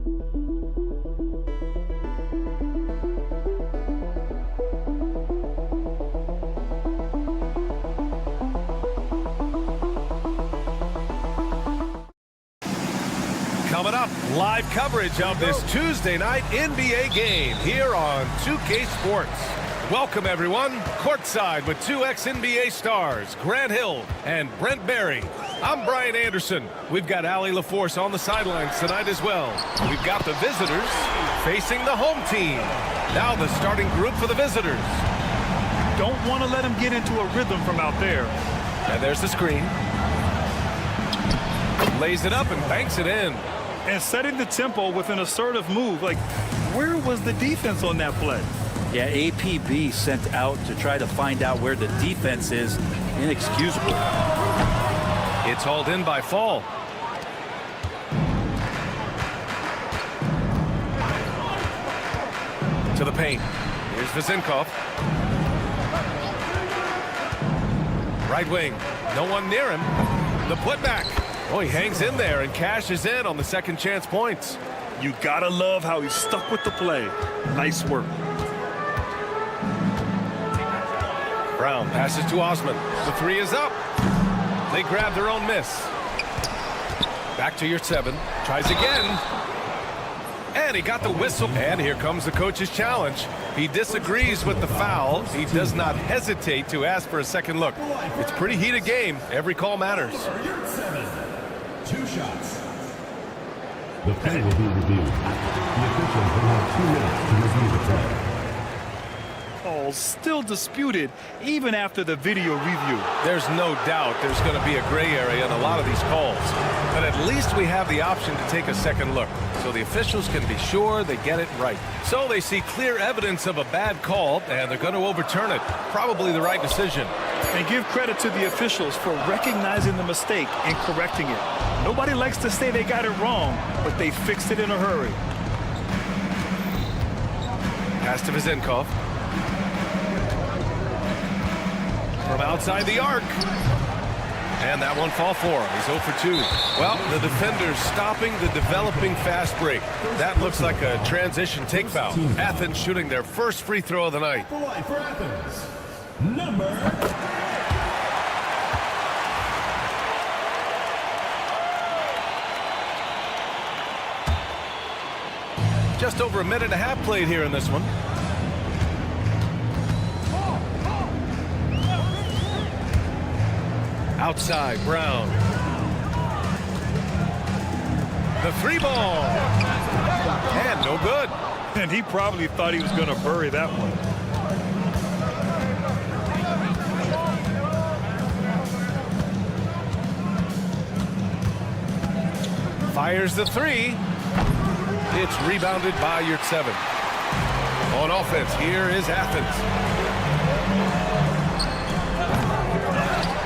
Coming up, live coverage of this Tuesday night NBA game here on 2K Sports. Welcome, everyone. Courtside with two ex-NBA stars, Grant Hill and Brent Barry. I'm Brian Anderson. We've got Allie LaForce on the sidelines tonight as well. We've got the visitors facing the home team. Now the starting group for the visitors. Don't want to let them get into a rhythm from out there. And there's the screen. Lays it up and banks it in. And setting the tempo with an assertive move. Like, where was the defense on that play? Yeah, APB sent out to try to find out where the defense is. Inexcusable. It's hauled in by Fall. To the paint. Here's Vezinkov. Right wing. No one near him. The putback. Oh, he hangs in there and cashes in on the second chance points. You gotta love how he stuck with the play. Nice work. Brown passes to Osman. The three is up. They grab their own miss. Back to your 7. Tries again. And he got the whistle. And here comes the coach's challenge. He disagrees with the foul. He does not hesitate to ask for a second look. It's a pretty heated game. Every call matters. 2 shots. The play will be reviewed. The officials will have 2 minutes to review the play. Oh, still disputed even after the video review. There's no doubt there's going to be a gray area in a lot of these calls. But at least we have the option to take a second look, so the officials can be sure they get it right. So they see clear evidence of a bad call, and they're going to overturn it. Probably the right decision. And give credit to the officials for recognizing the mistake and correcting it. Nobody likes to say they got it wrong, but they fixed it in a hurry. Pass to Vezinkov. From outside the arc. And that one fall for him. He's 0 for 2. Well, the defender's stopping the developing fast break. That looks like a transition take foul. Athens shooting their first free throw of the night. For Athens, number... Just over a minute and a half played here in this one. Outside, Brown. The 3 ball. And no good. And he probably thought he was going to bury that one. Fires the 3. It's rebounded by your 7. On offense, here is Athens.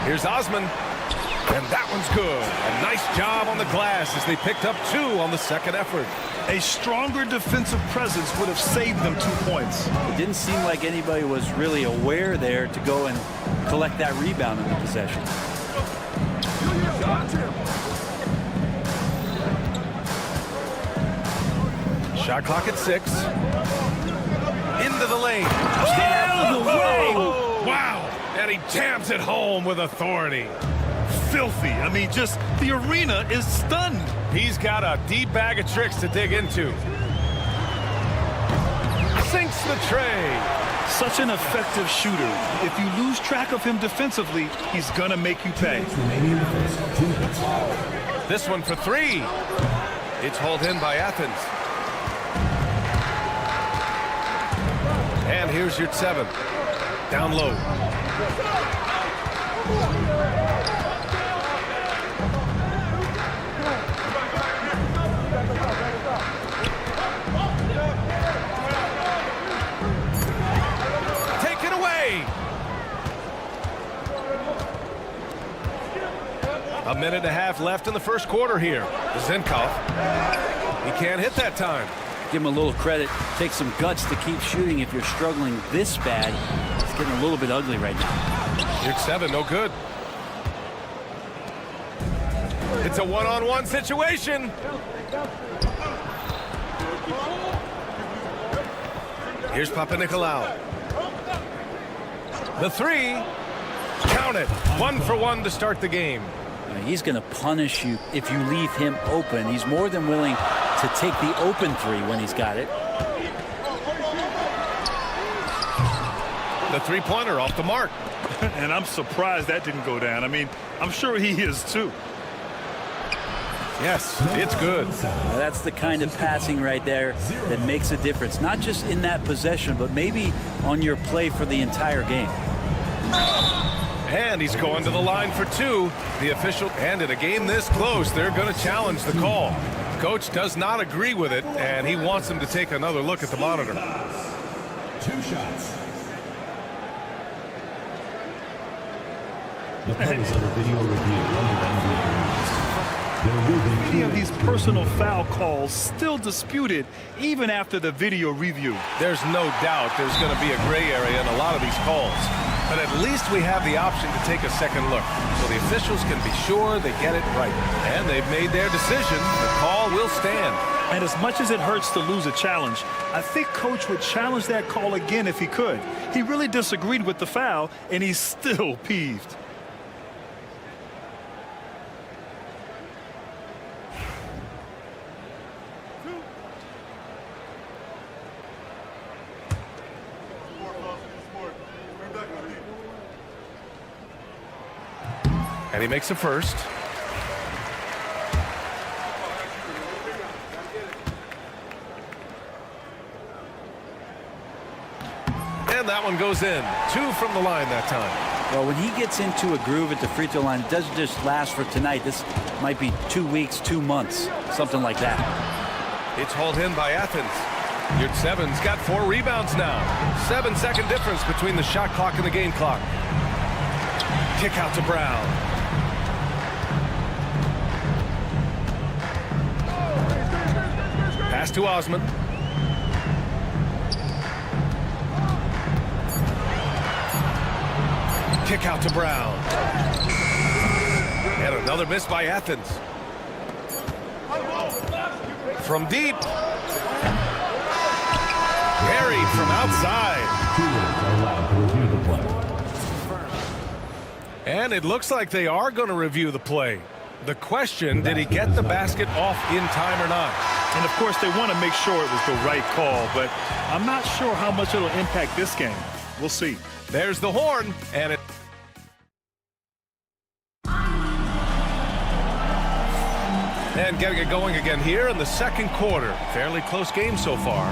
Here's Osman. And that one's good. A nice job on the glass as they picked up 2 on the second effort. A stronger defensive presence would have saved them 2 points. It didn't seem like anybody was really aware there to go and collect that rebound in the possession. Shot clock at 6. Into the lane. Out of the way! Wow! And he jams it home with authority. Filthy. I mean, just the arena is stunned. He's got a deep bag of tricks to dig into. Sinks the tray. Such an effective shooter. If you lose track of him defensively, he's gonna make you pay. This one for 3. It's hauled in by Athens. And here's your 7. Down low. Take it away. A minute and a half left in the first quarter here. Zinkov. He can't hit that time. Give him a little credit. Take some guts to keep shooting if you're struggling this bad. It's getting a little bit ugly right now. Here's 7, no good. It's a one-on-one situation. Here's Papanikolaou. The three. Count it. 1 for 1 to start the game. He's going to punish you if you leave him open. He's more than willing to take the open three when he's got it. The three-pointer off the mark. And I'm surprised that didn't go down. I mean, I'm sure he is too. Yes, it's good. Now, that's the kind of passing right there that makes a difference. Not just in that possession, but maybe on your play for the entire game. And he's going to the line for 2. The official, and in a game this close, they're going to challenge the call. Coach does not agree with it, and he wants him to take another look at the monitor. 2 shots. The play is under video review under NBA rules. Many of these personal foul calls still disputed even after the video review. There's no doubt there's going to be a gray area in a lot of these calls. But at least we have the option to take a second look, so the officials can be sure they get it right. And they've made their decision. The call will stand. And as much as it hurts to lose a challenge, I think Coach would challenge that call again if he could. He really disagreed with the foul, and he's still peeved. And he makes a first. And that one goes in. 2 from the line that time. Well, when he gets into a groove at the free throw line, it doesn't just last for tonight. This might be 2 weeks, 2 months, something like that. It's hauled in by Athens. Yurtseven's got 4 rebounds now. 7-second difference between the shot clock and the game clock. Kick out to Brown. Pass to Osman. Kick out to Brown. And another miss by Athens. From deep. Buried from outside. 2 minutes are allowed to review the play. And it looks like they are going to review the play. The question, did he get the basket off in time or not? And of course, they want to make sure it was the right call, but I'm not sure how much it'll impact this game. We'll see. There's the horn, and it. And getting it going again here in the second quarter. Fairly close game so far.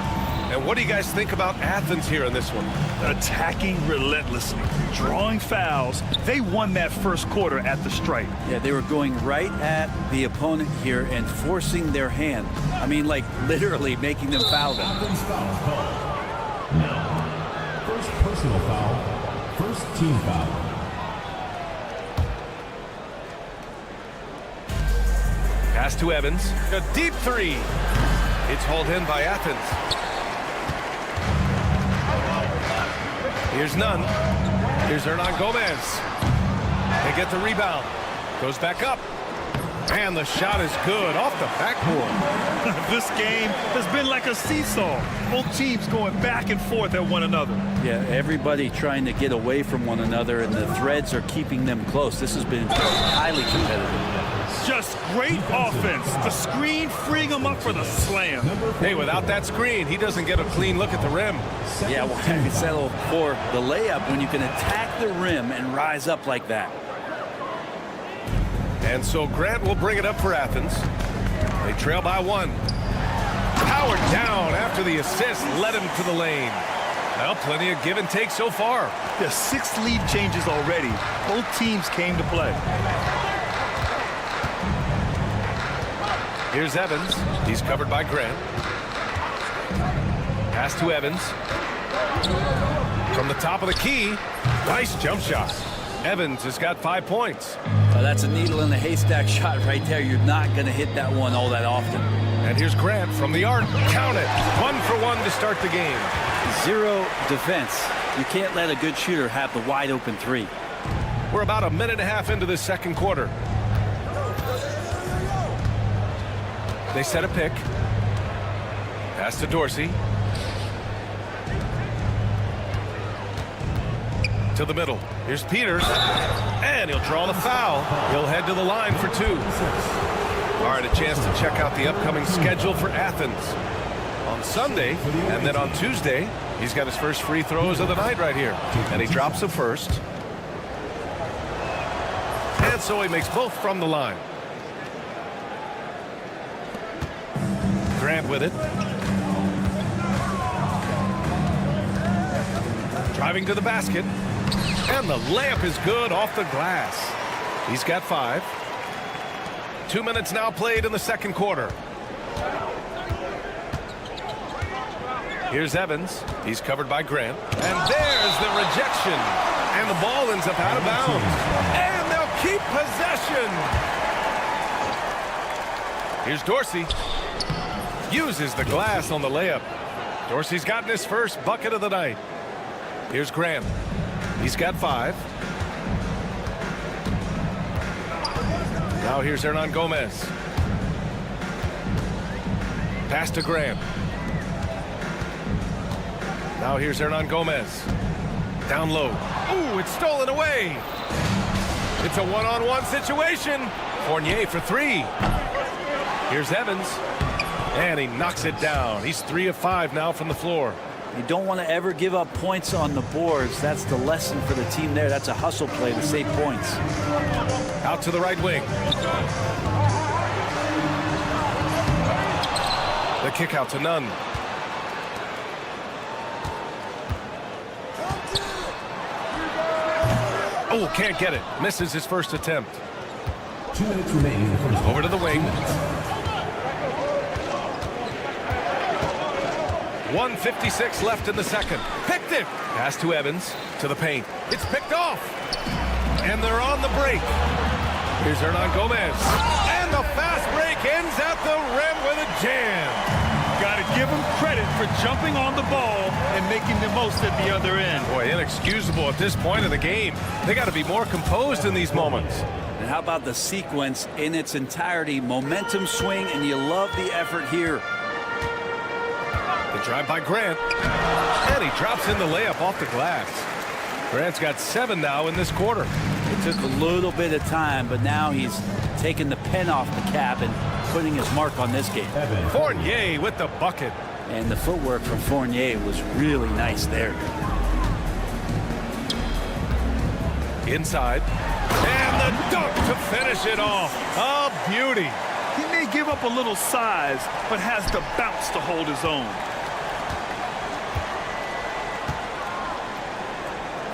And what do you guys think about Athens here in this one? Attacking relentlessly, drawing fouls. They won that first quarter at the stripe. Yeah, they were going right at the opponent here and forcing their hand. I mean, like literally making them foul them. Athens foul call. Now, first personal foul, first team foul. Pass to Evans. A deep 3. It's hauled in by Athens. Here's none. Here's Hernan Gomez. They get the rebound. Goes back up. And the shot is good off the backboard. This game has been like a seesaw. Both teams going back and forth at one another. Yeah, everybody trying to get away from one another, and the threads are keeping them close. This has been highly competitive. Just great offense. The screen freeing him up for the slam. Hey, without that screen, he doesn't get a clean look at the rim. Yeah, well, you settle for the layup when you can attack the rim and rise up like that. And so Grant will bring it up for Athens. They trail by 1. Powered down after the assist led him to the lane. Well, plenty of give and take so far. There's 6 lead changes already. Both teams came to play. Here's Evans. He's covered by Grant. Pass to Evans. From the top of the key. Nice jump shot. Evans has got 5 points. That's a needle in the haystack shot right there. You're not going to hit that one all that often. And here's Grant from the arc. Count it. 1 for 1 to start the game. 0 defense. You can't let a good shooter have the wide open 3. We're about a minute and a half into this second quarter. They set a pick. Pass to Dorsey. To the middle. Here's Peters. And he'll draw the foul. He'll head to the line for 2. All right, a chance to check out the upcoming schedule for Athens. On Sunday, and then on Tuesday, he's got his first free throws of the night right here. And he drops the first. And so he makes both from the line. Grant with it. Driving to the basket. And the layup is good off the glass. He's got 5. 2 minutes now played in the second quarter. Here's Evans. He's covered by Grant. And there's the rejection. And the ball ends up out of bounds. And they'll keep possession. Here's Dorsey. Uses the glass on the layup. Dorsey's gotten his first bucket of the night. Here's Grant. He's got 5. Now here's Hernan Gomez. Pass to Grant. Now here's Hernan Gomez. Down low. Ooh, it's stolen away. It's a one-on-one situation. Fournier for 3. Here's Evans. And he knocks it down. He's 3 of 5 now from the floor. You don't want to ever give up points on the boards. That's the lesson for the team there. That's a hustle play to save points. Out to the right wing. The kick out to Nunn. Oh, can't get it. Misses his first attempt. 2 minutes remaining in the first. Over to the wing. 1:56 left in the second. Picked it. Pass to Evans. To the paint. It's picked off. And they're on the break. Here's Hernan Gomez. And the fast break ends at the rim with a jam. Got to give him credit for jumping on the ball and making the most at the other end. Boy, inexcusable at this point of the game. They got to be more composed in these moments. And how about the sequence in its entirety? Momentum swing, and you love the effort here. The drive by Grant. And he drops in the layup off the glass. Grant's got 7 now in this quarter. It took a little bit of time, but now he's taking the pen off the cap and putting his mark on this game. Fournier with the bucket. And the footwork from Fournier was really nice there. Inside. And the dunk to finish it off. A beauty. He may give up a little size, but has the bounce to hold his own.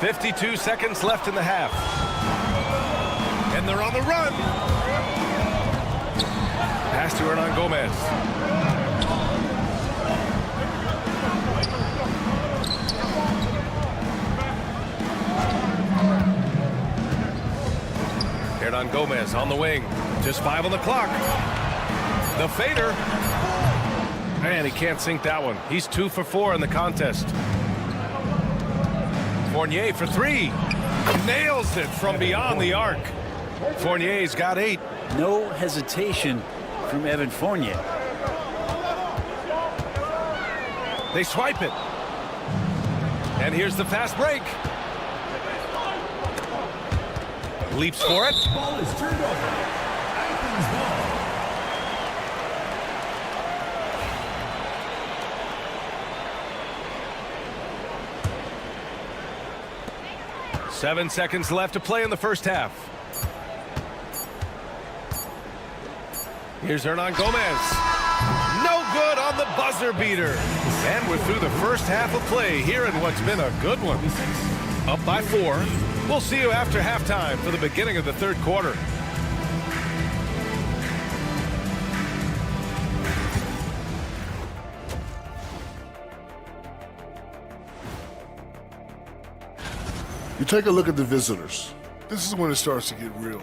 52 seconds left in the half. And they're on the run. Pass to Hernan Gomez. Hernan Gomez on the wing. Just 5 on the clock. The fader. Man, he can't sink that one. He's 2 for 4 in the contest. Fournier for 3. Nails it from beyond the arc. Fournier's got 8. No hesitation from Evan Fournier. They swipe it. And here's the fast break. Leaps for it. Ball is turned over. Athens ball. Seven seconds left to play in the first half. Here's Hernan Gomez. No good on the buzzer beater. And we're through the first half of play here in what's been a good one. Up by 4. We'll see you after halftime for the beginning of the third quarter. You take a look at the visitors. This is when it starts to get real.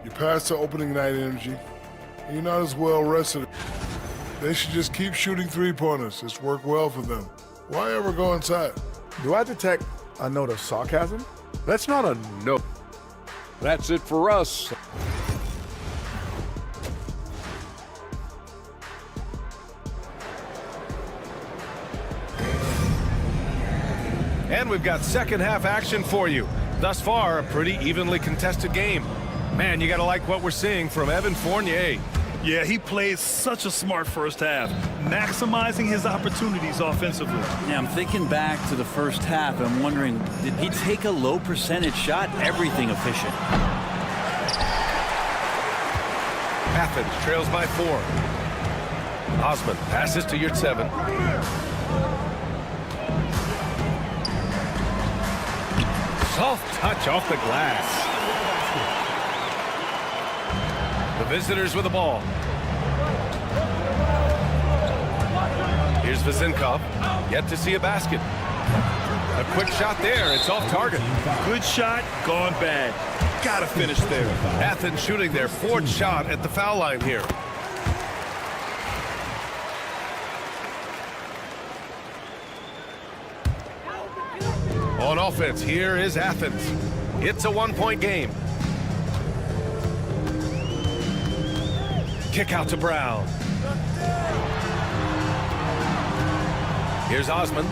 You pass the opening night energy, and you're not as well rested. They should just keep shooting three-pointers. It's worked well for them. Why ever go inside? Do I detect a note of sarcasm? That's not a no. That's it for us. And we've got second half action for you. Thus far, a pretty evenly contested game. Man, you got to like what we're seeing from Evan Fournier. Yeah, he played such a smart first half, maximizing his opportunities offensively. Yeah, I'm thinking back to the first half. I'm wondering, did he take a low percentage shot? Everything efficient. Athens trails by 4. Osman passes to Yurtseven. Soft touch off the glass. The visitors with the ball. Here's Vezinkov. Yet to see a basket. A quick shot there. It's off target. Good shot, gone bad. Gotta finish there. Athens shooting their 4th shot at the foul line here. On offense, here is Athens. It's a 1-point game. Kick out to Brown. Here's Osman.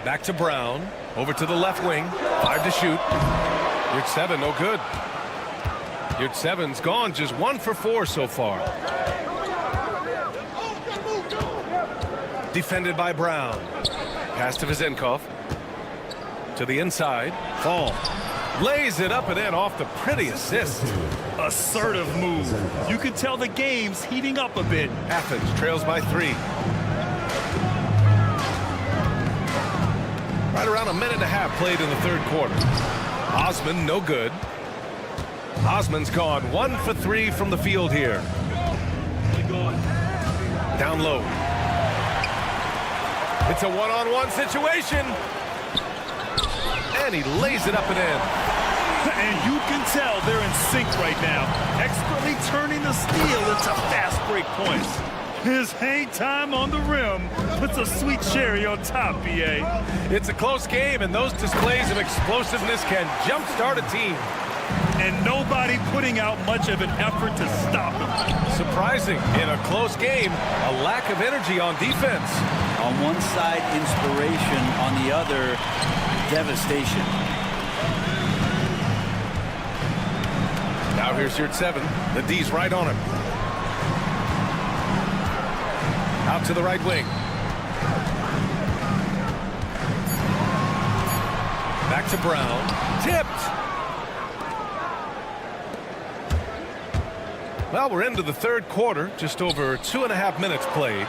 Back to Brown. Over to the left wing. 5 to shoot. Yurtseven, no good. Yurtseven's gone just 1 for 4 so far. Defended by Brown. Pass to Vezinkov. To the inside. Fall. Lays it up and in off the pretty assist. Assertive move. You can tell the game's heating up a bit. Athens trails by 3. Right around a minute and a half played in the 3rd quarter. Osman, no good. Osman's gone 1 for 3 from the field here. Down low. It's a one-on-one situation. And he lays it up and in. And you can tell they're in sync right now, expertly turning the steal into fast break points. His hang time on the rim puts a sweet cherry on top, BA. It's a close game, and those displays of explosiveness can jumpstart a team. And nobody putting out much of an effort to stop him. Surprising, in a close game, a lack of energy on defense. On one side, inspiration. On the other, devastation. Now here's Yurtseven. The D's right on him. Out to the right wing. Back to Brown. Tipped. Well, we're into the 3rd quarter. Just over 2.5 minutes played.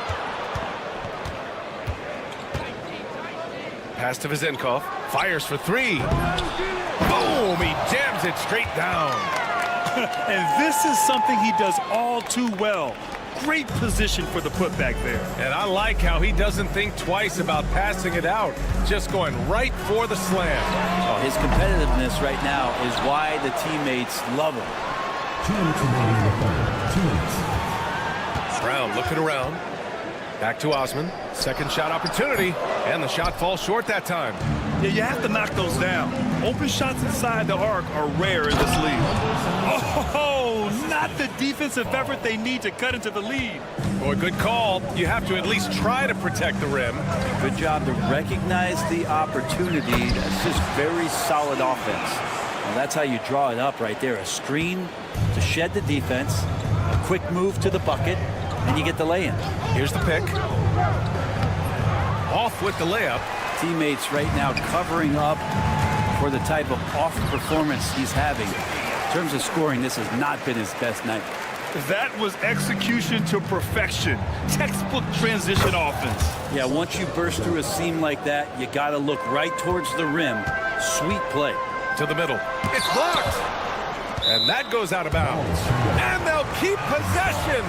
Pass to Vezinkov. Fires for 3. Boom! He jams it straight down. And this is something he does all too well. Great position for the putback there. And I like how he doesn't think twice about passing it out. Just going right for the slam. Oh, his competitiveness right now is why the teammates love him. 2 minutes remaining in the 3rd. 2 minutes. Brown looking around. Back to Osman. Second shot opportunity. And the shot falls short that time. Yeah, you have to knock those down. Open shots inside the arc are rare in this league. Oh, not the defensive effort they need to cut into the lead. Boy, good call. You have to at least try to protect the rim. Good job to recognize the opportunity. That's just very solid offense. Well, that's how you draw it up right there. A screen to shed the defense, a quick move to the bucket, and you get the lay-in. Here's the pick. Off with the layup. Teammates right now covering up for the type of off performance he's having. In terms of scoring, this has not been his best night. That was execution to perfection. Textbook transition offense. Yeah, once you burst through a seam like that, you got to look right towards the rim. Sweet play. To the middle. It's blocked. And that goes out of bounds. And they'll keep possession.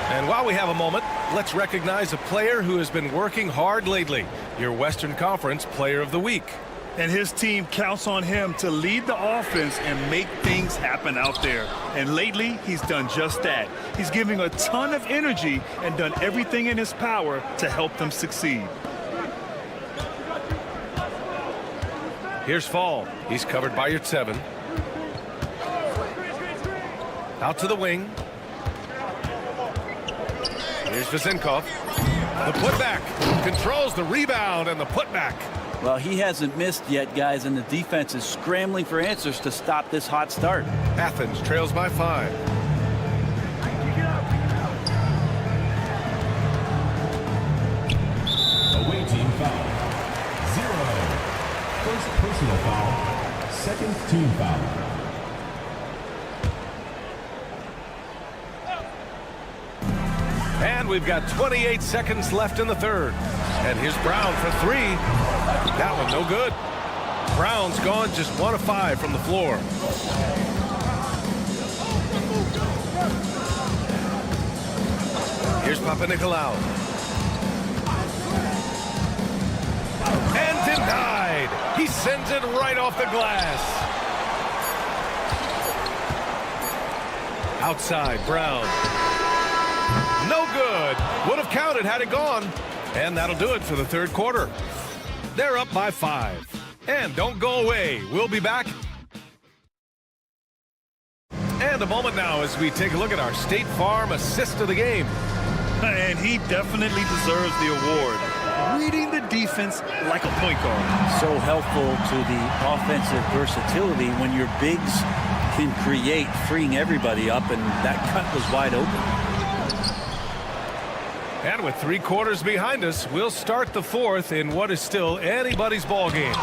And while we have a moment, let's recognize a player who has been working hard lately. Your Western Conference Player of the Week. And his team counts on him to lead the offense and make things happen out there. And lately, he's done just that. He's giving a ton of energy and done everything in his power to help them succeed. Here's Fall. He's covered by Yurtseven. Out to the wing. Here's Vezinkov. The putback. Controls the rebound and the putback. Well, he hasn't missed yet, guys, and the defense is scrambling for answers to stop this hot start. Athens trails by 5. Away team foul. 0. First personal foul. Second team foul. And we've got 28 seconds left in the third. And here's Brown for 3. That one no good. Brown's gone just 1 of 5 from the floor. Here's Papanikolaou. And denied. He sends it right off the glass. Outside, Brown. No good. Would have counted had it gone. And that'll do it for the third quarter. They're up by 5. And don't go away. We'll be back. And a moment now as we take a look at our State Farm assist of the game. And he definitely deserves the award. Reading the defense like a point guard. So helpful to the offensive versatility when your bigs can create, freeing everybody up, and that cut was wide open. And with 3 quarters behind us, we'll start the fourth in what is still anybody's ball game.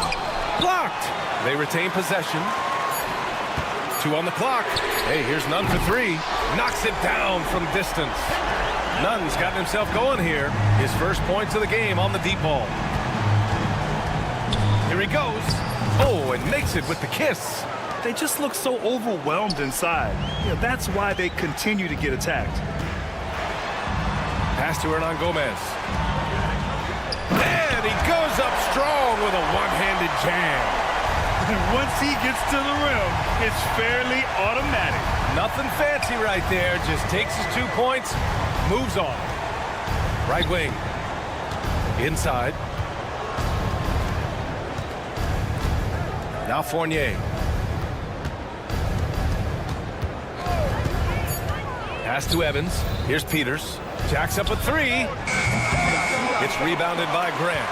Blocked. They retain possession. 2 on the clock. Hey, here's Nunn for 3. Knocks it down from distance. Nunn's gotten himself going here. His first points of the game on the deep ball. Here he goes. Oh, and makes it with the kiss. They just look so overwhelmed inside. That's why they continue to get attacked. Pass to Hernan Gomez. And he goes up strong with a one-handed jam. And once he gets to the rim, it's fairly automatic. Nothing fancy right there. Just takes his 2 points, moves on. Right wing. Inside. Now Fournier. Pass to Evans. Here's Peters. Jacks up a 3. It's rebounded by Grant.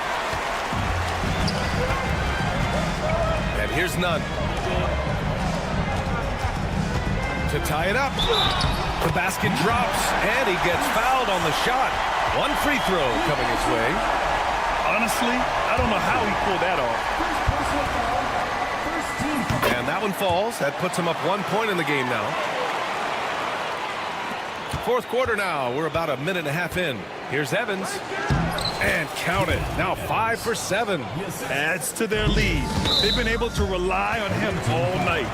And here's Nunn. To tie it up. The basket drops, and he gets fouled on the shot. 1 free throw coming his way. Honestly, I don't know how he pulled that off. And that one falls. That puts him up 1 point in the game now. Fourth quarter now. We're about a minute and a half in. Here's Evans. And count it. Now 5 for 7. Adds to their lead. They've been able to rely on him all night.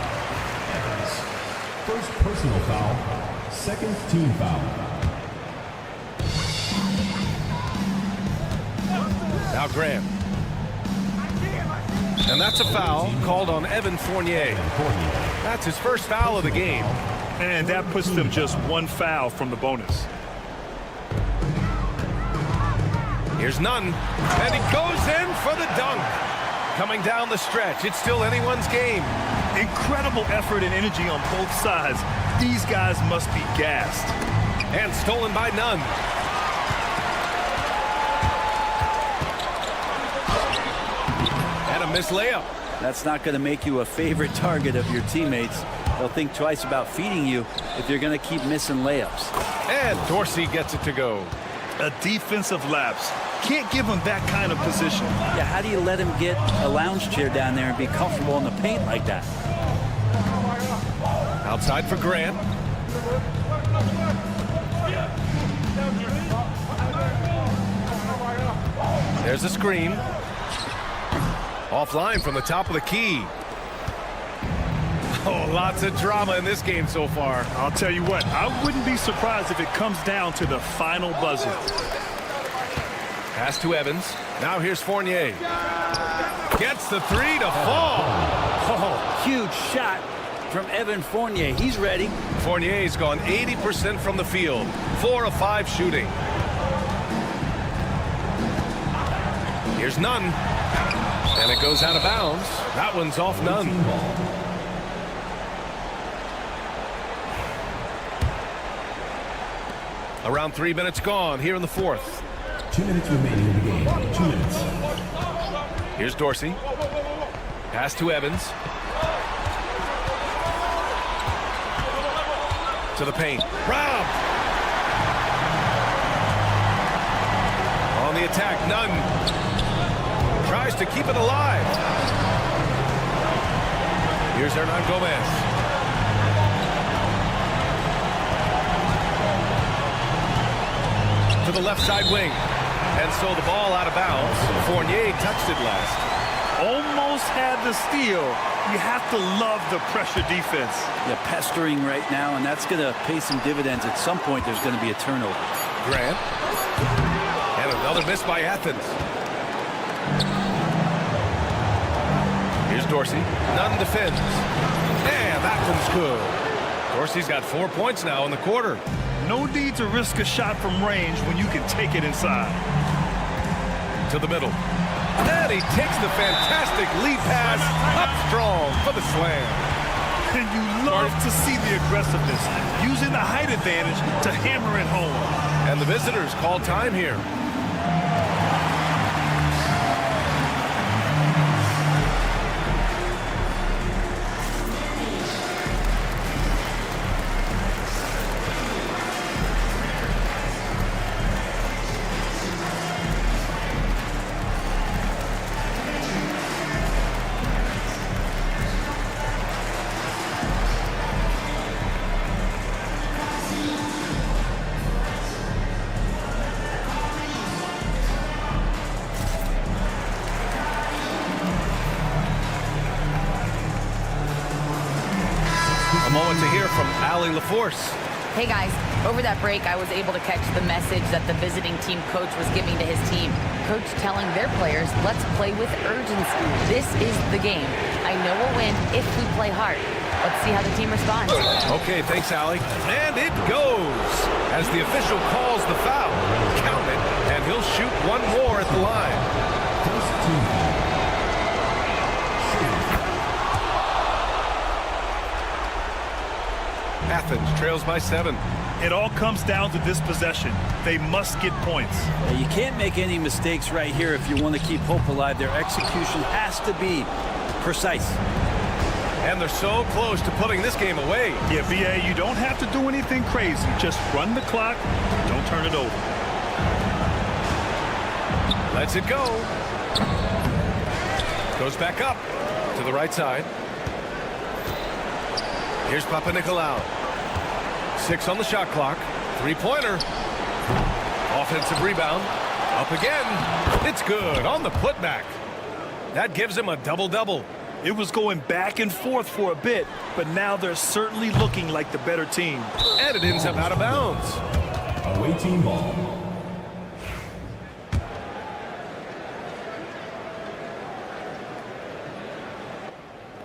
First personal foul. Second team foul. Now Graham. And that's a foul called on Evan Fournier. That's his first foul of the game. And that puts them just 1 foul from the bonus. Here's Nunn. And he goes in for the dunk. Coming down the stretch. It's still anyone's game. Incredible effort and energy on both sides. These guys must be gassed. And stolen by Nunn. And a missed layup. That's not going to make you a favorite target of your teammates. They'll think twice about feeding you if you're going to keep missing layups. And Dorsey gets it to go. A defensive lapse. Can't give him that kind of position. Yeah, how do you let him get a lounge chair down there and be comfortable in the paint like that? Outside for Grant. There's a screen. Offline from the top of the key. Oh, lots of drama in this game so far. I'll tell you what, I wouldn't be surprised if it comes down to the final buzzer. Pass to Evans. Now here's Fournier. Gets the 3 to fall. Oh, huge shot from Evan Fournier. He's ready. Fournier's gone 80% from the field. 4 of 5 shooting. Here's Nunn. And it goes out of bounds. That one's off Nunn. Around 3 minutes gone here in the fourth. 2 minutes remaining in the game. 2 minutes. Here's Dorsey. Pass to Evans. To the paint. Robbed. On the attack, Nunn. Tries to keep it alive. Here's Hernan Gomez. To the left side wing. And so the ball out of bounds. Fournier touched it last. Almost had the steal. You have to love the pressure defense. They're pestering right now, and that's going to pay some dividends. At some point, there's going to be a turnover. Grant. And another miss by Athens. Here's Dorsey. Nunn defends. And that one's good. Dorsey's got 4 points now in the quarter. No need to risk a shot from range when you can take it inside. To the middle. And he takes the fantastic lead pass up strong for the slam. And you love to see the aggressiveness, using the height advantage to hammer it home. And the visitors call time here. A moment to hear from Allie LaForce. Hey guys, over that break I was able to catch the message that the visiting team coach was giving to his team. Coach telling their players, let's play with urgency. This is the game. I know we'll win if we play hard. Let's see how the team responds. Okay, thanks, Allie. And it goes as the official calls the foul. Count it, and he'll shoot one more at the line. First team. Athens trails by 7. It all comes down to this possession. They must get points. You can't make any mistakes right here if you want to keep hope alive. Their execution has to be precise. And they're so close to putting this game away. Yeah, BA, you don't have to do anything crazy. Just run the clock. Don't turn it over. Lets it go. Goes back up to the right side. Here's Papanikolaou. 6 on the shot clock. 3-pointer. Offensive rebound. Up again. It's good on the putback. That gives him a double-double. It was going back and forth for a bit, but now they're certainly looking like the better team. And it ends up out of bounds. Away team ball.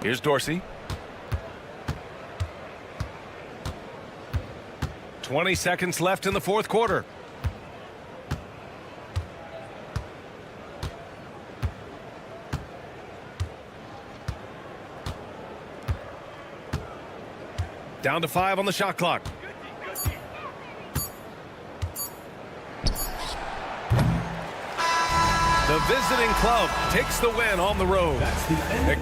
Here's Dorsey. 20 seconds left in the fourth quarter. Down to 5 on the shot clock. The visiting club takes the win on the road. That's the end.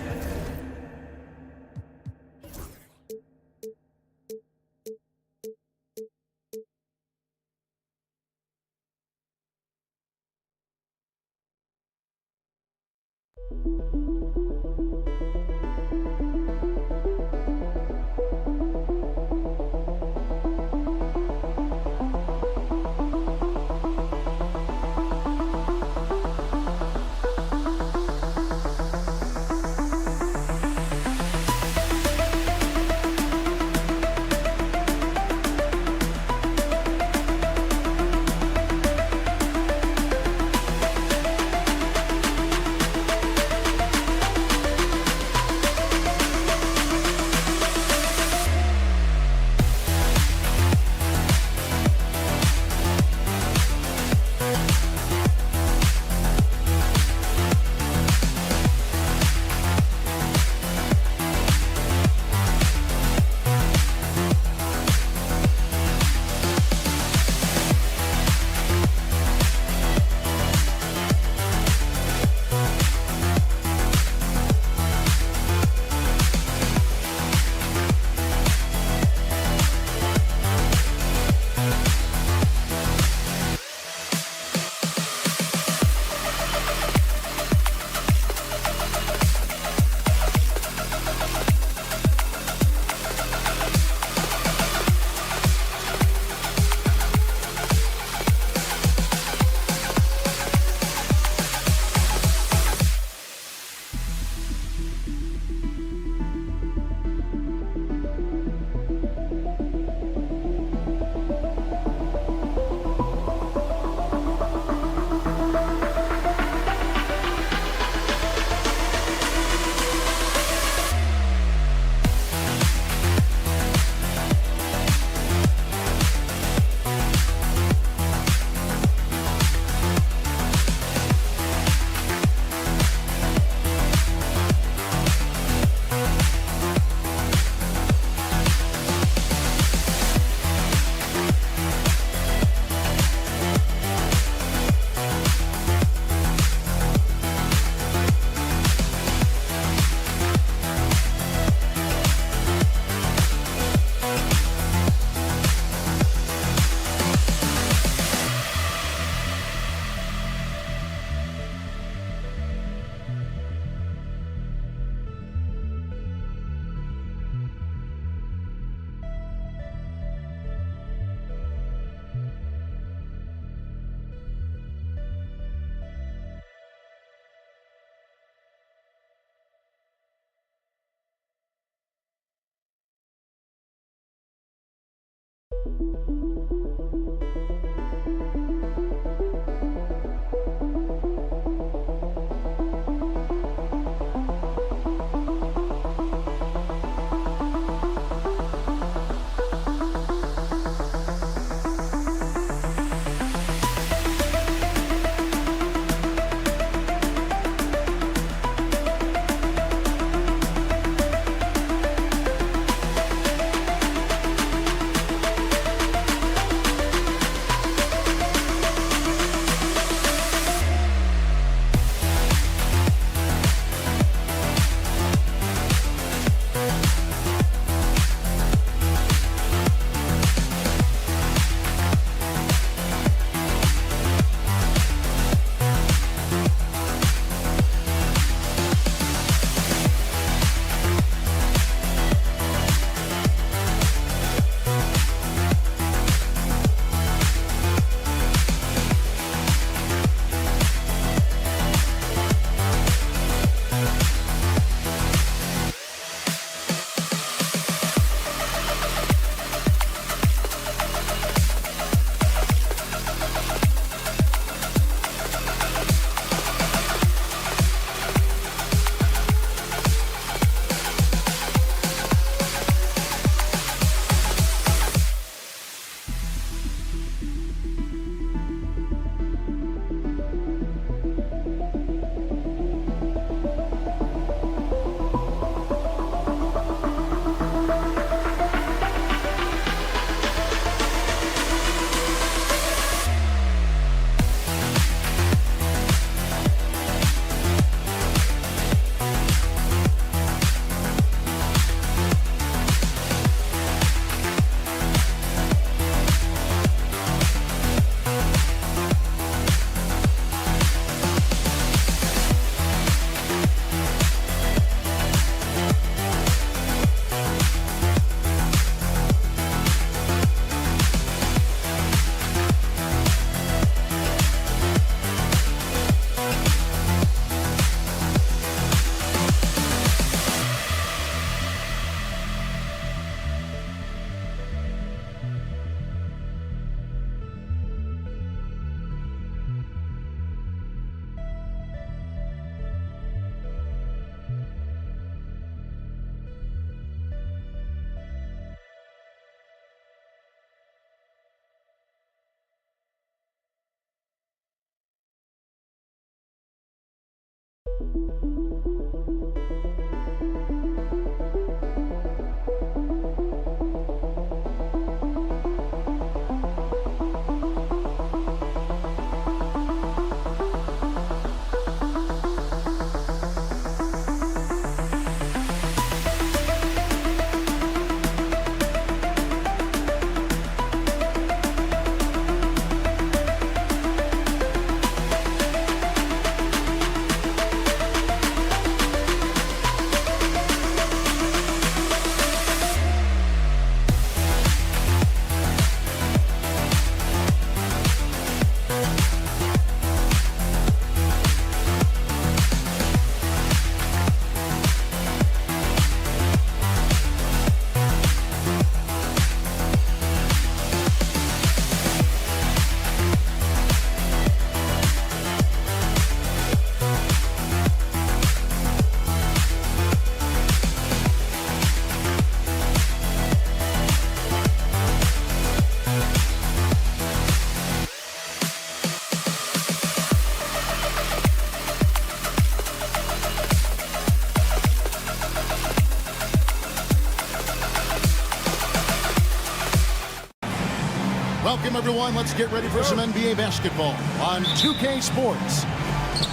Welcome, everyone. Let's get ready for some NBA basketball on 2K Sports.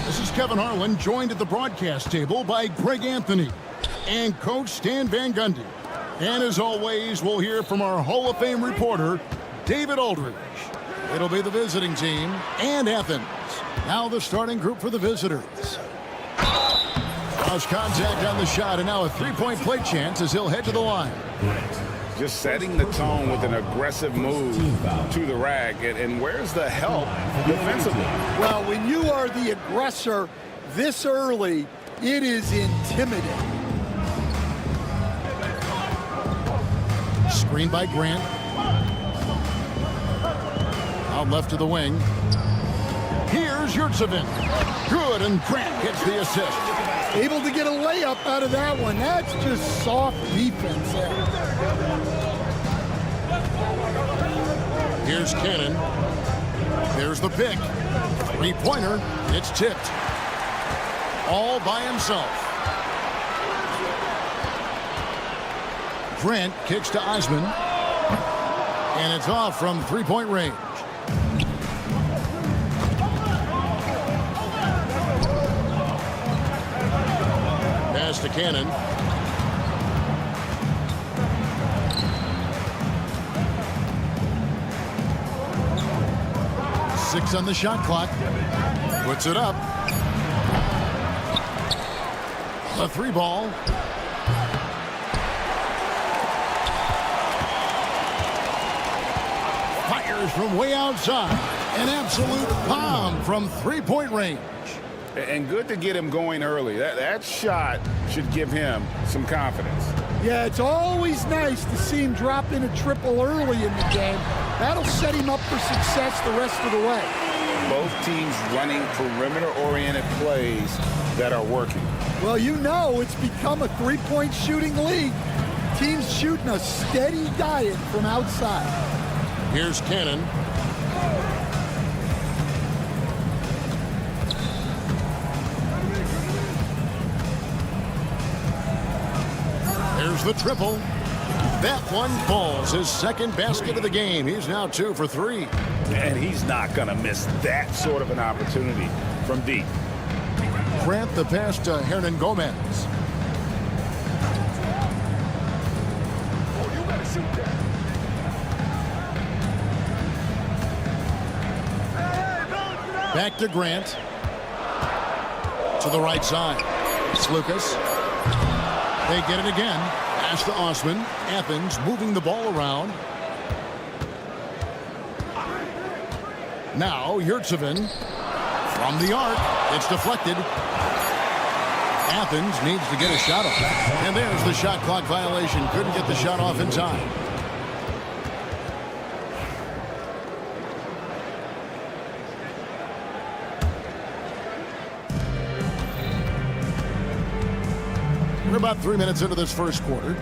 This is Kevin Harlan, joined at the broadcast table by Greg Anthony and Coach Stan Van Gundy. And as always, we'll hear from our Hall of Fame reporter, David Aldridge. It'll be the visiting team and Athens. Now the starting group for the visitors. Cross contact on the shot, and now a three-point play chance as he'll head to the line. Just setting the tone with an aggressive move to the rack. And where's the help defensively? Well, when you are the aggressor this early, it is intimidating. Screen by Grant. Out left to the wing. Here's Yurtsevin. Good, and Grant gets the assist. Able to get a layup out of that one. That's just soft defense there. Here's Cannon. There's the pick. Three-pointer. It's tipped. All by himself. Grant kicks to Eisman. And it's off from three-point range. Pass to Cannon. Six on the shot clock. Puts it up. A three ball. Fires from way outside. An absolute bomb from three-point range. And good to get him going early. That shot should give him some confidence. Yeah, it's always nice to see him drop in a triple early in the game. That'll set him up for success the rest of the way. Both teams running perimeter-oriented plays that are working. Well, you know it's become a three-point shooting league. Teams shooting a steady diet from outside. Here's Cannon. There's the triple. That one falls. His second basket of the game. He's now 2 for 3. And he's not going to miss that sort of an opportunity from deep. Grant the pass to Hernan Gomez. Back to Grant. To the right side. It's Lucas. They get it again. Pass to Osman. Athens moving the ball around. Now Yurtsevin from the arc. It's deflected. Athens needs to get a shot off. And there's the shot clock violation. Couldn't get the shot off in time. We're about 3 minutes into this first quarter.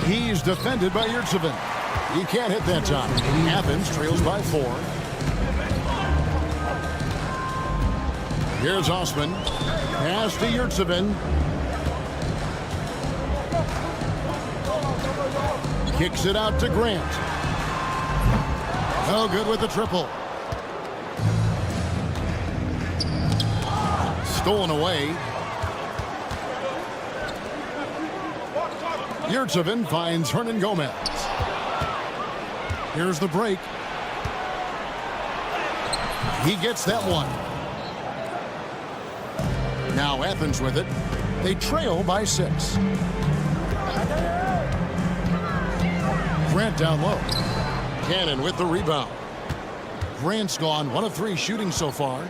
He's defended by Yurtsevin. He can't hit that time. Athens trails by 4. Here's Osman. Pass to Yurtsevin. Kicks it out to Grant. No good with the triple. Stolen away. Yurtsevin finds Hernan Gomez. Here's the break. He gets that one. Now Athens with it. They trail by 6. Grant down low. Cannon with the rebound. Grant's gone 1 of 3 shooting so far.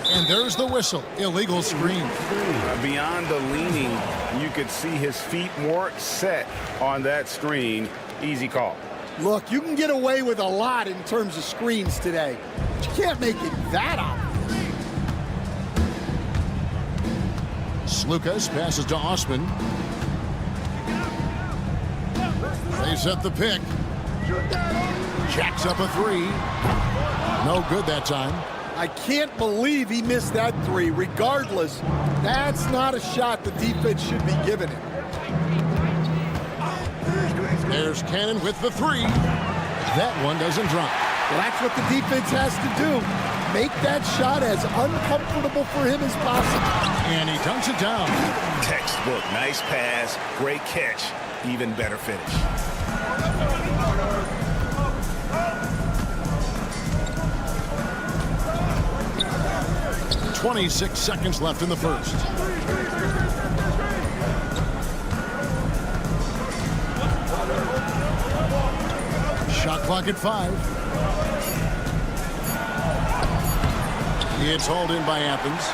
And there's the whistle. Illegal screen. Beyond the leaning, you could see his feet more set on that screen. Easy call. Look, you can get away with a lot in terms of screens today, but you can't make it that obvious. Lucas passes to Osman. They set the pick. Jacks up a 3. No good that time. I can't believe he missed that 3. Regardless, that's not a shot the defense should be giving him. There's Cannon with the 3. That one doesn't drop. Well, that's what the defense has to do. Make that shot as uncomfortable for him as possible. And he dunks it down. Textbook. Nice pass. Great catch. Even better finish. 26 seconds left in the first. Shot clock at 5. It's hauled in by Athens.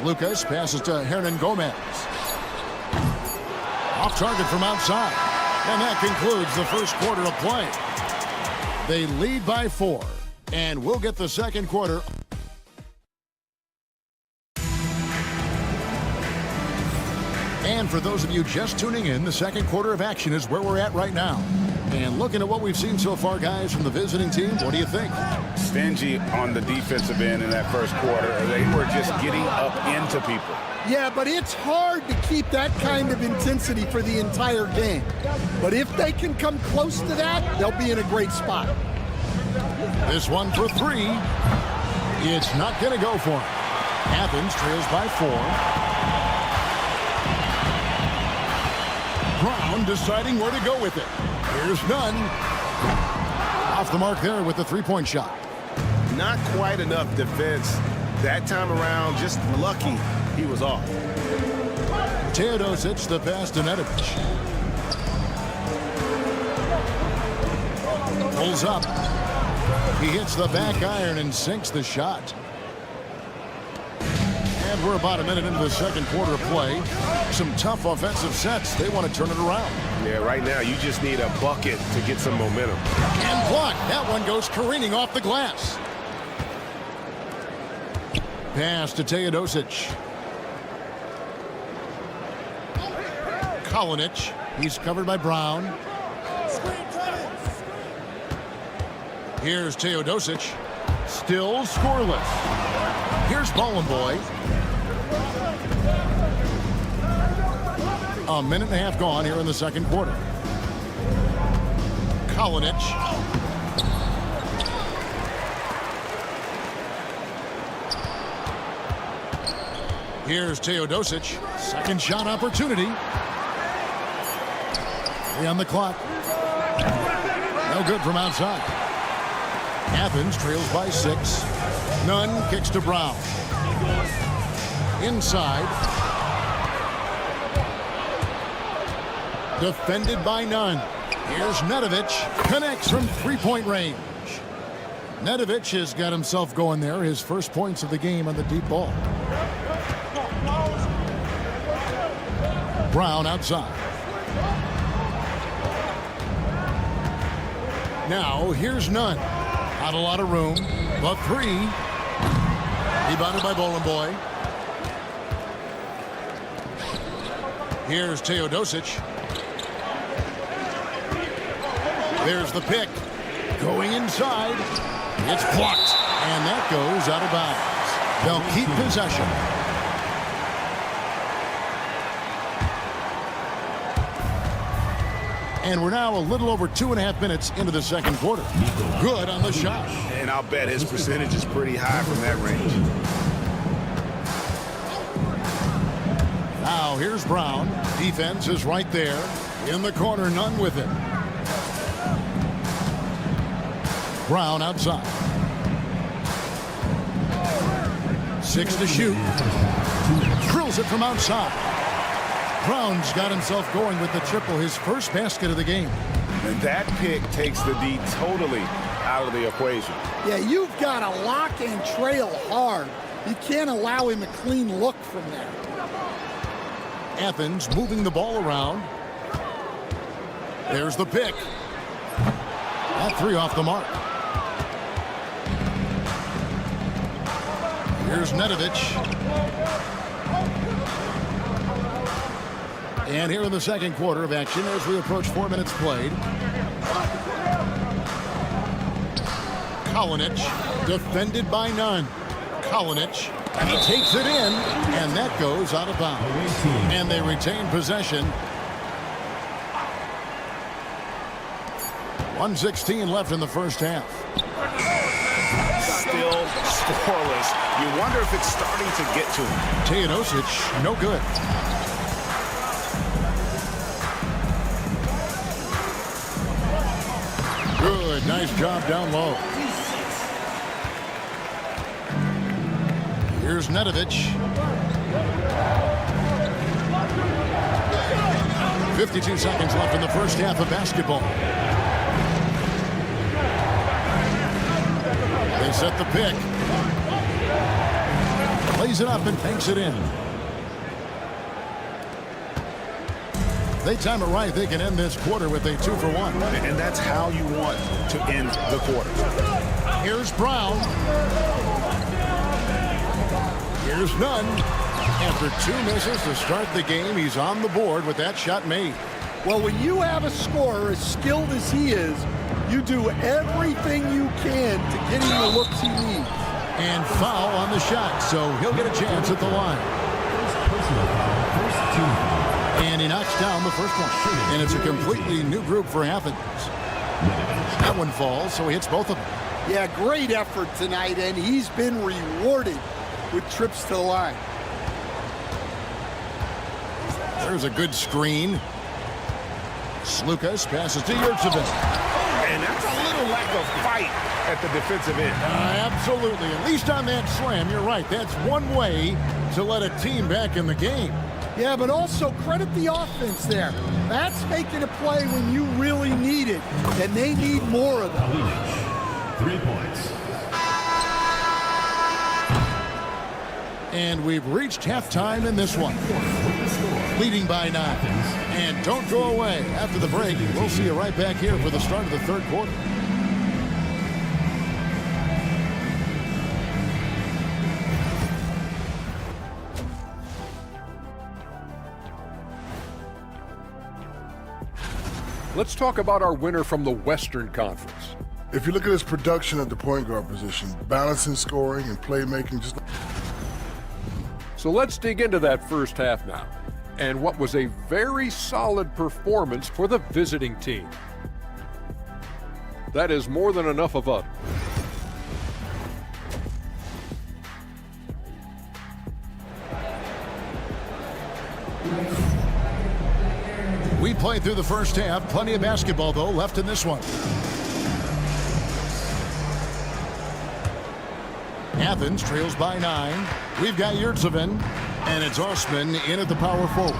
Lucas passes to Hernan Gomez. Off target from outside. And that concludes the first quarter of play. They lead by 4. And we'll get the second quarter. And for those of you just tuning in, the second quarter of action is where we're at right now. And looking at what we've seen so far, guys, from the visiting team, what do you think? Stingy on the defensive end in that first quarter. They were just getting up into people. Yeah, but it's hard to keep that kind of intensity for the entire game. But if they can come close to that, they'll be in a great spot. This one for 3. It's not going to go for him. Athens trails by 4. Brown deciding where to go with it. Here's Nunn. Off the mark there with the 3-point shot. Not quite enough defense that time around. Just lucky he was off. Teodosic the pass to Nedovic. Pulls up. He hits the back iron and sinks the shot. And we're about a minute into the second quarter of play. Some tough offensive sets. They want to turn it around. Yeah, right now you just need a bucket to get some momentum. And blocked. That one goes careening off the glass. Pass to Teodosic. Kalinic. He's covered by Brown. Here's Teodosic. Still scoreless. Here's Boy. A minute and a half gone here in the second quarter. Kalinic. Here's Teodosic. Second shot opportunity. 3 on the clock. No good from outside. Athens trails by 6. Nunn kicks to Brown. Inside. Defended by Nunn. Here's Nedovic. Connects from 3-point range. Nedovic has got himself going there. His first points of the game on the deep ball. Brown outside. Now here's Nunn. Not a lot of room. But 3. Rebounded by Boy. Here's Teodosic. There's the pick. Going inside. It's blocked. And that goes out of bounds. They'll keep possession. And we're now a little over 2.5 minutes into the second quarter. Good on the shot. And I'll bet his percentage is pretty high from that range. Now here's Brown. Defense is right there. In the corner, none with it. Brown outside. 6 to shoot. Drills it from outside. Brown's got himself going with the triple, his first basket of the game. And that pick takes the D totally out of the equation. Yeah, you've got to lock and trail hard. You can't allow him a clean look from there. Athens moving the ball around. There's the pick. That three off the mark. Here's Nedovic. And here in the second quarter of action as we approach 4 minutes played. Kalinic defended by none. Kalinic, and he takes it in, and that goes out of bounds. And they retain possession. 1:16 left in the first half. Still scoreless. You wonder if it's starting to get to him. Teodosic, no good. Good, nice job down low. Here's Nedovic. 52 seconds left in the first half of basketball. They set the pick. Plays it up and banks it in. They time it right, they can end this quarter with a 2-for-1. And that's how you want to end the quarter. Here's Brown. Here's none. After 2 misses to start the game, he's on the board with that shot made. Well, when you have a scorer as skilled as he is, you do everything you can to get him the looks he needs. And foul on the shot, so he'll get a chance at the line. And he knocks down the first one. And it's a completely new group for Athens. That one falls, so he hits both of them. Yeah, great effort tonight, and he's been rewarded with trips to the line. There's a good screen. Slukas passes to Yurtsevin. And that's a little lack of fight at the defensive end. Absolutely. At least on that slam, you're right. That's one way to let a team back in the game. Yeah, but also credit the offense there. That's making a play when you really need it, and they need more of them. 3 points. And we've reached halftime in this one. Leading by 9. And don't go away. After the break, we'll see you right back here for the start of the third quarter. Let's talk about our winner from the Western Conference. If you look at his production at the point guard position, balancing scoring and playmaking, just... So let's dig into that first half now, and what was a very solid performance for the visiting team. That is more than enough of us. We played through the first half. Plenty of basketball, though, left in this one. Athens trails by 9. We've got Yurtsevin, and it's Osman in at the power forward.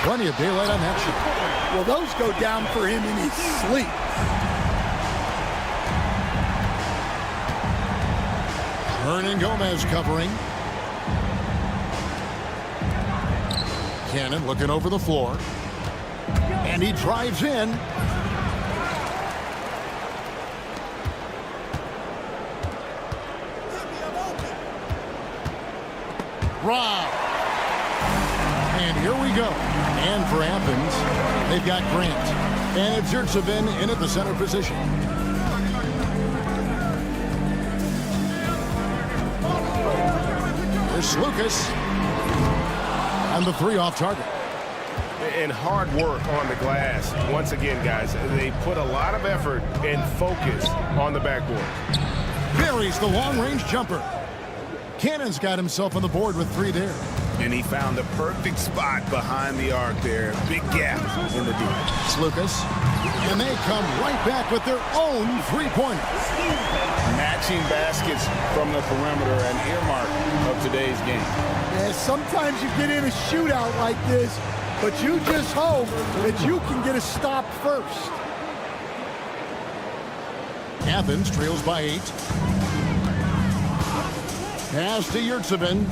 Plenty of daylight on that shot. Well, those go down for him in his sleep. Hernan Gomez covering. Cannon looking over the floor. And he drives in. Rob. And here we go. And for Athens, they've got Grant. And it's Yurtsevin in at the center position. Here's Lucas. And the 3 off target. And hard work on the glass. Once again, guys, they put a lot of effort and focus on the backboard. Buries the long-range jumper. Cannon's got himself on the board with 3 there. And he found the perfect spot behind the arc there. Big gap in the deep. It's Lucas. And they come right back with their own 3-pointer. Matching baskets from the perimeter, an earmark of today's game. Yeah, sometimes you get in a shootout like this, but you just hope that you can get a stop first. Athens trails by 8. Pass to Yurtsevin.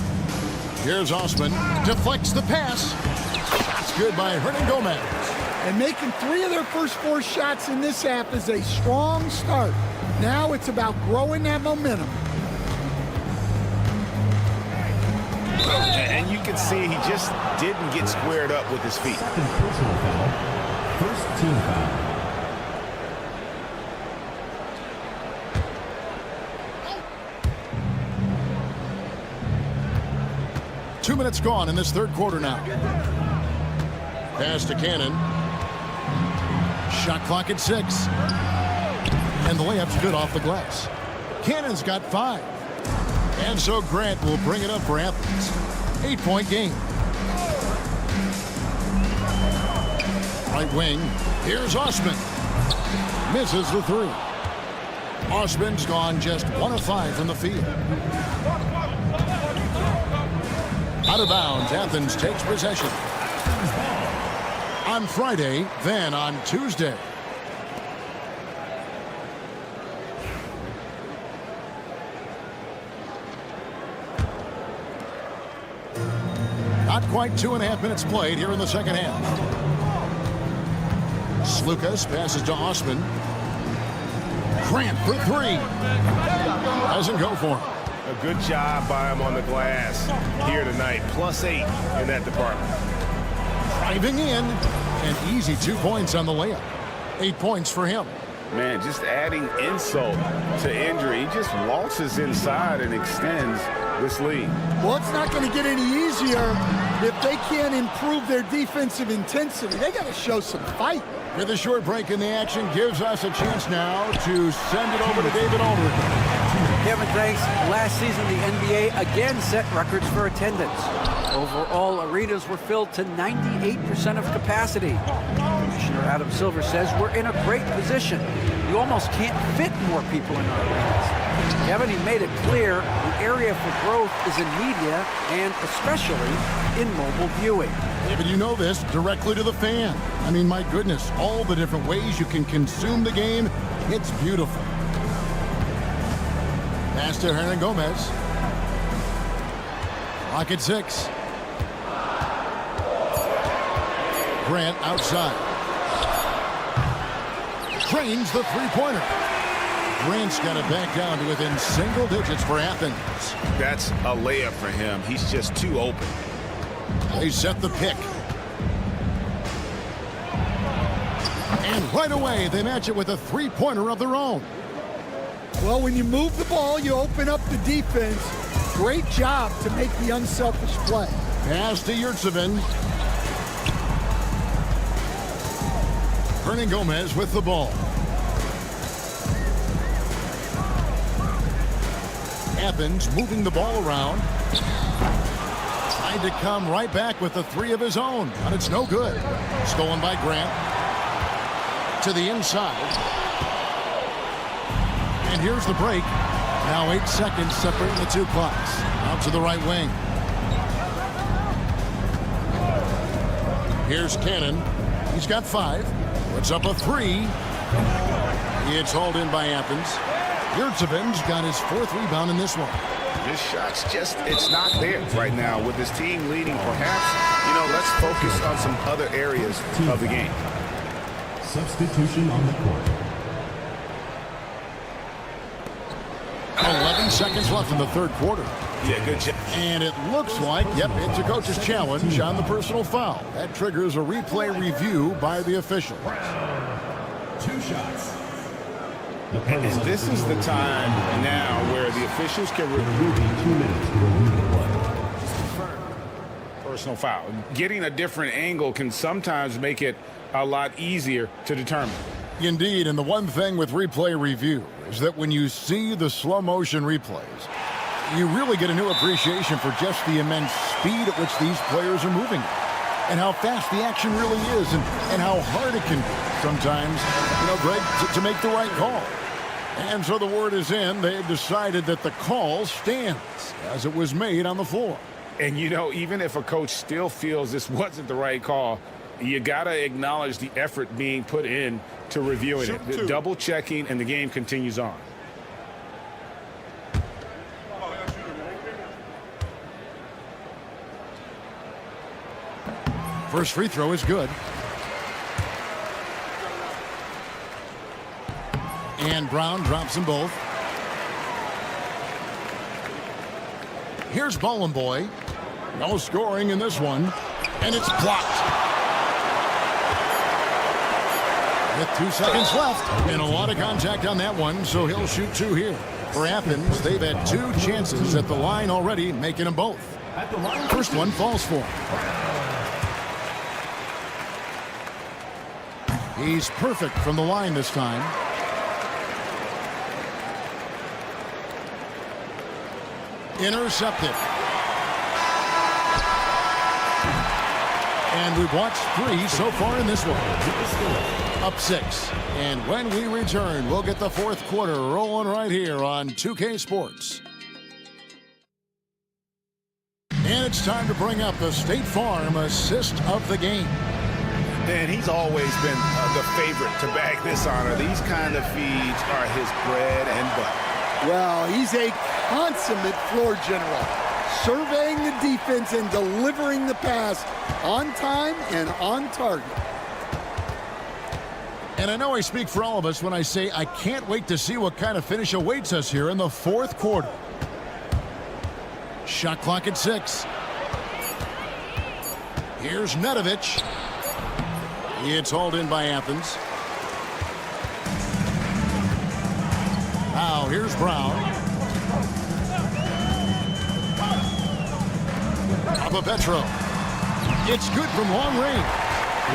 Here's Osman. Deflects the pass. That's good by Hernan Gomez. And making 3 of their first 4 shots in this half is a strong start. Now it's about growing that momentum. And you can see he just didn't get squared up with his feet. Second personal foul. First team foul. Two minutes gone in this third quarter now. Pass to Cannon. Shot clock at 6. And the layup's good off the glass. Cannon's got 5. And so Grant will bring it up for Athens. 8-point game. Right wing. Here's Osman. Misses the 3. Osman's gone just 1 of 5 from the field. Out of bounds, Athens takes possession. On Friday, then on Tuesday. Not quite 2.5 minutes played here in the second half. Slukas passes to Osman. Grant for 3. Doesn't go for him. A good job by him on the glass here tonight. +8 in that department. Driving in. An easy 2 points on the layup. 8 points for him. Man, just adding insult to injury. He just waltzes inside and extends this lead. Well, it's not going to get any easier if they can't improve their defensive intensity. They got to show some fight. With a short break in the action gives us a chance now to send it over to David Aldridge. Kevin, thanks. Last season, the NBA again set records for attendance. Overall, arenas were filled to 98% of capacity. Commissioner Adam Silver says we're in a great position. You almost can't fit more people in our arenas. Kevin, he made it clear the area for growth is in media and especially in mobile viewing. David, you know this directly to the fan. I mean, my goodness, all the different ways you can consume the game. It's beautiful. Pass to Hernan Gomez. Clock at 6. Grant outside. Trains the 3-pointer. Grant's got it back down to within single digits for Athens. That's a layup for him. He's just too open. They set the pick. And right away, they match it with a 3-pointer of their own. Well, when you move the ball, you open up the defense. Great job to make the unselfish play. Pass to Yurtsevin. Hernan Gomez with the ball. Athens moving the ball around. Tried to come right back with the 3 of his own, but it's no good. Stolen by Grant. To the inside. And here's the break. Now 8 seconds separating the 2 clocks. Out to the right wing. Here's Cannon. He's got 5. Puts up a 3. It's hauled in by Athens. Yurtsevin's got his 4th rebound in this one. This shot's just, it's not there right now. With his team leading perhaps, let's focus on some other areas of the game. Substitution on the court. 11 seconds left in the third quarter. Yeah, good job. And it looks like, it's a coach's challenge on the personal foul. That triggers a replay review by the officials. And this is the time now where the officials can review 2 minutes to review the play. personal foul. Getting a different angle can sometimes make it a lot easier to determine. Indeed, and the one thing with replay review is that when you see the slow motion replays, you really get a new appreciation for just the immense speed at which these players are moving and how fast the action really is and how hard it can be sometimes, Greg, to make the right call. And so the word is in. They've decided that the call stands as it was made on the floor. And, even if a coach still feels this wasn't the right call, you got to acknowledge the effort being put in to reviewing it, the double checking, and the game continues on. First free throw is good. And Brown drops them both. Here's Bowling Boy. No scoring in this one. And it's blocked. With 2 seconds left. And a lot of contact on that one, so he'll shoot 2 here. For Athens, they've had 2 chances at the line already, making them both. First one falls for him. He's perfect from the line this time. Intercepted. And we've watched 3 so far in this one. Up 6. And when we return, we'll get the fourth quarter rolling right here on 2K Sports. And it's time to bring up the State Farm assist of the game. And he's always been the favorite to bag this honor. These kind of feeds are his bread and butter. Well, he's a consummate floor general, surveying the defense and delivering the pass on time and on target. And I know I speak for all of us when I say I can't wait to see what kind of finish awaits us here in the fourth quarter. Shot clock at 6. Here's Nedovic. It's hauled in by Athens. Now here's Brown. Petro. It's good from long range.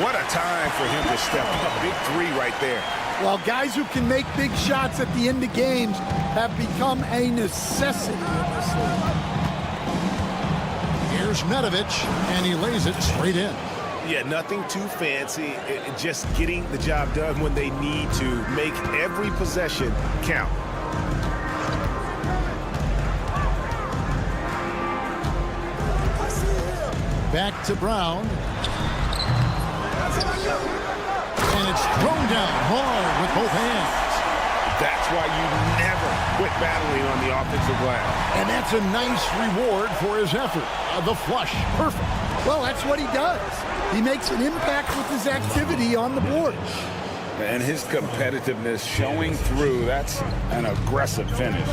What a time for him to step up. Big 3 right there. Well, guys who can make big shots at the end of games have become a necessity in this league. Here's Nedovic, and he lays it straight in. Yeah, nothing too fancy. Just getting the job done when they need to. Make every possession count. Back to Brown. And it's thrown down hard with both hands. That's why you never quit battling on the offensive glass. And that's a nice reward for his effort. The flush, perfect. Well, that's what he does. He makes an impact with his activity on the board. And his competitiveness showing through. That's an aggressive finish.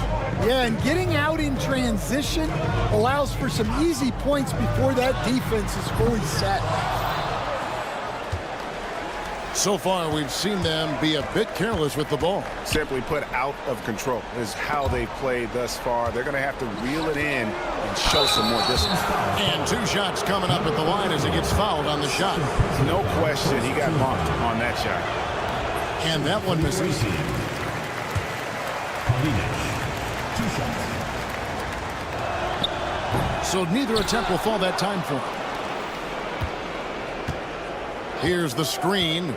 Yeah, and getting out in transition allows for some easy points before that defense is fully set. So far, we've seen them be a bit careless with the ball. Simply put, out of control is how they've played thus far. They're going to have to reel it in and show some more discipline. And 2 shots coming up at the line as he gets fouled on the shot. No question he got bumped on that shot. And that one misses. 2 shots. So neither attempt will fall that time for him. Here's the screen.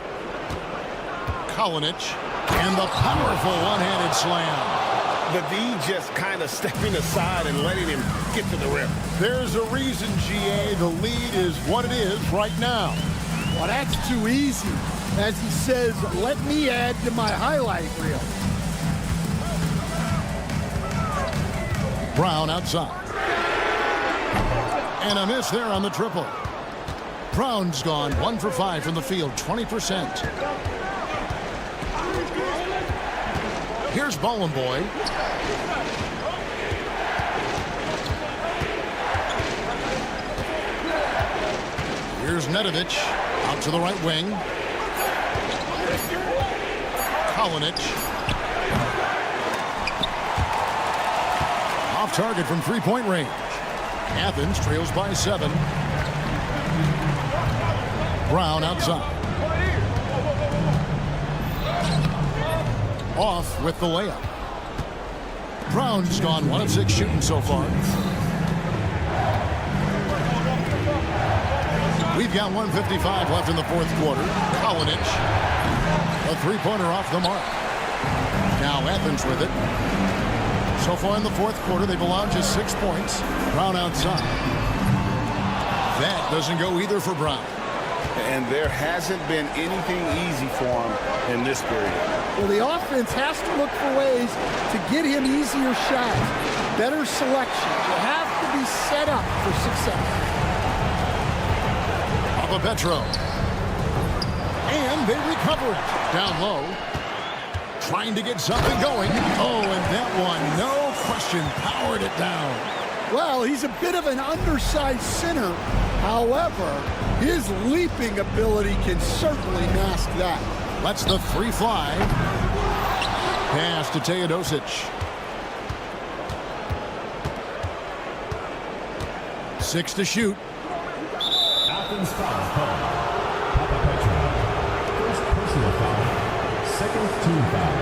Kalinic. And the powerful one-handed slam. The D just kind of stepping aside and letting him get to the rim. There's a reason, GA, the lead is what it is right now. Well, that's too easy. As he says, let me add to my highlight reel. Brown outside. And a miss there on the triple. Brown's gone 1 for 5 from the field, 20%. Here's Bowling Boy. Here's Nedovic out to the right wing. Kalinic. Off target from three-point range. Athens trails by 7. Brown outside. Off with the layup. Brown's gone 1 of 6 shooting so far. We've got 1:55 left in the fourth quarter. Kalinic, a three-pointer off the mark. Now Athens with it. So far in the fourth quarter, they've allowed just 6 points. Brown outside. That doesn't go either for Brown. And there hasn't been anything easy for him in this period. Well, the offense has to look for ways to get him easier shots, better selection. You have to be set up for success. Petro. And they recover it. Down low. Trying to get something going. Oh, and that one, no question, powered it down. Well, he's a bit of an undersized center. However, his leaping ability can certainly mask that. Lets the 3 fly. Pass to Teodosic. 6 to shoot. Athens foul call. Petro. First personal foul. Second team foul.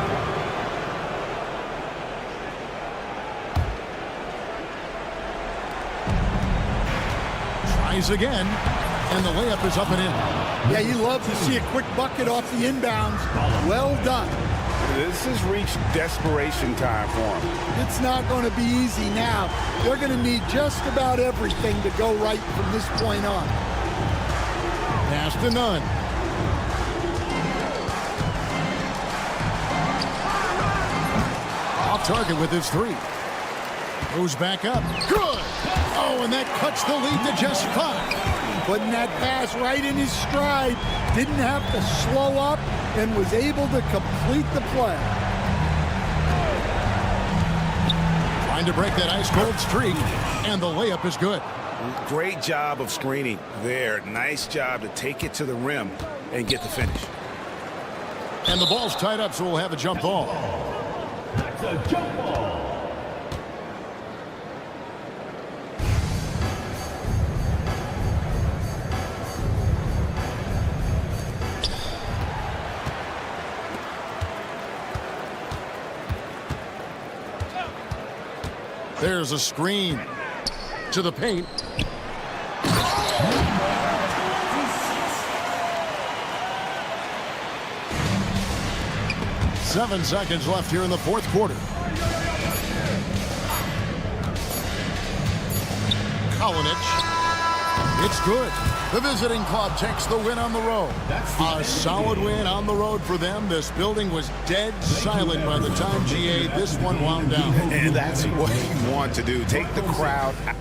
Tries again. And the layup is up and in. Yeah, you love to see a quick bucket off the inbounds. Well done. This has reached desperation time for him. It's not going to be easy now. They're going to need just about everything to go right from this point on. Pass to Nunn. Off target with his 3. Goes back up. Good. Oh, and that cuts the lead to just 5. Putting that pass right in his stride. Didn't have to slow up and was able to complete the play. Trying to break that ice-cold streak, and the layup is good. Great job of screening there. Nice job to take it to the rim and get the finish. And the ball's tied up, so we'll have a jump ball. That's a jump ball. There's a screen to the paint. Seven seconds left here in the fourth quarter. Kalinic. It's good. The visiting club takes the win on the road. A solid win on the road for them. This building was dead silent by the time GA this one wound down. And that's what you want to do. Take the crowd out.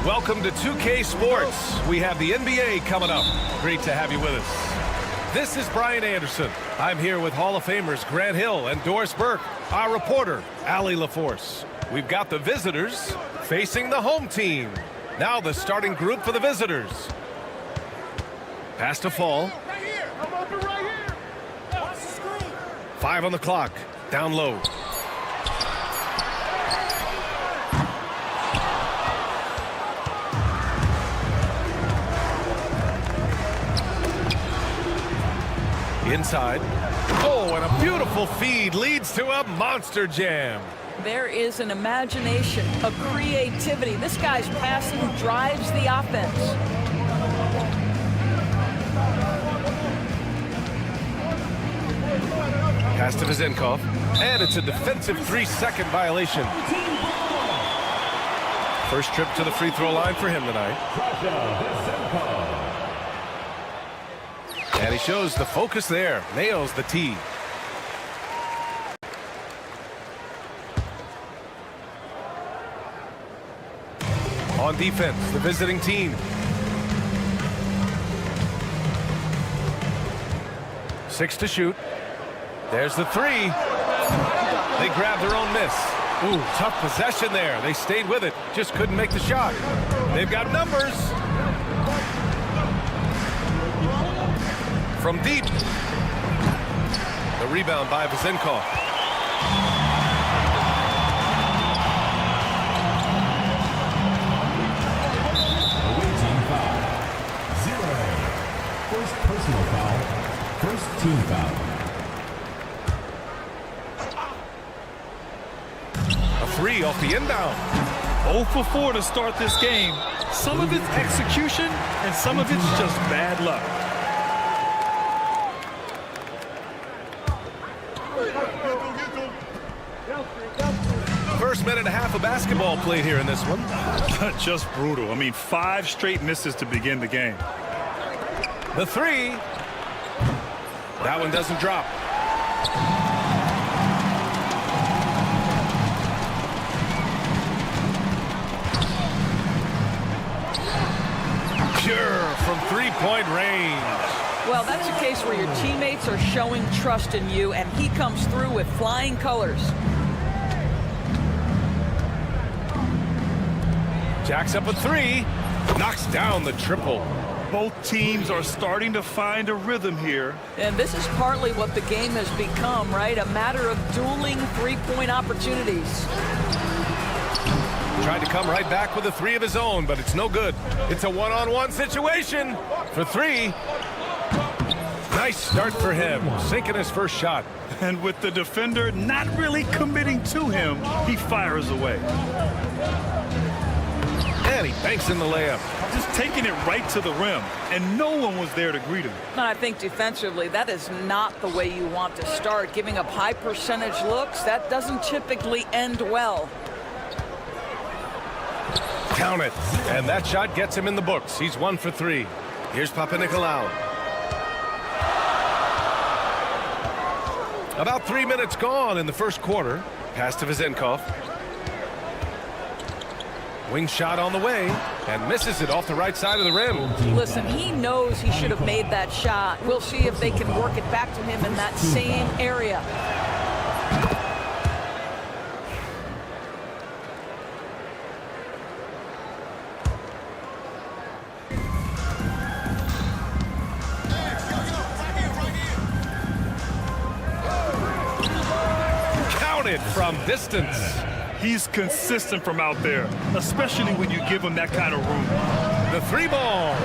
Welcome to 2K Sports. We have the NBA coming up. Great to have you with us. This is Brian Anderson. I'm here with Hall of Famers Grant Hill and Doris Burke, our reporter, Allie LaForce. We've got the visitors facing the home team. Now the starting group for the visitors. Pass to Fall. Right here. I'm open right here. Watch the screen. 5 on the clock. Down low. Inside. Oh, and a beautiful feed leads to a monster jam. There is an imagination, a creativity. This guy's passing drives the offense. Pass to Vizenkov, and it's a defensive 3-second violation. First trip to the free throw line for him tonight. And he shows the focus there. Nails the tee. On defense, the visiting team. 6 to shoot. There's the 3. They grabbed their own miss. Ooh, tough possession there. They stayed with it. Just couldn't make the shot. They've got numbers. From deep. The rebound by Vizenkov. Away team foul. 0. First personal foul. First team foul. three off the inbound. 0 for 4 to start this game. Some of it's execution, and some of it's just bad luck. First minute and a half of basketball played here in this one. Just brutal. I mean, 5 straight misses to begin the game. The three. That one doesn't drop. Pure from three-point range. Well, that's a case where your teammates are showing trust in you, and he comes through with flying colors. Jacks up a three. Knocks down the triple. Both teams are starting to find a rhythm here. And this is partly what the game has become, right? A matter of dueling three-point opportunities. Tried to come right back with a three of his own, but it's no good. It's a one-on-one situation for three. Nice start for him, sinking his first shot. And with the defender not really committing to him, he fires away. And he banks in the layup. Just taking it right to the rim, and no one was there to greet him. And I think defensively, that is not the way you want to start. Giving up high percentage looks, that doesn't typically end well. Count it. And that shot gets him in the books. He's 1 for 3. Here's Papanikolaou. About 3 minutes gone in the first quarter. Pass to Vezenkov. Wing shot on the way and misses it off the right side of the rim. Listen, he knows he should have made that shot. We'll see if they can work it back to him in that same area. Counted from distance. He's consistent from out there, especially when you give him that kind of room. The three ball.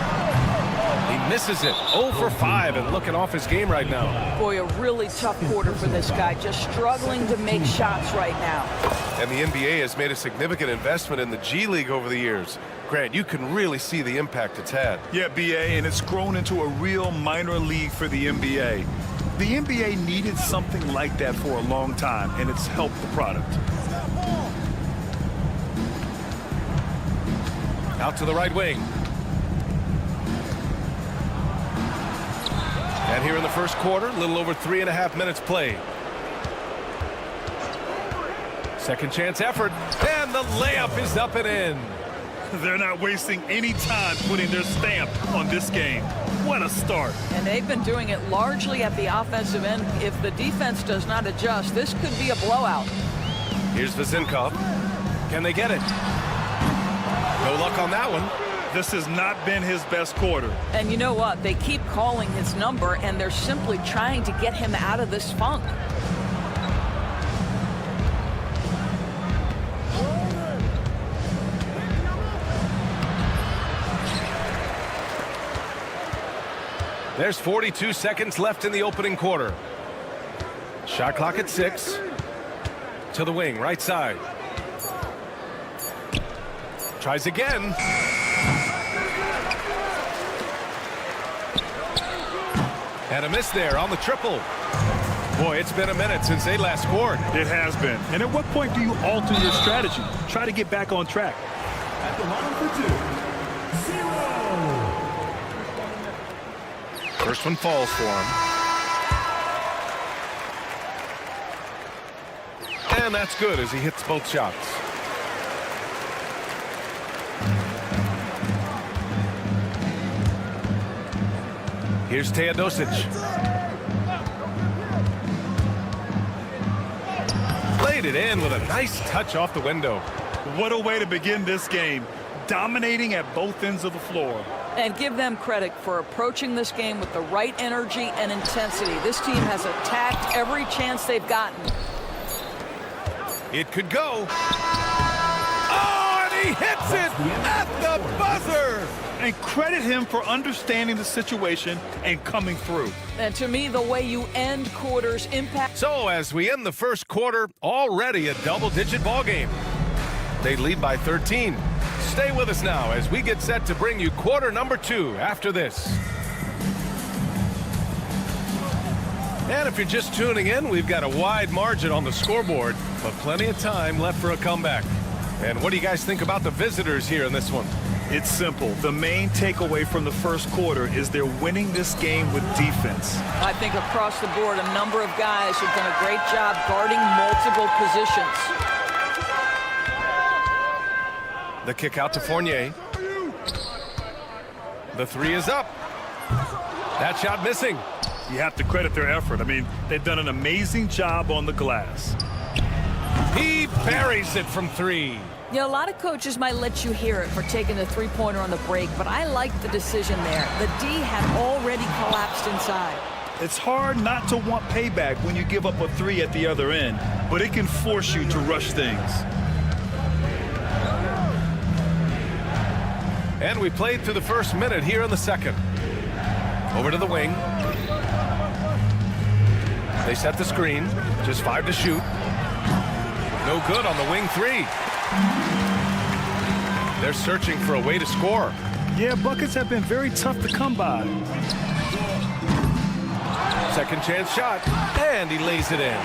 He misses it. 0 for 5 and looking off his game right now. Boy, a really tough quarter for this guy, just struggling to make shots right now. And the NBA has made a significant investment in the G League over the years. Grant, you can really see the impact it's had. Yeah, BA, and it's grown into a real minor league for the NBA. The NBA needed something like that for a long time, and it's helped the product. Out to the right wing. And here in the first quarter, a little over 3.5 minutes played. Second chance effort, and the layup is up and in. They're not wasting any time putting their stamp on this game. What a start. And they've been doing it largely at the offensive end. If the defense does not adjust, this could be a blowout. Here's Vezenkov. Can they get it? No luck on that one. This has not been his best quarter. And you know what? They keep calling his number, and they're simply trying to get him out of this funk. There's 42 seconds left in the opening quarter. Shot clock at 6. To the wing, right side. Tries again. And a miss there on the triple. Boy, it's been a minute since they last scored. It has been. And at what point do you alter your strategy? Try to get back on track. At the line for 2, 0. First one falls for him. And that's good as he hits both shots. Here's Teodosic. Played it in with a nice touch off the window. What a way to begin this game. Dominating at both ends of the floor. And give them credit for approaching this game with the right energy and intensity. This team has attacked every chance they've gotten. It could go. Oh, and he hits it at the buzzer. And credit him for understanding the situation and coming through. And to me, the way you end quarters impact. So as we end the first quarter, already a double-digit ball game. They lead by 13. Stay with us now as we get set to bring you quarter number 2 after this. And if you're just tuning in, we've got a wide margin on the scoreboard, but plenty of time left for a comeback. And what do you guys think about the visitors here in this one? It's simple. The main takeaway from the first quarter is they're winning this game with defense. I think across the board, a number of guys have done a great job guarding multiple positions. The kick out to Fournier. The 3 is up. That shot missing. You have to credit their effort. I mean, they've done an amazing job on the glass. He buries it from 3. You know, a lot of coaches might let you hear it for taking the three-pointer on the break, but I like the decision there. The D had already collapsed inside. It's hard not to want payback when you give up a 3 at the other end, but it can force you to rush things. And we played through the first minute here in the second. Over to the wing. They set the screen. Just 5 to shoot. No good on the wing 3. They're searching for a way to score. Yeah, buckets have been very tough to come by. Second chance shot, and he lays it in.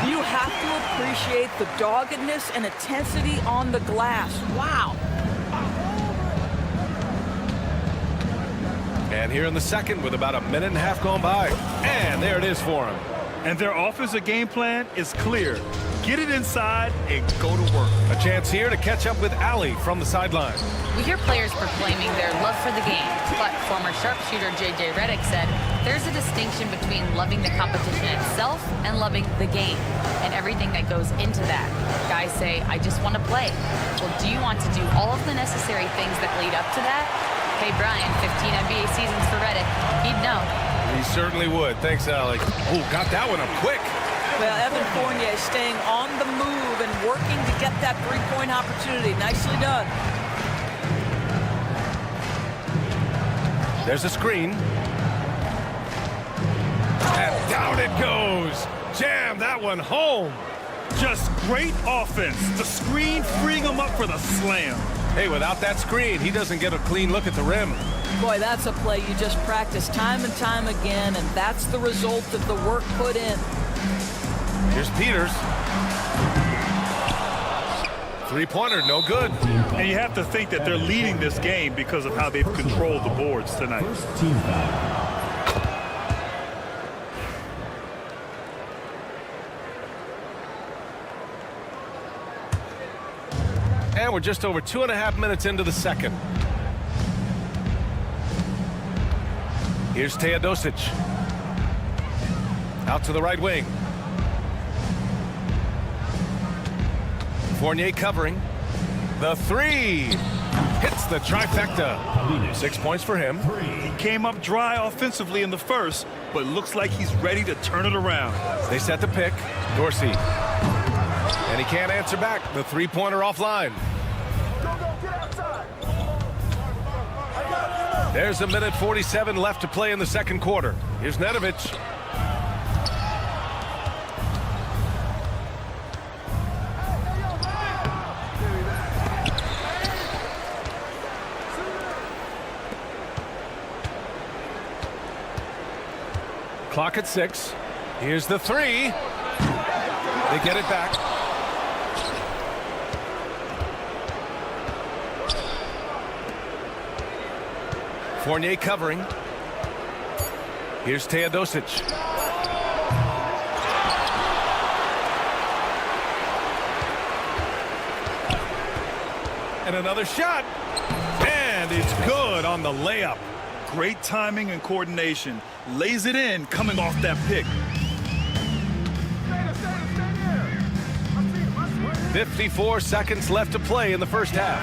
You have to appreciate the doggedness and intensity on the glass. Wow. And here in the second with about a minute and a half gone by. And there it is for him. And their offensive game plan is clear. Get it inside and go to work. A chance here to catch up with Ali from the sideline. We hear players proclaiming their love for the game, but former sharpshooter J.J. Redick said there's a distinction between loving the competition itself and loving the game and everything that goes into that. Guys say, I just want to play. Well, do you want to do all of the necessary things that lead up to that? Hey, Brian, 15 NBA seasons for Redick. He'd know. He certainly would. Thanks, Alec. Oh, got that one up quick. Well, Evan Fournier staying on the move and working to get that three-point opportunity. Nicely done. There's a screen. And down it goes. Jam that one home. Just great offense. The screen freeing him up for the slam. Hey, without that screen, he doesn't get a clean look at the rim. Boy, that's a play you just practice time and time again, and that's the result of the work put in. Here's Peters. Three-pointer, no good. And you have to think that they're leading this game because of how they've controlled the boards tonight. First team foul. And we're just over 2.5 minutes into the second. Here's Teodosic. Out to the right wing. Fournier covering. The 3. Hits the trifecta. 6 points for him. He came up dry offensively in the first, but looks like he's ready to turn it around. They set the pick. Dorsey. And he can't answer back. The three-pointer offline. There's a minute 47 left to play in the second quarter. Here's Nedovic. Clock at 6. Here's the 3. They get it back. Fournier covering. Here's Teodosic. And another shot. And it's good on the layup. Great timing and coordination. Lays it in coming off that pick. 54 seconds left to play in the first half.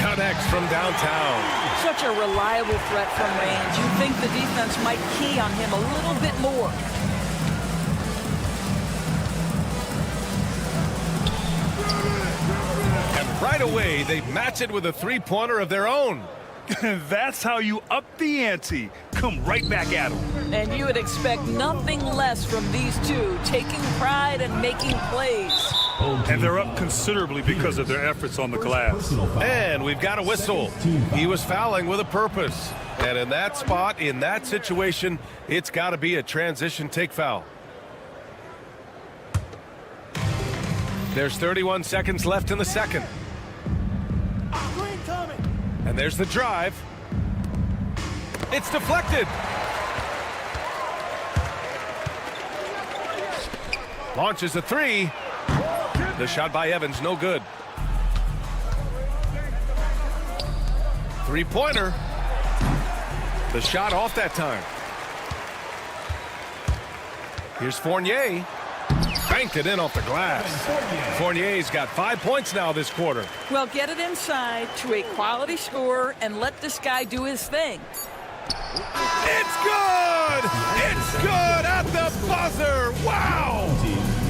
Connects from downtown. Such a reliable threat from range. You think the defense might key on him a little bit more. And right away, they match it with a three-pointer of their own. That's how you up the ante. Come right back at them. And you would expect nothing less from these two, taking pride and making plays. And they're up considerably because of their efforts on the glass. And we've got a whistle. He was fouling with a purpose. And in that spot, in that situation, it's got to be a transition take foul. There's 31 seconds left in the second. And there's the drive. It's deflected. Launches a three. The shot by Evans, no good. Three-pointer. The shot off that time. Here's Fournier. Banked it in off the glass. Fournier's got 5 points now this quarter. Well, get it inside to a quality score and let this guy do his thing. It's good! It's good at the buzzer! Wow!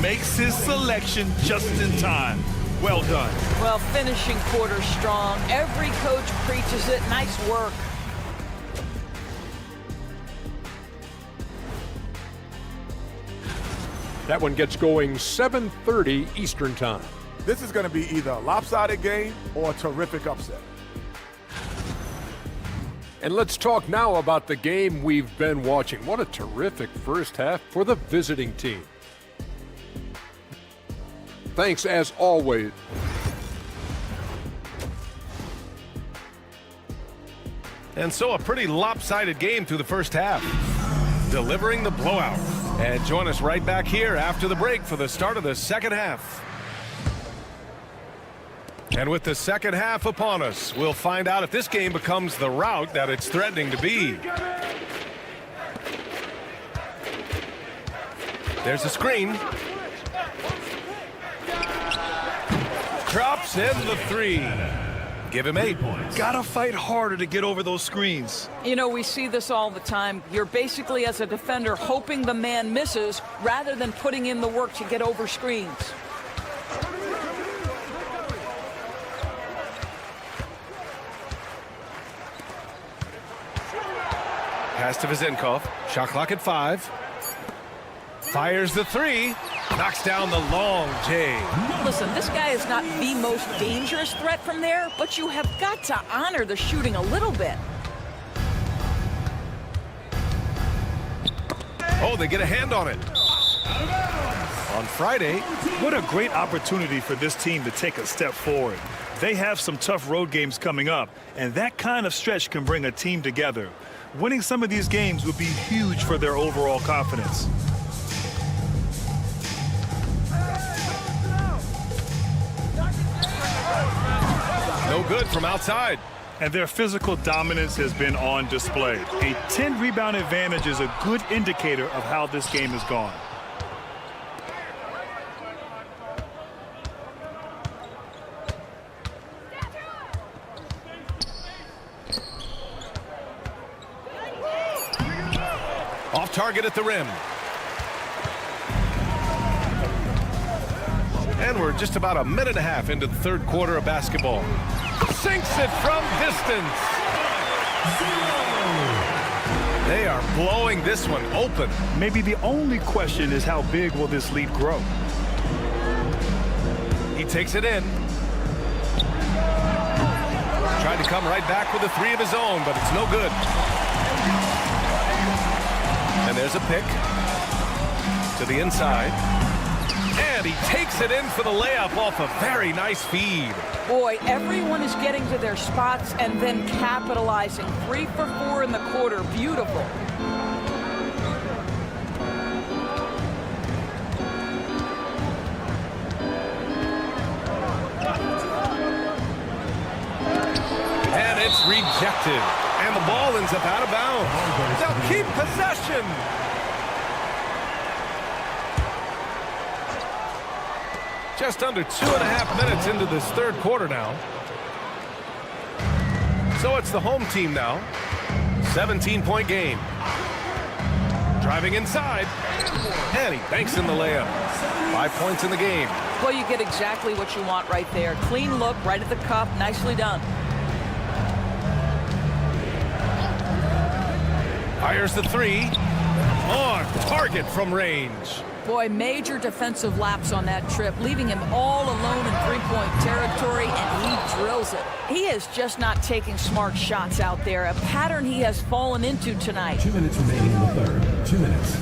Makes his selection just in time. Well done. Well, finishing quarter strong. Every coach preaches it. Nice work. That one gets going 7:30 Eastern Time. This is going to be either a lopsided game or a terrific upset. And let's talk now about the game we've been watching. What a terrific first half for the visiting team. Thanks as always. And so a pretty lopsided game through the first half. Delivering the blowout. And join us right back here after the break for the start of the second half. And with the second half upon us, we'll find out if this game becomes the rout that it's threatening to be. There's a screen. Drops in the three. Give him 8. Gotta fight harder to get over those screens. You know, we see this all the time. You're basically, as a defender, hoping the man misses rather than putting in the work to get over screens. Pass to Vezenkov. Shot clock at 5. Fires the three. Knocks down the long J. Listen, this guy is not the most dangerous threat from there, but you have got to honor the shooting a little bit. Oh, they get a hand on it. On Friday. What a great opportunity for this team to take a step forward. They have some tough road games coming up, and that kind of stretch can bring a team together. Winning some of these games would be huge for their overall confidence. No good from outside. And their physical dominance has been on display. A 10-rebound advantage is a good indicator of how this game has gone. Off target at the rim. And we're just about a minute and a half into the third quarter of basketball. Sinks it from distance. They are blowing this one open. Maybe the only question is how big will this lead grow? He takes it in. Tried to come right back with a three of his own, but it's no good. And there's a pick to the inside. And he takes it in for the layup off a very nice feed. Boy, everyone is getting to their spots and then capitalizing. 3 for 4 in the quarter. Beautiful. And it's rejected. And the ball ends up out of bounds. They'll keep possession. Just under 2.5 minutes into this third quarter now. So it's the home team now. 17-point game. Driving inside. And he banks in the layup. 5 points in the game. Well, you get exactly what you want right there. Clean look, right at the cup. Nicely done. Fires the three. On target from range. Boy, major defensive lapse on that trip, leaving him all alone in three-point territory, and he drills it. He is just not taking smart shots out there, a pattern he has fallen into tonight. 2 minutes remaining in the third. 2 minutes.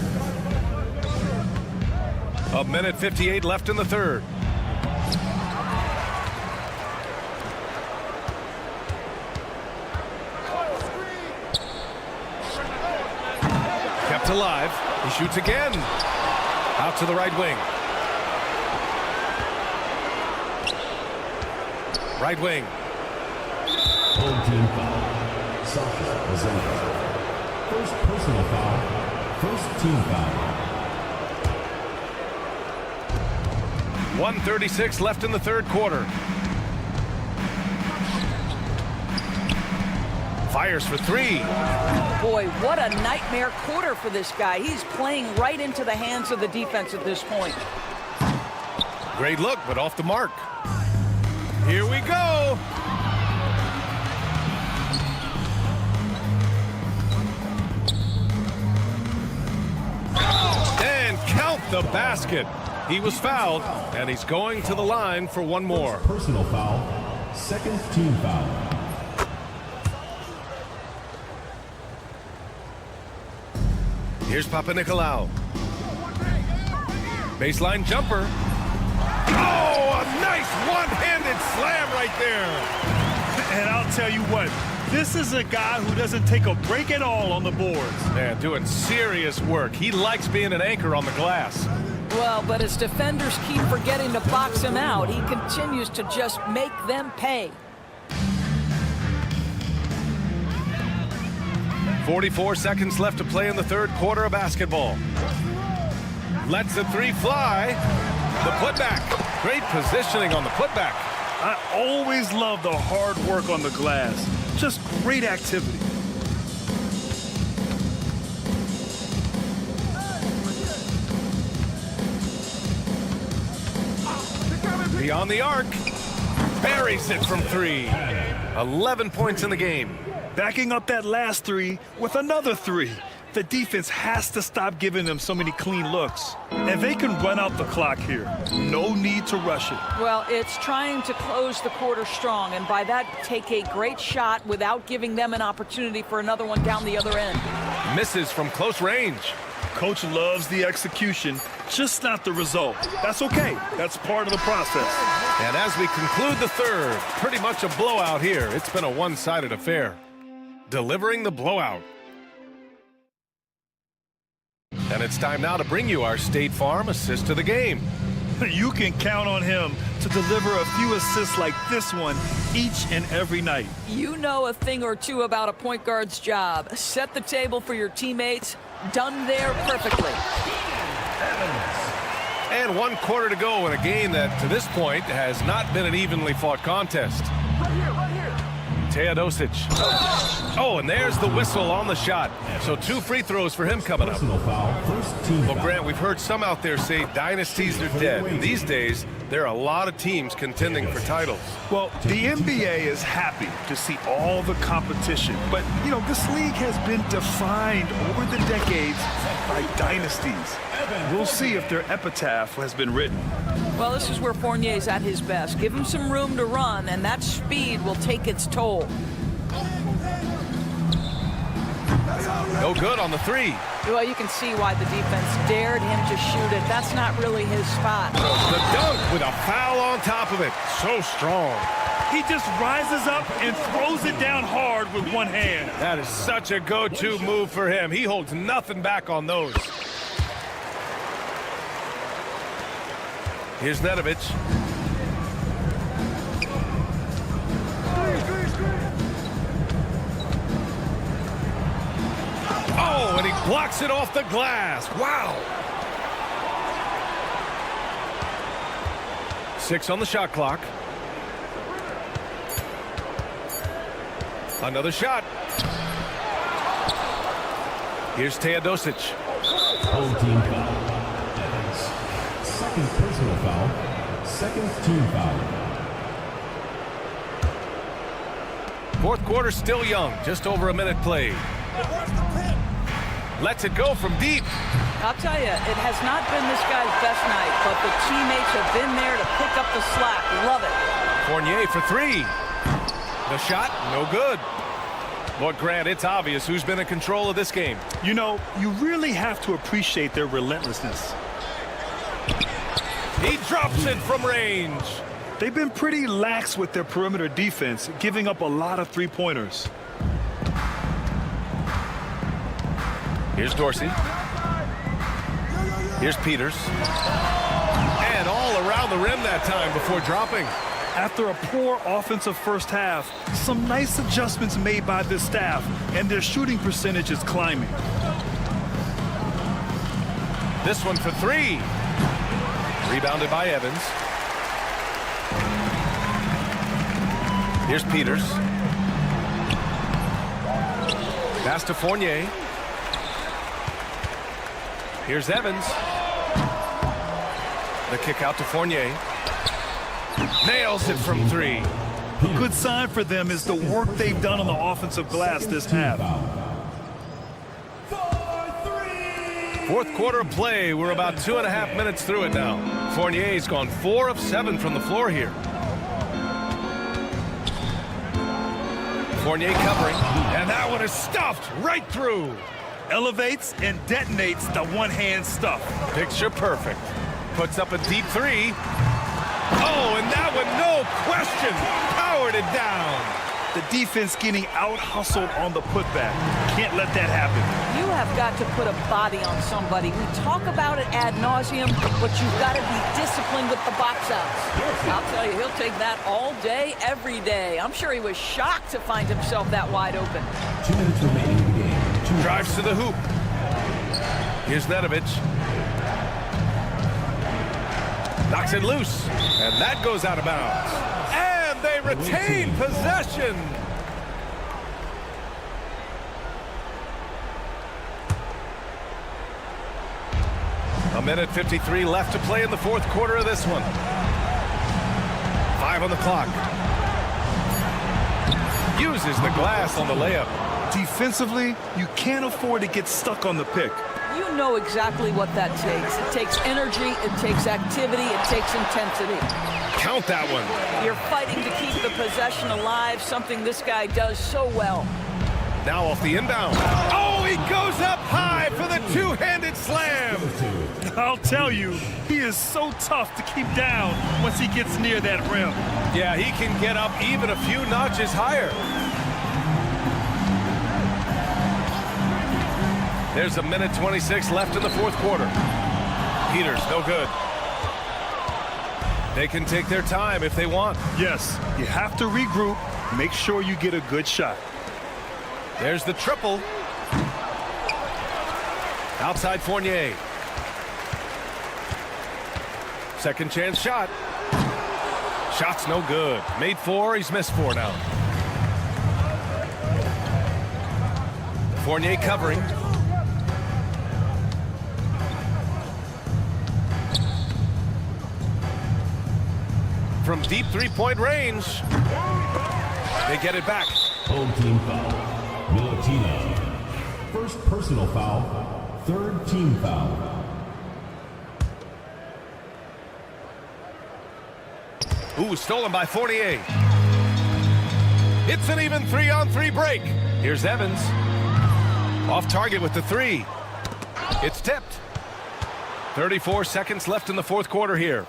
A minute 58 left in the third. Kept alive. He shoots again. Out to the right wing. Right wing. Home team foul. Sasha Mazenko. First personal foul. First team foul. 1:36 left in the third quarter. Fires for three. Boy, what a nightmare quarter for this guy. He's playing right into the hands of the defense at this point. Great look, but off the mark. Here we go. And count the basket. He was fouled, and he's going to the line for one more. Personal foul. Second team foul. Here's Papanikolaou. Baseline jumper. Oh, a nice one-handed slam right there. And I'll tell you what, this is a guy who doesn't take a break at all on the boards. Man, doing serious work. He likes being an anchor on the glass. Well, but as defenders keep forgetting to box him out, he continues to just make them pay. 44 seconds left to play in the third quarter of basketball. Lets the three fly. The putback. Great positioning on the putback. I always love the hard work on the glass. Just great activity. Beyond the arc. Buries it from three. 11 points in the game. Backing up that last three with another three. The defense has to stop giving them so many clean looks. And they can run out the clock here. No need to rush it. Well, it's trying to close the quarter strong, and by that, take a great shot without giving them an opportunity for another one down the other end. Misses from close range. Coach loves the execution, just not the result. That's okay. That's part of the process. And as we conclude the third, pretty much a blowout here. It's been a one-sided affair. Delivering the blowout. And it's time now to bring you our State Farm assist of the game. You can count on him to deliver a few assists like this one each and every night. You know a thing or two about a point guard's job. Set the table for your teammates. Done there perfectly. And 1 quarter to go in a game that, to this point, has not been an evenly fought contest. Right here. Teodosic. Oh, and there's the whistle on the shot. So 2 free throws for him coming up. Personal foul. First team Well, foul. Grant, we've heard some out there say dynasties are dead. And these days, there are a lot of teams contending for titles. Well, the NBA is happy to see all the competition. But, you know, this league has been defined over the decades by dynasties. We'll see if their epitaph has been written. Well, this is where Fournier's at his best. Give him some room to run, and that speed will take its toll. No good on the three. Well, you can see why the defense dared him to shoot it. That's not really his spot. The dunk with a foul on top of it. So strong. He just rises up and throws it down hard with one hand. That is such a go-to move for him. He holds nothing back on those. Here's Nedovic. Oh, and he blocks it off the glass. Wow. 6 on the shot clock. Another shot. Here's Teodosic. Home team foul. Second personal foul. Second team foul. Fourth quarter still young. Just over a minute played. Lets it go from deep. I'll tell you, it has not been this guy's best night, but the teammates have been there to pick up the slack. Love it. Fournier for three. The shot, no good. But Grant, it's obvious who's been in control of this game. You know, you really have to appreciate their relentlessness. He drops it from range. They've been pretty lax with their perimeter defense, giving up a lot of three-pointers. Here's Dorsey. Here's Peters. And all around the rim that time before dropping. After a poor offensive first half, some nice adjustments made by this staff, and their shooting percentage is climbing. This one for three. Rebounded by Evans. Here's Peters. Pass to Fournier. Here's Evans. The kick out to Fournier. Nails it from three. A good sign for them is the work they've done on the offensive glass this half. Fourth quarter of play. We're about 2.5 minutes through it now. Fournier's gone 4 of 7 from the floor here. Fournier covering, and that one is stuffed right through. Elevates and detonates the one-hand stuff. Picture perfect. Puts up a deep three. Oh, and that one, no question, powered it down. The defense getting out-hustled on the putback. Can't let that happen. You have got to put a body on somebody. We talk about it ad nauseum, but you've got to be disciplined with the box outs. I'll tell you, he'll take that all day, every day. I'm sure he was shocked to find himself that wide open. 2 minutes remaining in the game. Drives to the hoop. Here's Nedovic. Knocks it loose, and that goes out of bounds. And they retain possession. A minute 53 left to play in the fourth quarter of this one. 5 on the clock. Uses the glass on the layup. Defensively, you can't afford to get stuck on the pick. You know exactly what that takes. It takes energy, it takes activity, it takes intensity. Count that one. You're fighting to keep the possession alive, something this guy does so well. Now off the inbound. Oh, he goes up high for the two-handed slam. I'll tell you, he is so tough to keep down once he gets near that rim. Yeah, he can get up even a few notches higher. There's a minute 26 left in the fourth quarter. Peters, no good. They can take their time if they want. Yes, you have to regroup. Make sure you get a good shot. There's the triple. Outside Fournier. Second chance shot. Shot's no good. Made 4, he's missed 4 now. Fournier covering. From deep three-point range. They get it back. Home team foul. Milutina. First personal foul. Third team foul. Ooh, stolen by Fournier. It's an even 3-on-3 break. Here's Evans. Off target with the 3. It's tipped. 34 seconds left in the fourth quarter here.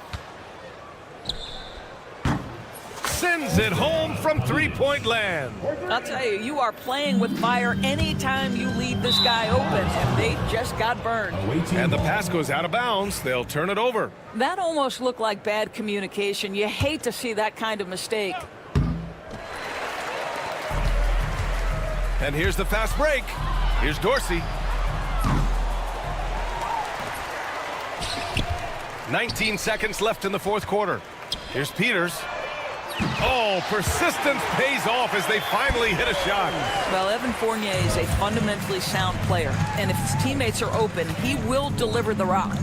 Sends it home from three-point land. I'll tell you, you are playing with fire anytime you leave this guy open, and they just got burned. And the pass goes out of bounds. They'll turn it over. That almost looked like bad communication. You hate to see that kind of mistake. And here's the fast break. Here's Dorsey. 19 seconds left in the fourth quarter. Here's Peters. Oh, persistence pays off as they finally hit a shot. Well, Evan Fournier is a fundamentally sound player, and if his teammates are open, he will deliver the rock.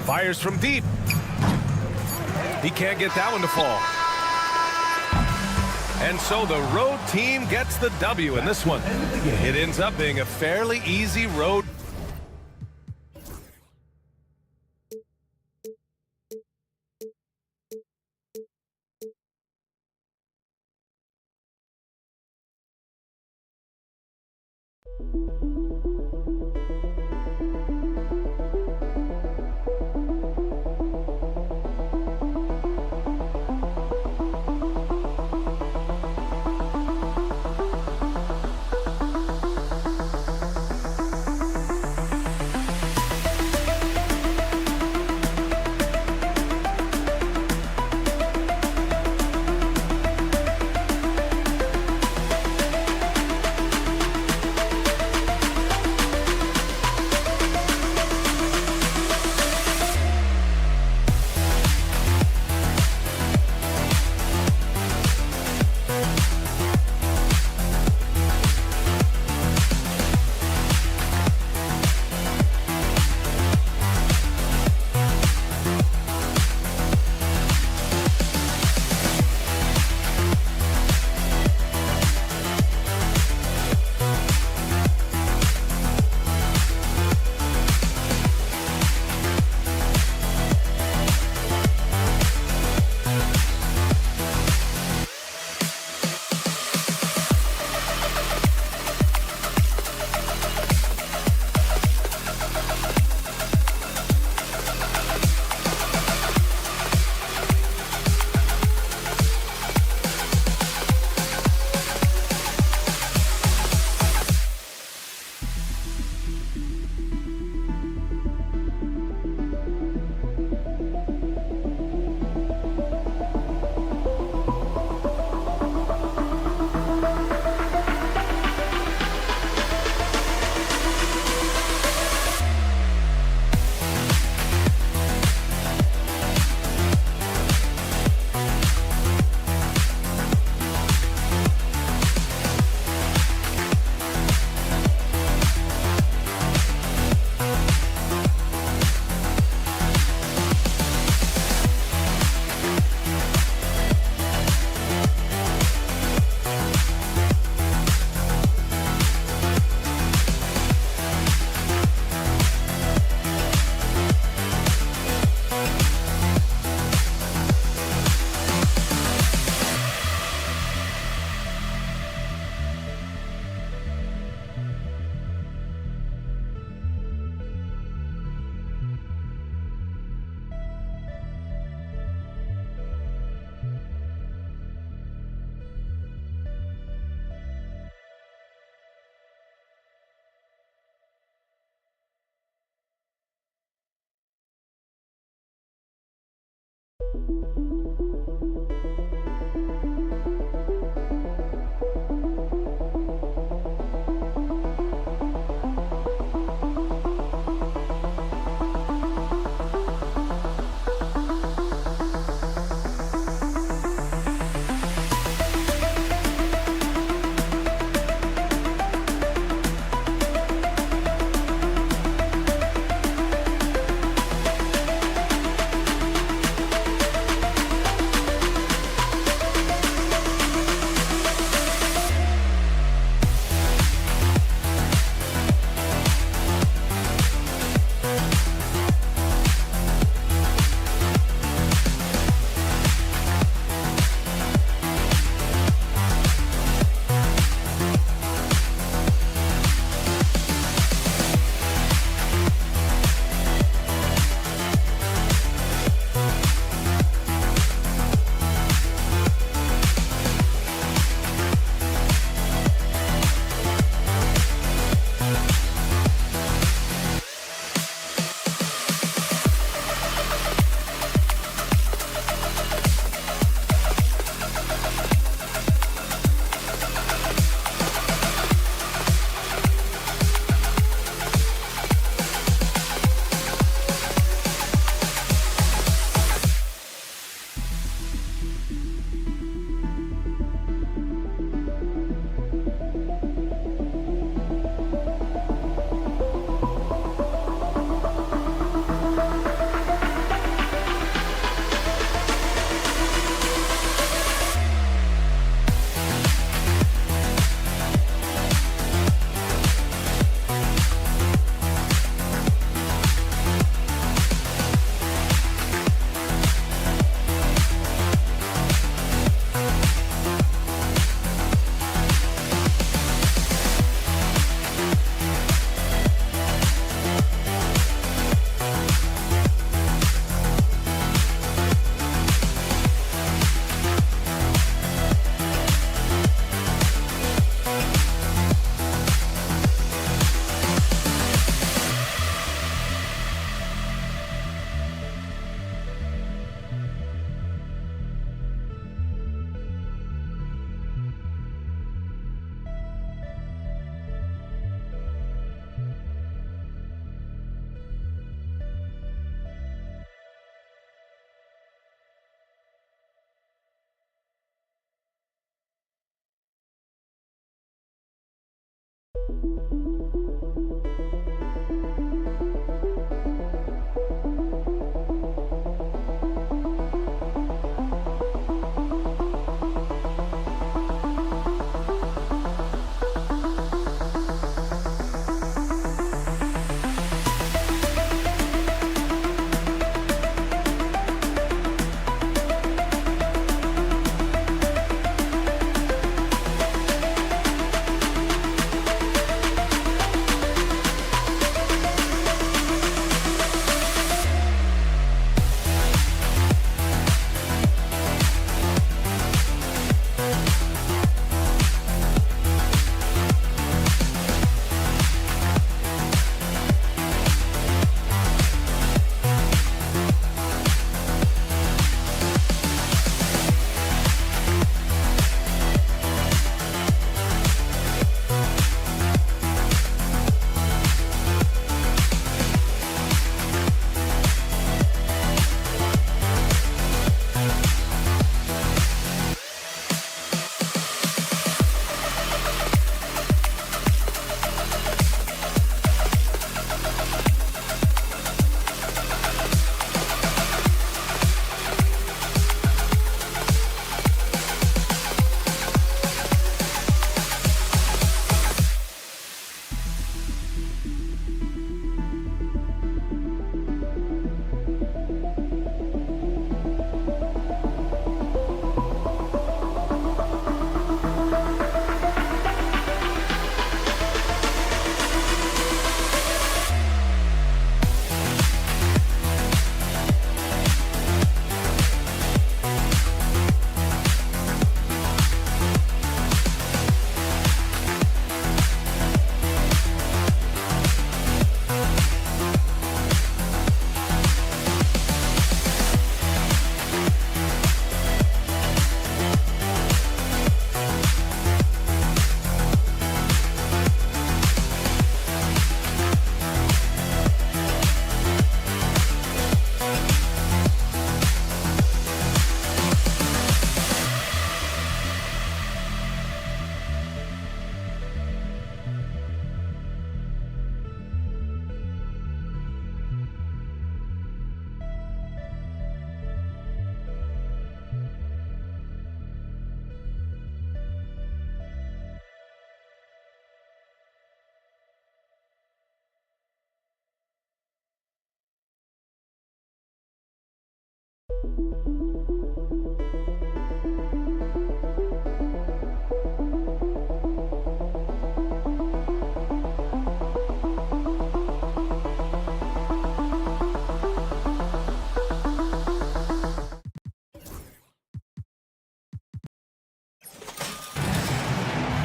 Fires from deep. He can't get that one to fall. And so the road team gets the W in this one. It ends up being a fairly easy road.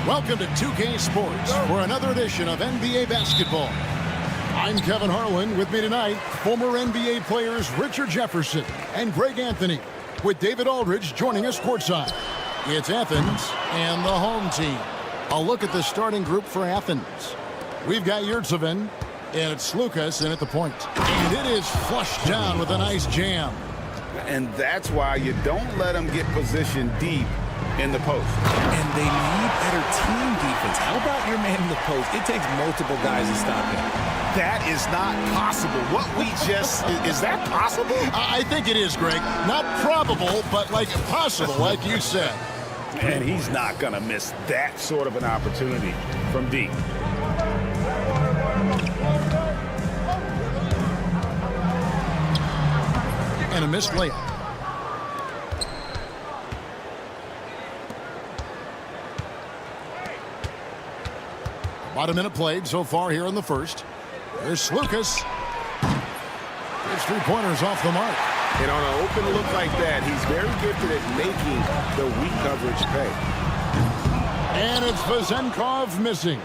Welcome to 2K Sports for another edition of NBA basketball. I'm Kevin Harlan. With me tonight, former NBA players Richard Jefferson and Greg Anthony, with David Aldridge joining us courtside. It's Athens and the home team. A look at the starting group for Athens. We've got Yurtseven, and it's Lucas in at the point. And it is flushed down with a nice jam. And that's why you don't let them get positioned deep in the post. And they need better team defense. How about your man in the post? It takes multiple guys to stop him. That is not possible. What we just, is that possible? I think it is, Greg. Not probable, but like possible, like you said. And he's not going to miss that sort of an opportunity from deep. And a missed layup. About a minute played so far here in the first. There's Lucas. His three-pointers off the mark. And on an open look like that, he's very gifted at making the weak coverage pay. And it's Vezenkov missing.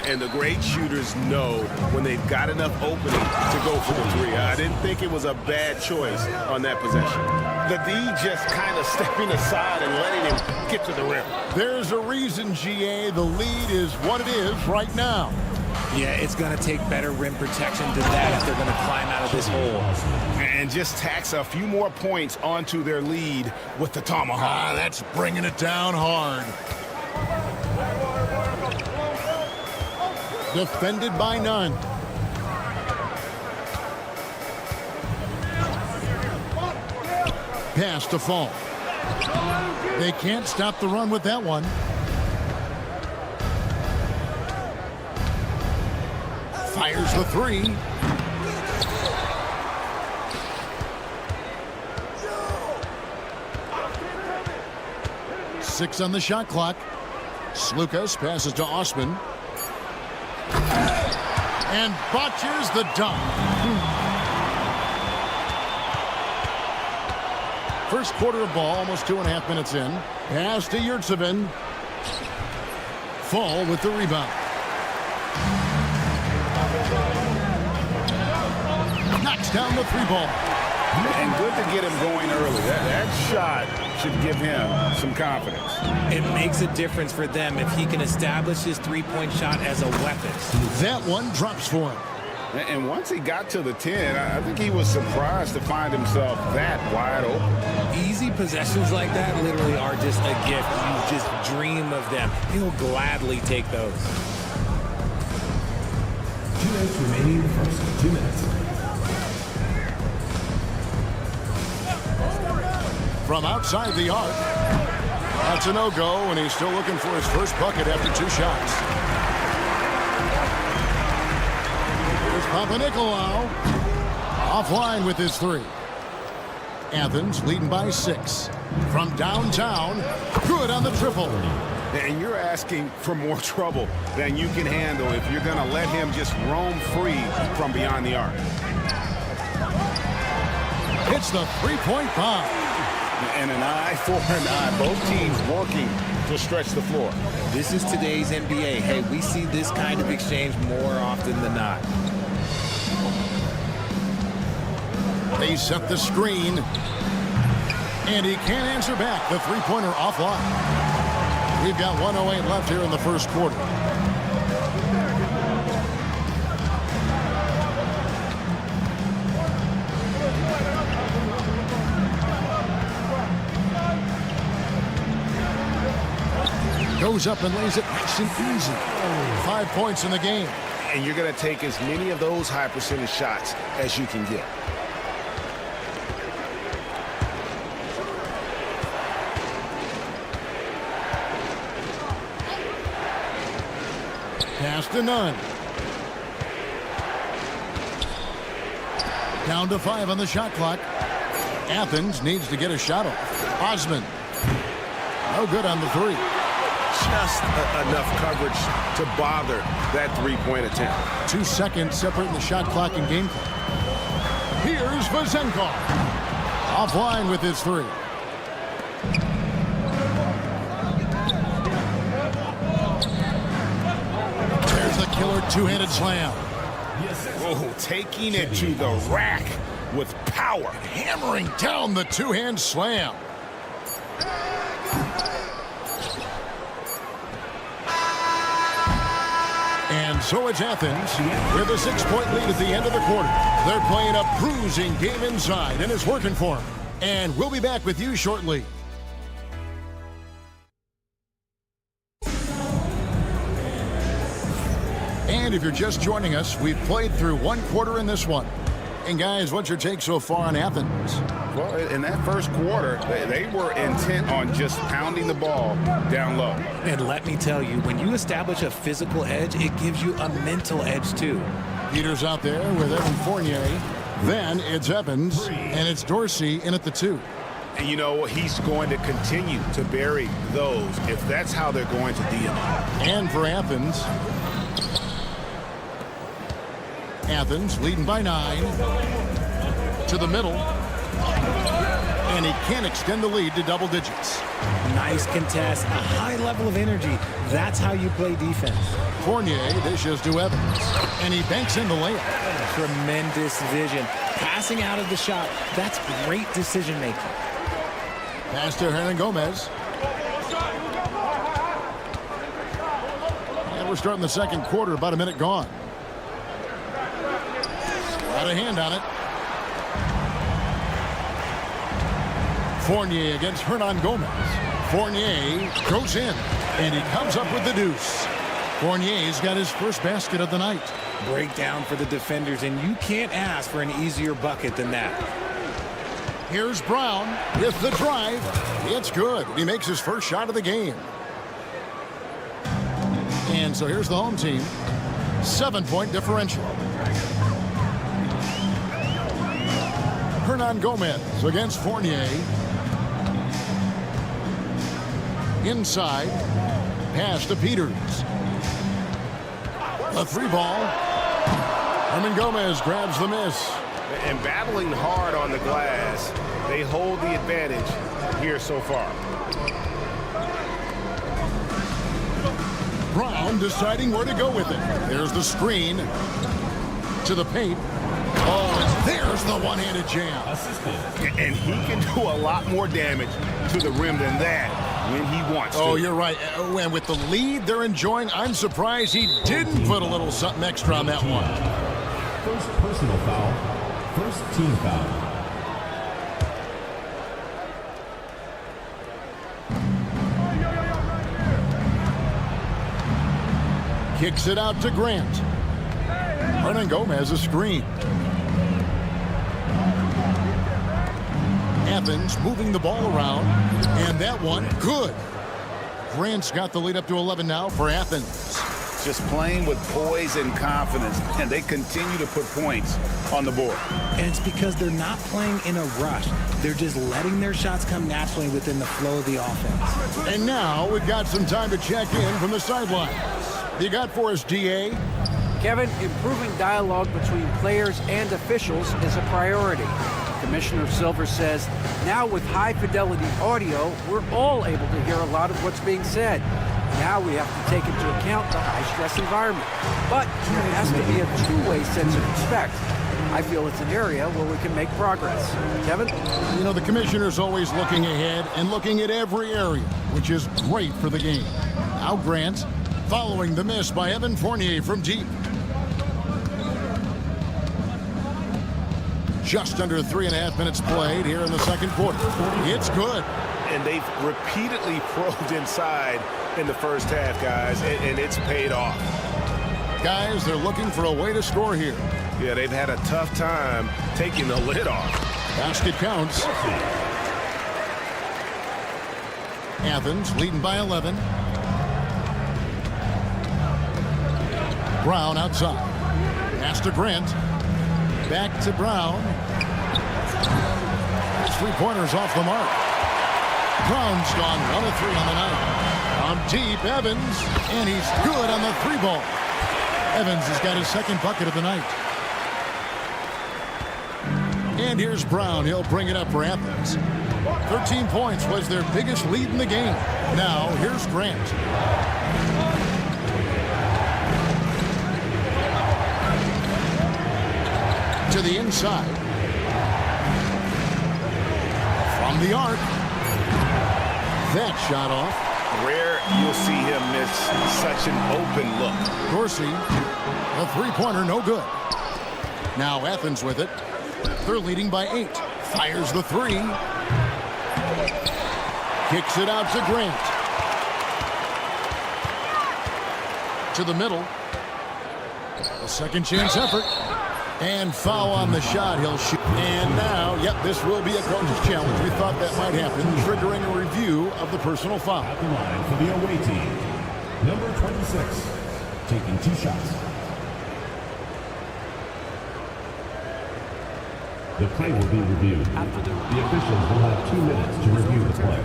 And the great shooters know when they've got enough opening to go for the three. I didn't think it was a bad choice on that possession. The D just kind of stepping aside and letting him get to the rim. There's a reason, GA, the lead is what it is right now. Yeah, it's going to take better rim protection than that if they're going to climb out of this hole. And just tax a few more points onto their lead with the tomahawk. That's bringing it down hard. Defended by none. Pass to Fall. They can't stop the run with that one. Fires the three. Six on the shot clock. Slukas passes to Osman. And botches the dunk. First quarter of ball, almost 2.5 minutes in. Pass to Yurtseven. Fall with the rebound. Knocks down the three ball. And good to get him going early. That shot should give him some confidence. It makes a difference for them if he can establish his three-point shot as a weapon. That one drops for him. And once he got to the 10, I think he was surprised to find himself that wide open. Easy possessions like that literally are just a gift. You just dream of them. He'll gladly take those. 2 minutes remaining in the first. 2 minutes. From outside the arc. That's a no-go, and he's still looking for his first bucket after 2 shots. Here's Panathinaikos. Offline with his 3. Athens leading by 6. From downtown, good on the triple. And you're asking for more trouble than you can handle if you're going to let him just roam free from beyond the arc. It's the three-point bomb. And an eye for an eye. Both teams working to stretch the floor. This is today's NBA. Hey, we see this kind of exchange more often than not. They set the screen. And he can't answer back. The three-pointer offline. We've got 1:08 left here in the first quarter. Goes up and lays it nice and easy. 5 points in the game. And you're going to take as many of those high percentage shots as you can get. Pass to none. Down to 5 on the shot clock. Athens needs to get a shot off. Osman. No good on the 3. Just enough coverage to bother that three-point attempt. 2 seconds separating the shot clock and game clock. Here's Vezenkov. Offline with his 3. killer two-handed slam. Oh, taking it to the rack with power. Hammering down the two-hand slam. And so it's Athens with a 6-point lead at the end of the quarter. They're playing a bruising game inside, and it's working for them. And we'll be back with you shortly. And if you're just joining us, we've played through one quarter in this one. And guys, what's your take so far on Athens? Well, in that first quarter, they were intent on just pounding the ball down low. And let me tell you, when you establish a physical edge, it gives you a mental edge too. Peters out there with Evan Fournier. Then it's Evans, and it's Dorsey in at the 2. And you know, he's going to continue to bury those if that's how they're going to deal. And for Athens leading by 9 to the middle, and he can't extend the lead to double digits. Nice contest, a high level of energy. That's how you play defense. Fournier dishes to Evans, and he banks in the layup. Tremendous vision. Passing out of the shot, that's great decision making. Pass to Hernan Gomez. And we're starting the second quarter, about a minute gone. Got a hand on it. Fournier against Hernan Gomez. Fournier goes in, and he comes up with the deuce. Fournier's got his first basket of the night. Breakdown for the defenders, and you can't ask for an easier bucket than that. Here's Brown with the drive. It's good. He makes his first shot of the game. And so here's the home team. 7-point differential. Hernan Gomez against Fournier. Inside. Pass to Peters. A 3-ball. Hernan Gomez grabs the miss. And battling hard on the glass, they hold the advantage here so far. Brown deciding where to go with it. There's the screen to the paint. Oh, and there's the one-handed jam. And he can do a lot more damage to the rim than that when he wants to. Oh, you're right. And with the lead they're enjoying, I'm surprised he didn't put a little something extra on that one. First personal foul. First team foul. Kicks it out to Grant. Hernan Gomez a screen. Athens moving the ball around, and that one good. Grant's got the lead up to 11 now for Athens. Just playing with poise and confidence, and they continue to put points on the board. And it's because they're not playing in a rush. They're just letting their shots come naturally within the flow of the offense. And now we've got some time to check in from the sideline. You got for us, DA? Kevin, improving dialogue between players and officials is a priority. Commissioner Silver says, now with high-fidelity audio, we're all able to hear a lot of what's being said. Now we have to take into account the high-stress environment. But there has to be a two-way sense of respect. I feel it's an area where we can make progress. Kevin? You know, the commissioner's always looking ahead and looking at every area, which is great for the game. Now Grant, following the miss by Evan Fournier from deep. Just under 3.5 minutes played here in the second quarter. It's good. And they've repeatedly probed inside in the first half, guys, and it's paid off. Guys, they're looking for a way to score here. Yeah, they've had a tough time taking the lid off. Basket counts. Athens leading by 11. Brown outside. Pass to Grant. Back to Brown. His three-pointers off the mark. Brown's gone 1 of 3 on the night. On deep, Evans, and he's good on the 3-ball. Evans has got his second bucket of the night. And here's Brown. He'll bring it up for Athens. 13 points was their biggest lead in the game. Now, here's Grant. to the inside. From the arc. That shot off. Rare you'll see him miss such an open look. Dorsey, a three-pointer, no good. Now Athens with it. They're leading by 8. Fires the 3. Kicks it out to Grant. To the middle. A second chance effort. And foul on the shot. He'll shoot. And now, yep, this will be a coach's challenge. We thought that might happen, triggering a review of the personal foul. At the line for the away team, number 26, taking 2 shots. The play will be reviewed. The officials will have 2 minutes to review the play.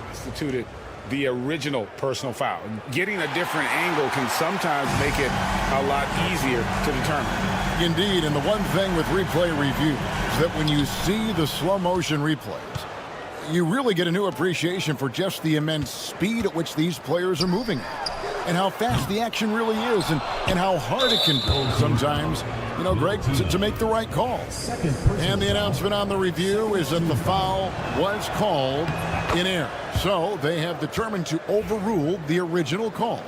Instituted the original personal foul. Getting a different angle can sometimes make it a lot easier to determine. Indeed, and the one thing with replay review is that when you see the slow motion replays, you really get a new appreciation for just the immense speed at which these players are moving and how fast the action really is and how hard it can go sometimes, you know, Greg, to make the right call. And the announcement on the review is that the foul was called in error. So they have determined to overrule the original call.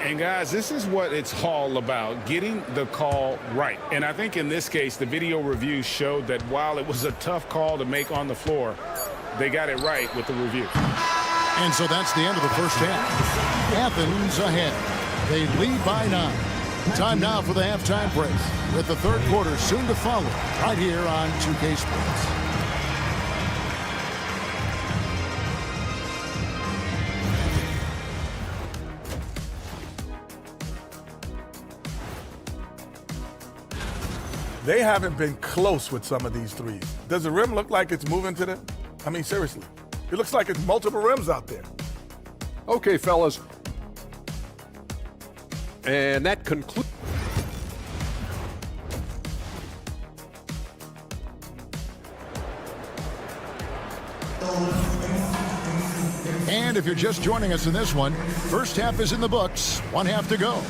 And guys, this is what it's all about, getting the call right. And I think in this case, the video review showed that while it was a tough call to make on the floor, they got it right with the review. And so that's the end of the first half. Athens ahead. They lead by 9. Time now for the halftime break, with the third quarter soon to follow, right here on 2K Sports. They haven't been close with some of these threes. Does the rim look like it's moving to them? I mean, seriously. It looks like it's multiple rims out there. Okay, fellas. And that concludes. And if you're just joining us in this one, first half is in the books. 1 half to go.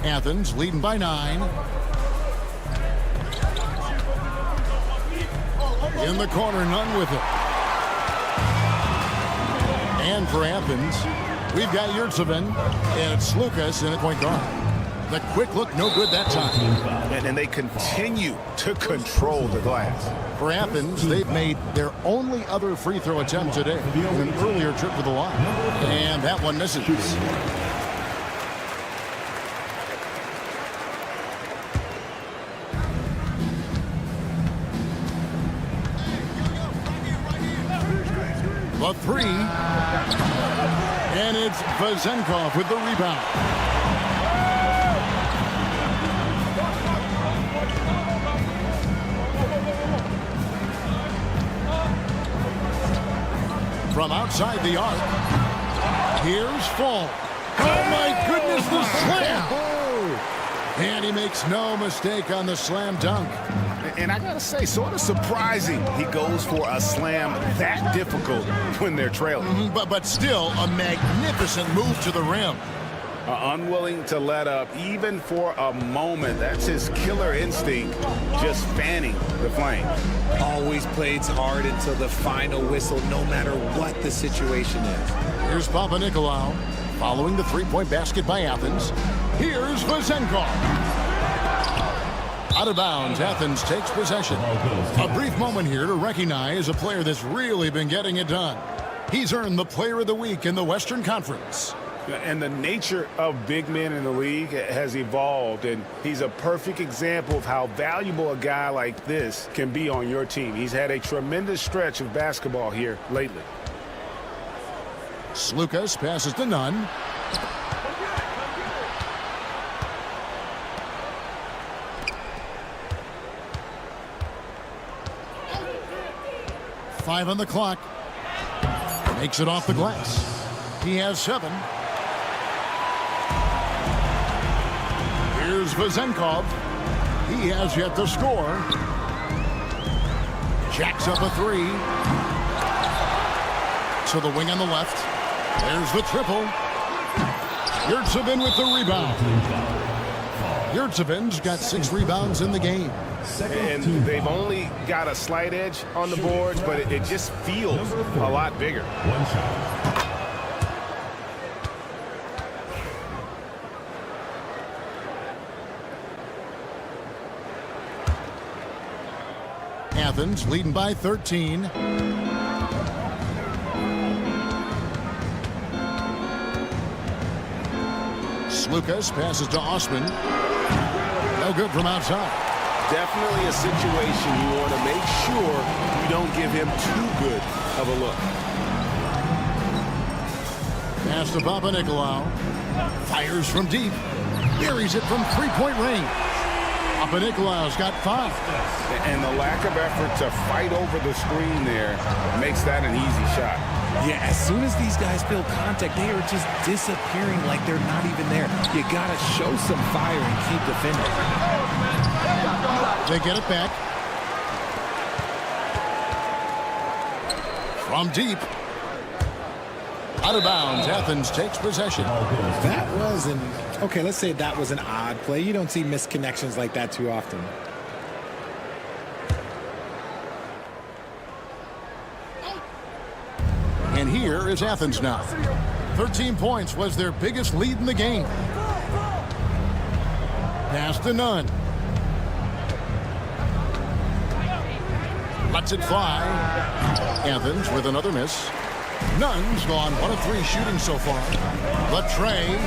Athens leading by 9. In the corner, none with it. And for Athens, we've got Yurtsevin and it's Lucas in at point guard. The quick look, no good that time. And they continue to control the glass. For Athens, they've made their only other free throw attempt today in an earlier trip to the line. And that one misses. The 3. And it's Vazenkov with the rebound. From outside the arc, here's Fall. Oh my goodness, the slam! And he makes no mistake on the slam dunk. And I gotta say, sort of surprising he goes for a slam that difficult when they're trailing. But still a magnificent move to the rim. Unwilling to let up even for a moment. That's his killer instinct, just fanning the flame. Always plays hard until the final whistle, no matter what the situation is. Here's Papanikolaou following the three-point basket by Athens. Here's Vazenkov. Out of bounds, Athens takes possession. A brief moment here to recognize a player that's really been getting it done. He's earned the Player of the Week in the Western Conference. And the nature of big men in the league has evolved, and he's a perfect example of how valuable a guy like this can be on your team. He's had a tremendous stretch of basketball here lately. Lucas passes to Nunn. Five on the clock. Makes it off the glass. He has 7. Here's Vazenkov. He has yet to score. Jacks up a 3. To the wing on the left. There's the triple. Yurtsevin with the rebound. Yurtseven's got 6 rebounds in the game. And they've only got a slight edge on the boards, but it just feels a lot bigger. One shot. Athens leading by 13. Slukas passes to Osman. No good from outside. Definitely a situation you want to make sure you don't give him too good of a look. Pass to Panathinaikos. Fires from deep. Buries it from three-point range. Panathinaikos got 5. And the lack of effort to fight over the screen there makes that an easy shot. Yeah, as soon as these guys feel contact, they are just disappearing like they're not even there. You got to show some fire and keep defending. They get it back. From deep. Out of bounds, Athens takes possession. That was okay, let's say that was an odd play. You don't see missed connections like that too often. And here is Athens now. 13 points was their biggest lead in the game. Pass to Nunn. Lets it fly. Athens with another miss. Nunn's gone 1 of 3 shooting so far. Latre.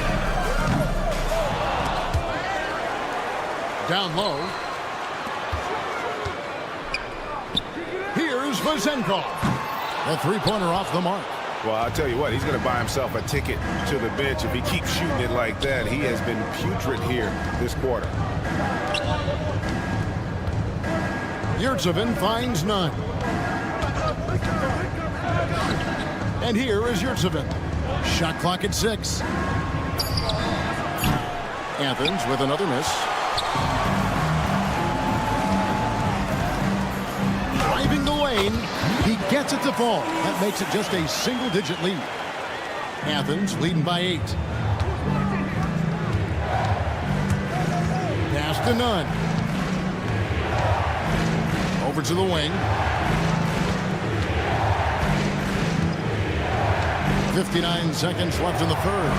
Down low. Here's Vazenkov. The three-pointer off the mark. Well, I'll tell you what, he's going to buy himself a ticket to the bench if he keeps shooting it like that. He has been putrid here this quarter. Yurtseven finds Nunn. And here is Yurtseven. Shot clock at 6. Athens with another miss. Driving the lane. He gets it to fall. That makes it just a single-digit lead. Athens leading by 8. Pass to Nunn. Over to the wing. 59 seconds left in the third.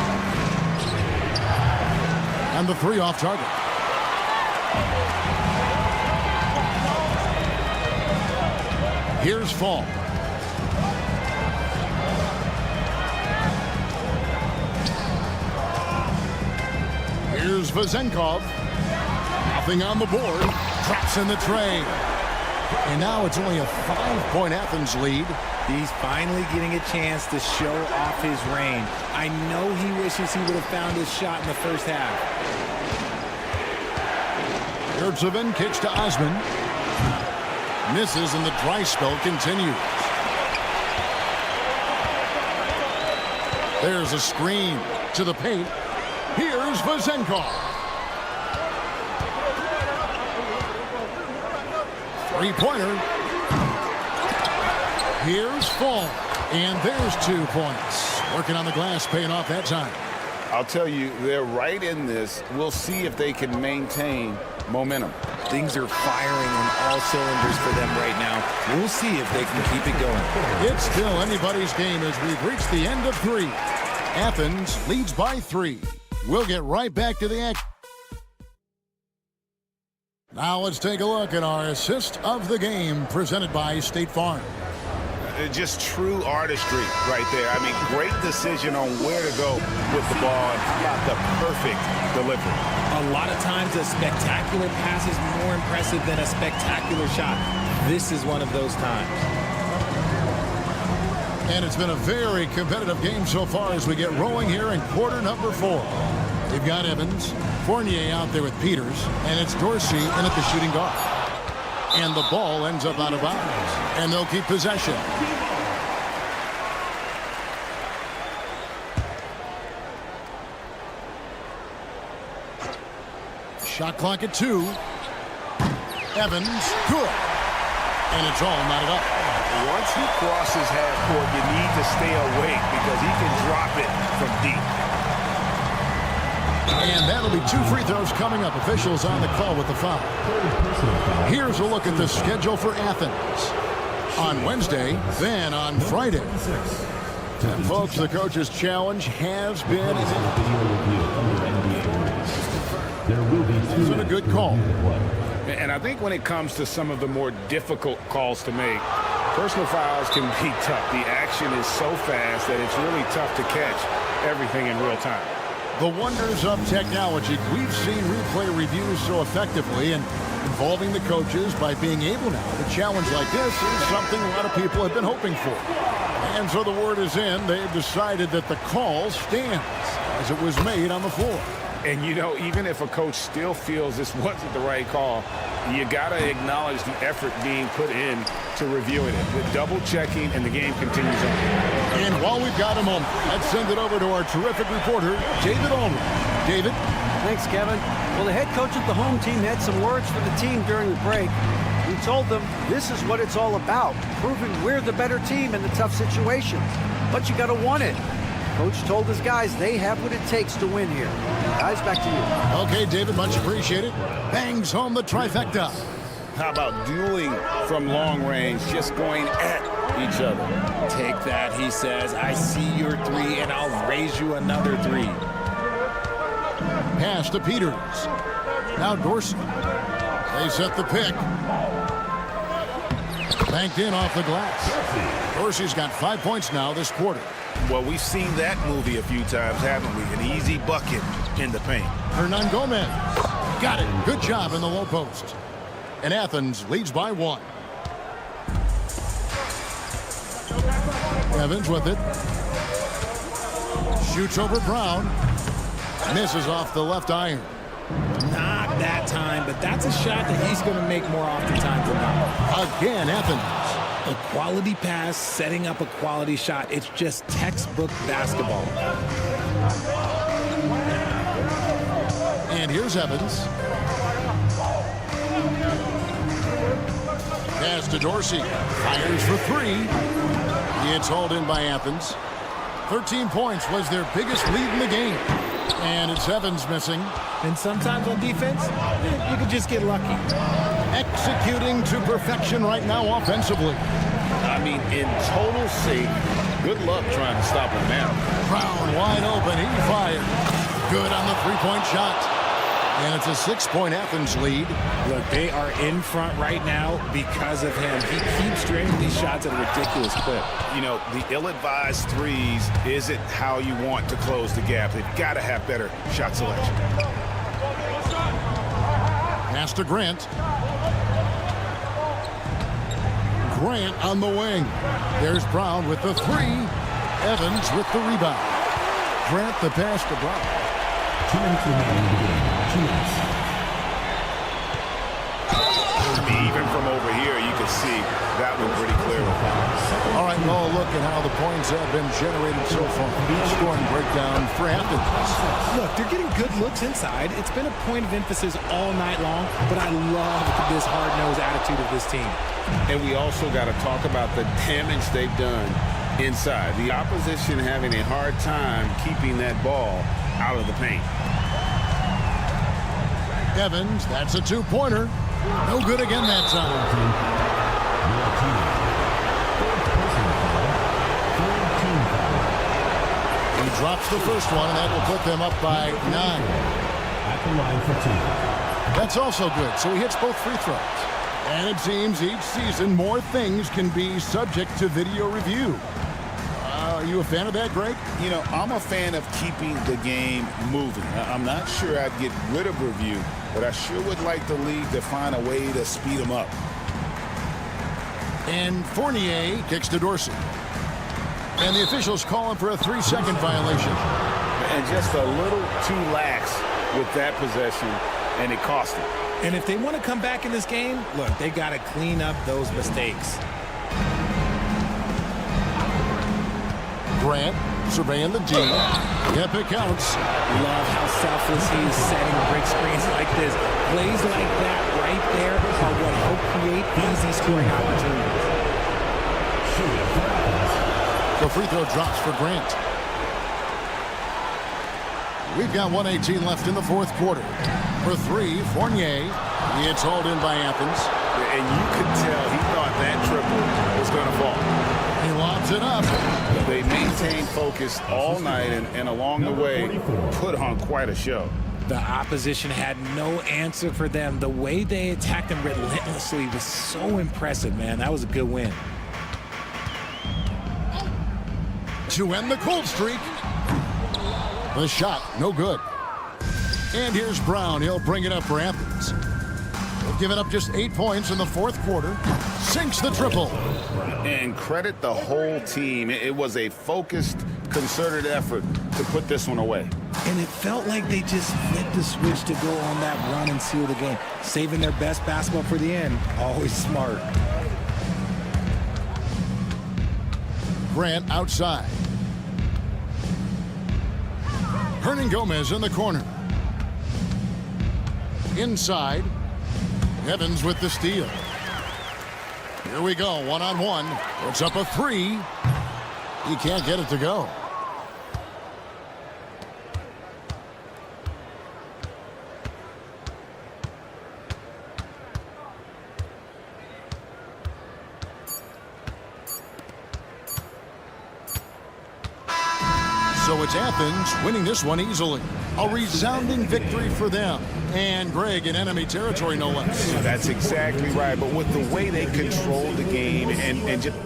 And the 3 off target. Here's Fall. Here's Vazenkov. Nothing on the board. Traps in the tray. And now it's only a 5-point Athens lead. He's finally getting a chance to show off his range. I know he wishes he would have found his shot in the first half. Yurtseven kicks to Osman. Misses and the dry spell continues. There's a screen to the paint. Here's Vazenkov. 3-pointer. Here's Fall. And there's 2 points. Working on the glass, paying off that time. I'll tell you, they're right in this. We'll see if they can maintain momentum. Things are firing on all cylinders for them right now. We'll see if they can keep it going. It's still anybody's game as we've reached the end of 3. Athens leads by 3. We'll get right back to the action. Now let's take a look at our assist of the game presented by State Farm. Just true artistry right there. I mean, great decision on where to go with the ball, and how about the perfect delivery. A lot of times a spectacular pass is more impressive than a spectacular shot. This is one of those times. And it's been a very competitive game so far as we get rolling here in quarter number 4. We've got Evans, Fournier out there with Peters, and it's Dorsey in at the shooting guard. And the ball ends up out of bounds, and they'll keep possession. Shot clock at 2. Evans, good. And it's all knotted up. Once he crosses half court, you need to stay awake because he can drop it from deep. And that'll be 2 free throws coming up. Officials on the call with the foul. Here's a look at the schedule for Athens. On Wednesday, then on Friday. And folks, the coach's challenge has been a good call. And I think when it comes to some of the more difficult calls to make, personal fouls can be tough. The action is so fast that it's really tough to catch everything in real time. The wonders of technology. We've seen replay reviews so effectively, and involving the coaches by being able now to challenge like this is something a lot of people have been hoping for. And so the word is in. They've decided that the call stands as it was made on the floor. And, you know, even if a coach still feels this wasn't the right call, you got to acknowledge the effort being put in to reviewing it. The double checking, and the game continues on. And while we've got a moment, let's send it over to our terrific reporter, David Allman. David? Thanks, Kevin. Well, the head coach of the home team had some words for the team during the break. He told them this is what it's all about, proving we're the better team in the tough situations. But you got to want it. Coach told his guys they have what it takes to win here. Guys, back to you. Okay, David, much appreciated. Bangs home the trifecta. How about dueling from long range, just going at each other? Take that, he says. I see your 3, and I'll raise you another 3. Pass to Peters. Now Dorsey. They set the pick. Banked in off the glass. Dorsey's got 5 points now this quarter. Well, we've seen that movie a few times, haven't we? An easy bucket in the paint. Hernan Gomez. Got it. Good job in the low post. And Athens leads by 1. Evans with it. Shoots over Brown. Misses off the left iron. Not that time, but that's a shot that he's going to make more oftentimes than not. Again, Athens. A quality pass, setting up a quality shot. It's just textbook basketball. And here's Evans. Pass to Dorsey. Fires for 3. It's hauled in by Athens. 13 points was their biggest lead in the game. And it's Evans missing. And sometimes on defense, you can just get lucky. Executing to perfection right now offensively. I mean, in total sync. Good luck trying to stop him now. Brown wide open. He fired. Good on the 3-point shot. And it's a 6-point Athens lead. Look, they are in front right now because of him. He keeps draining these shots at a ridiculous clip. You know, the ill-advised threes isn't how you want to close the gap. They've got to have better shot selection. Pass to Grant. Grant on the wing. There's Brown with the 3. Evans with the rebound. Grant the pass to Brown. 2 minutes remaining in the game. 2 minutes. Even from over here, you can see that one pretty clearly. All right, well, look at how the points have been generated so far. Scoring breakdown for Athens. Look, they're getting good looks inside. It's been a point of emphasis all night long, but I love this hard-nosed attitude of this team. And we also got to talk about the damage they've done inside. The opposition having a hard time keeping that ball out of the paint. Evans, that's a 2-pointer. No good again that time. He drops the first one, and that will put them up by 9. At the line for 2. That's also good, so he hits both free throws. And it seems each season more things can be subject to video review. Are you a fan of that, Greg? You know, I'm a fan of keeping the game moving. I'm not sure I'd get rid of review, but I sure would like the league to find a way to speed them up. And Fournier kicks to Dorsey. And the officials call him for a 3-second violation. And just a little too lax with that possession, and it cost him. And if they want to come back in this game, look, they got to clean up those mistakes. Grant surveying the D. Yep, it counts. Love how selfless he is setting brick screens like this. Plays like that right there are what help create easy scoring opportunities. The free throw drops for Grant. We've got 1:18 left in the fourth quarter. For three, Fournier. It's hauled in by Athens. And you could tell he thought that triple was going to fall. He lobs it up. They maintained focus all night and along the way put on quite a show. The opposition had no answer for them. The way they attacked them relentlessly was so impressive, man. That was a good win. To end the cold streak. The shot, no good. And here's Brown. He'll bring it up for Athens. They've given up just 8 points in the fourth quarter. Sinks the triple. And credit the whole team. It was a focused, concerted effort to put this one away. And it felt like they just flipped the switch to go on that run and seal the game. Saving their best basketball for the end. Always smart. Grant outside. Hernan Gomez in the corner. Inside. Evans with the steal. Here we go, one-on-one. Puts up a three. He can't get it to go. So it's Athens winning this one easily. A resounding victory for them. And Greg in enemy territory, no less. That's exactly right. But with the way they controlled the game and just...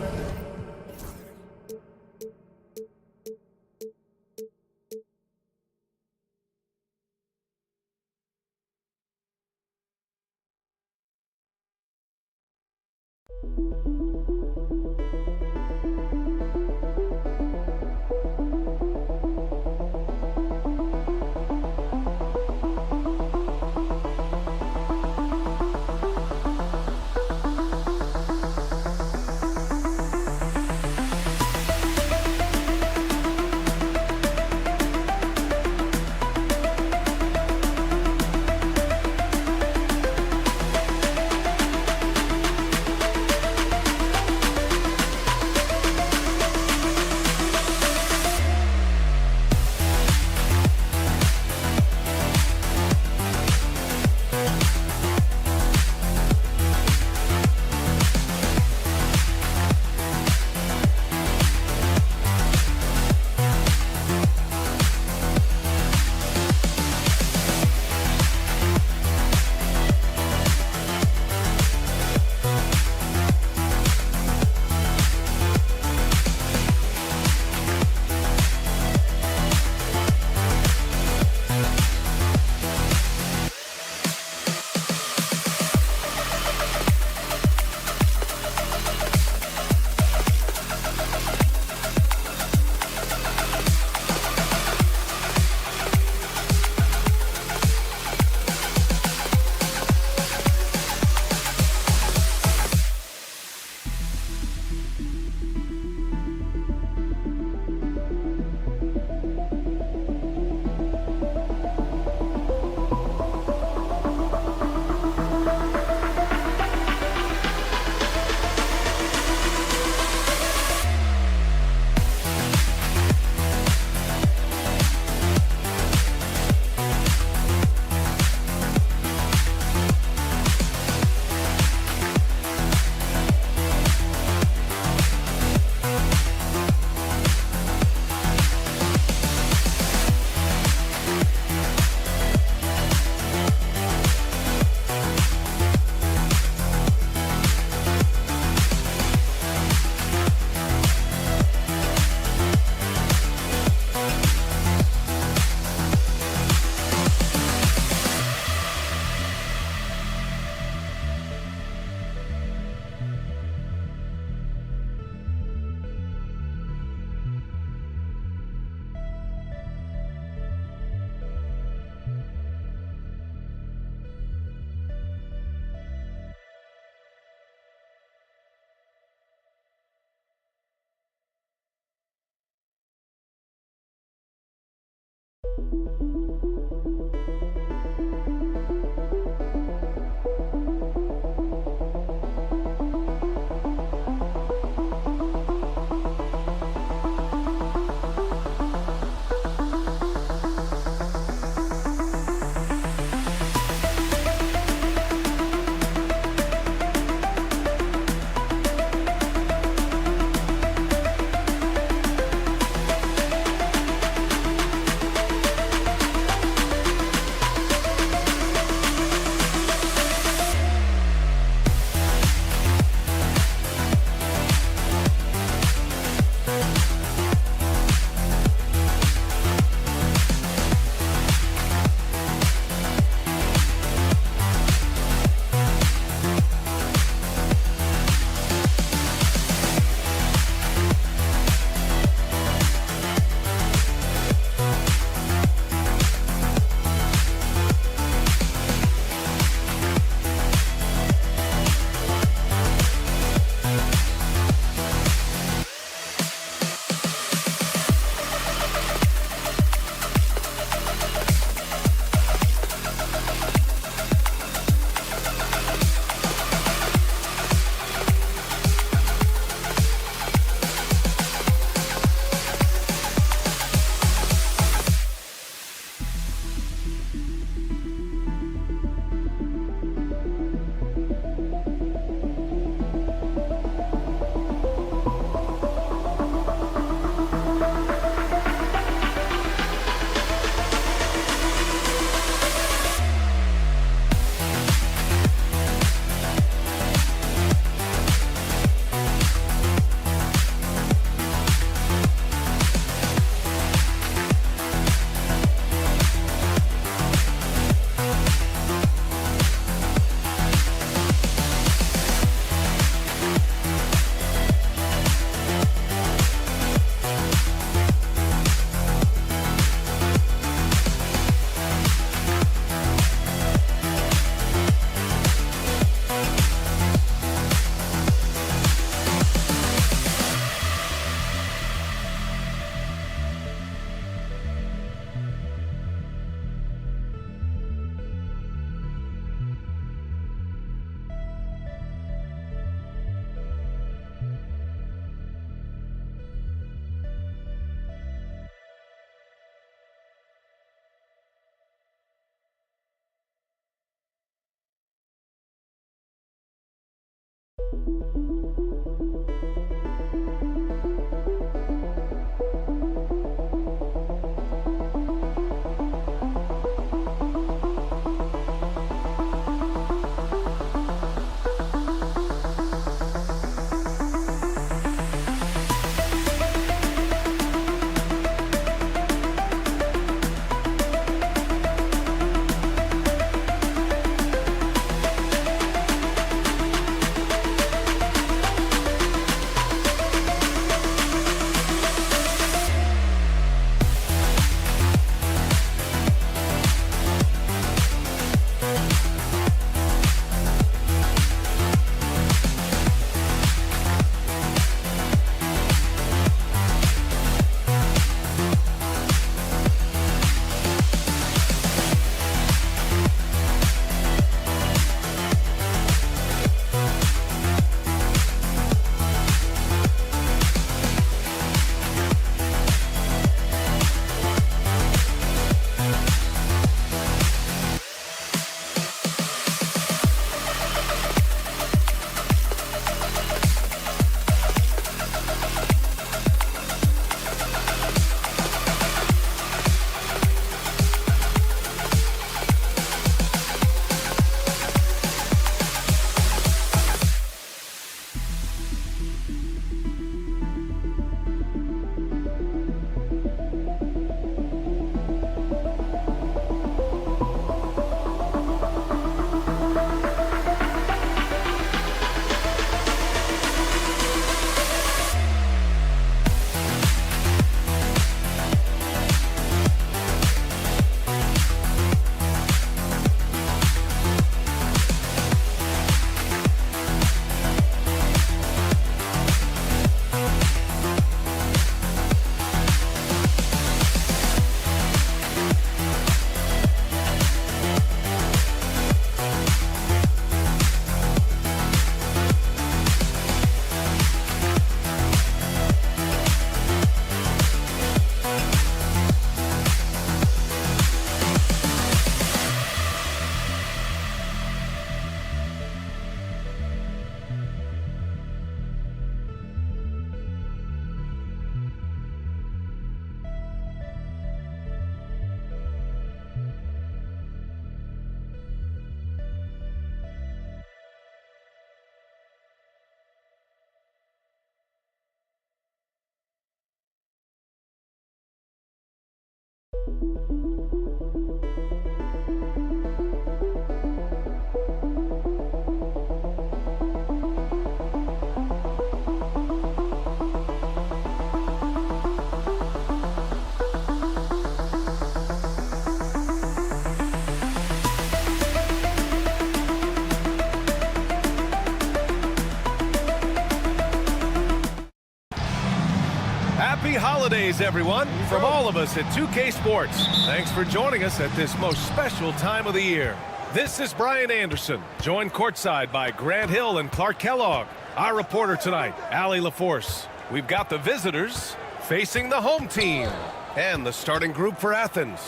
Happy holidays, everyone, from all of us at 2K Sports. Thanks for joining us at this most special time of the year. This is Brian Anderson, joined courtside by Grant Hill and Clark Kellogg. Our reporter tonight, Allie LaForce. We've got the visitors facing the home team and the starting group for Athens.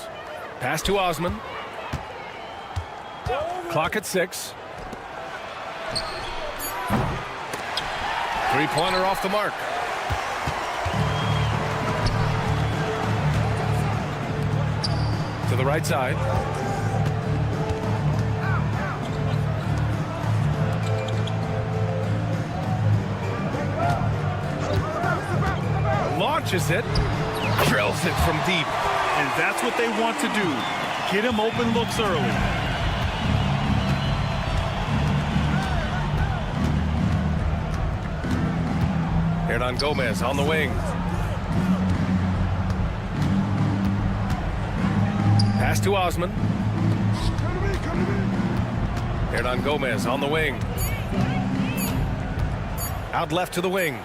Pass to Osman. Clock at 6. Three-pointer off the mark. To the right side. Launches it. Drills it from deep. And that's what they want to do. Get him open looks early. Hernan Gomez on the wing. Pass to Osman. Hernan Gomez on the wing. Out left to the wing.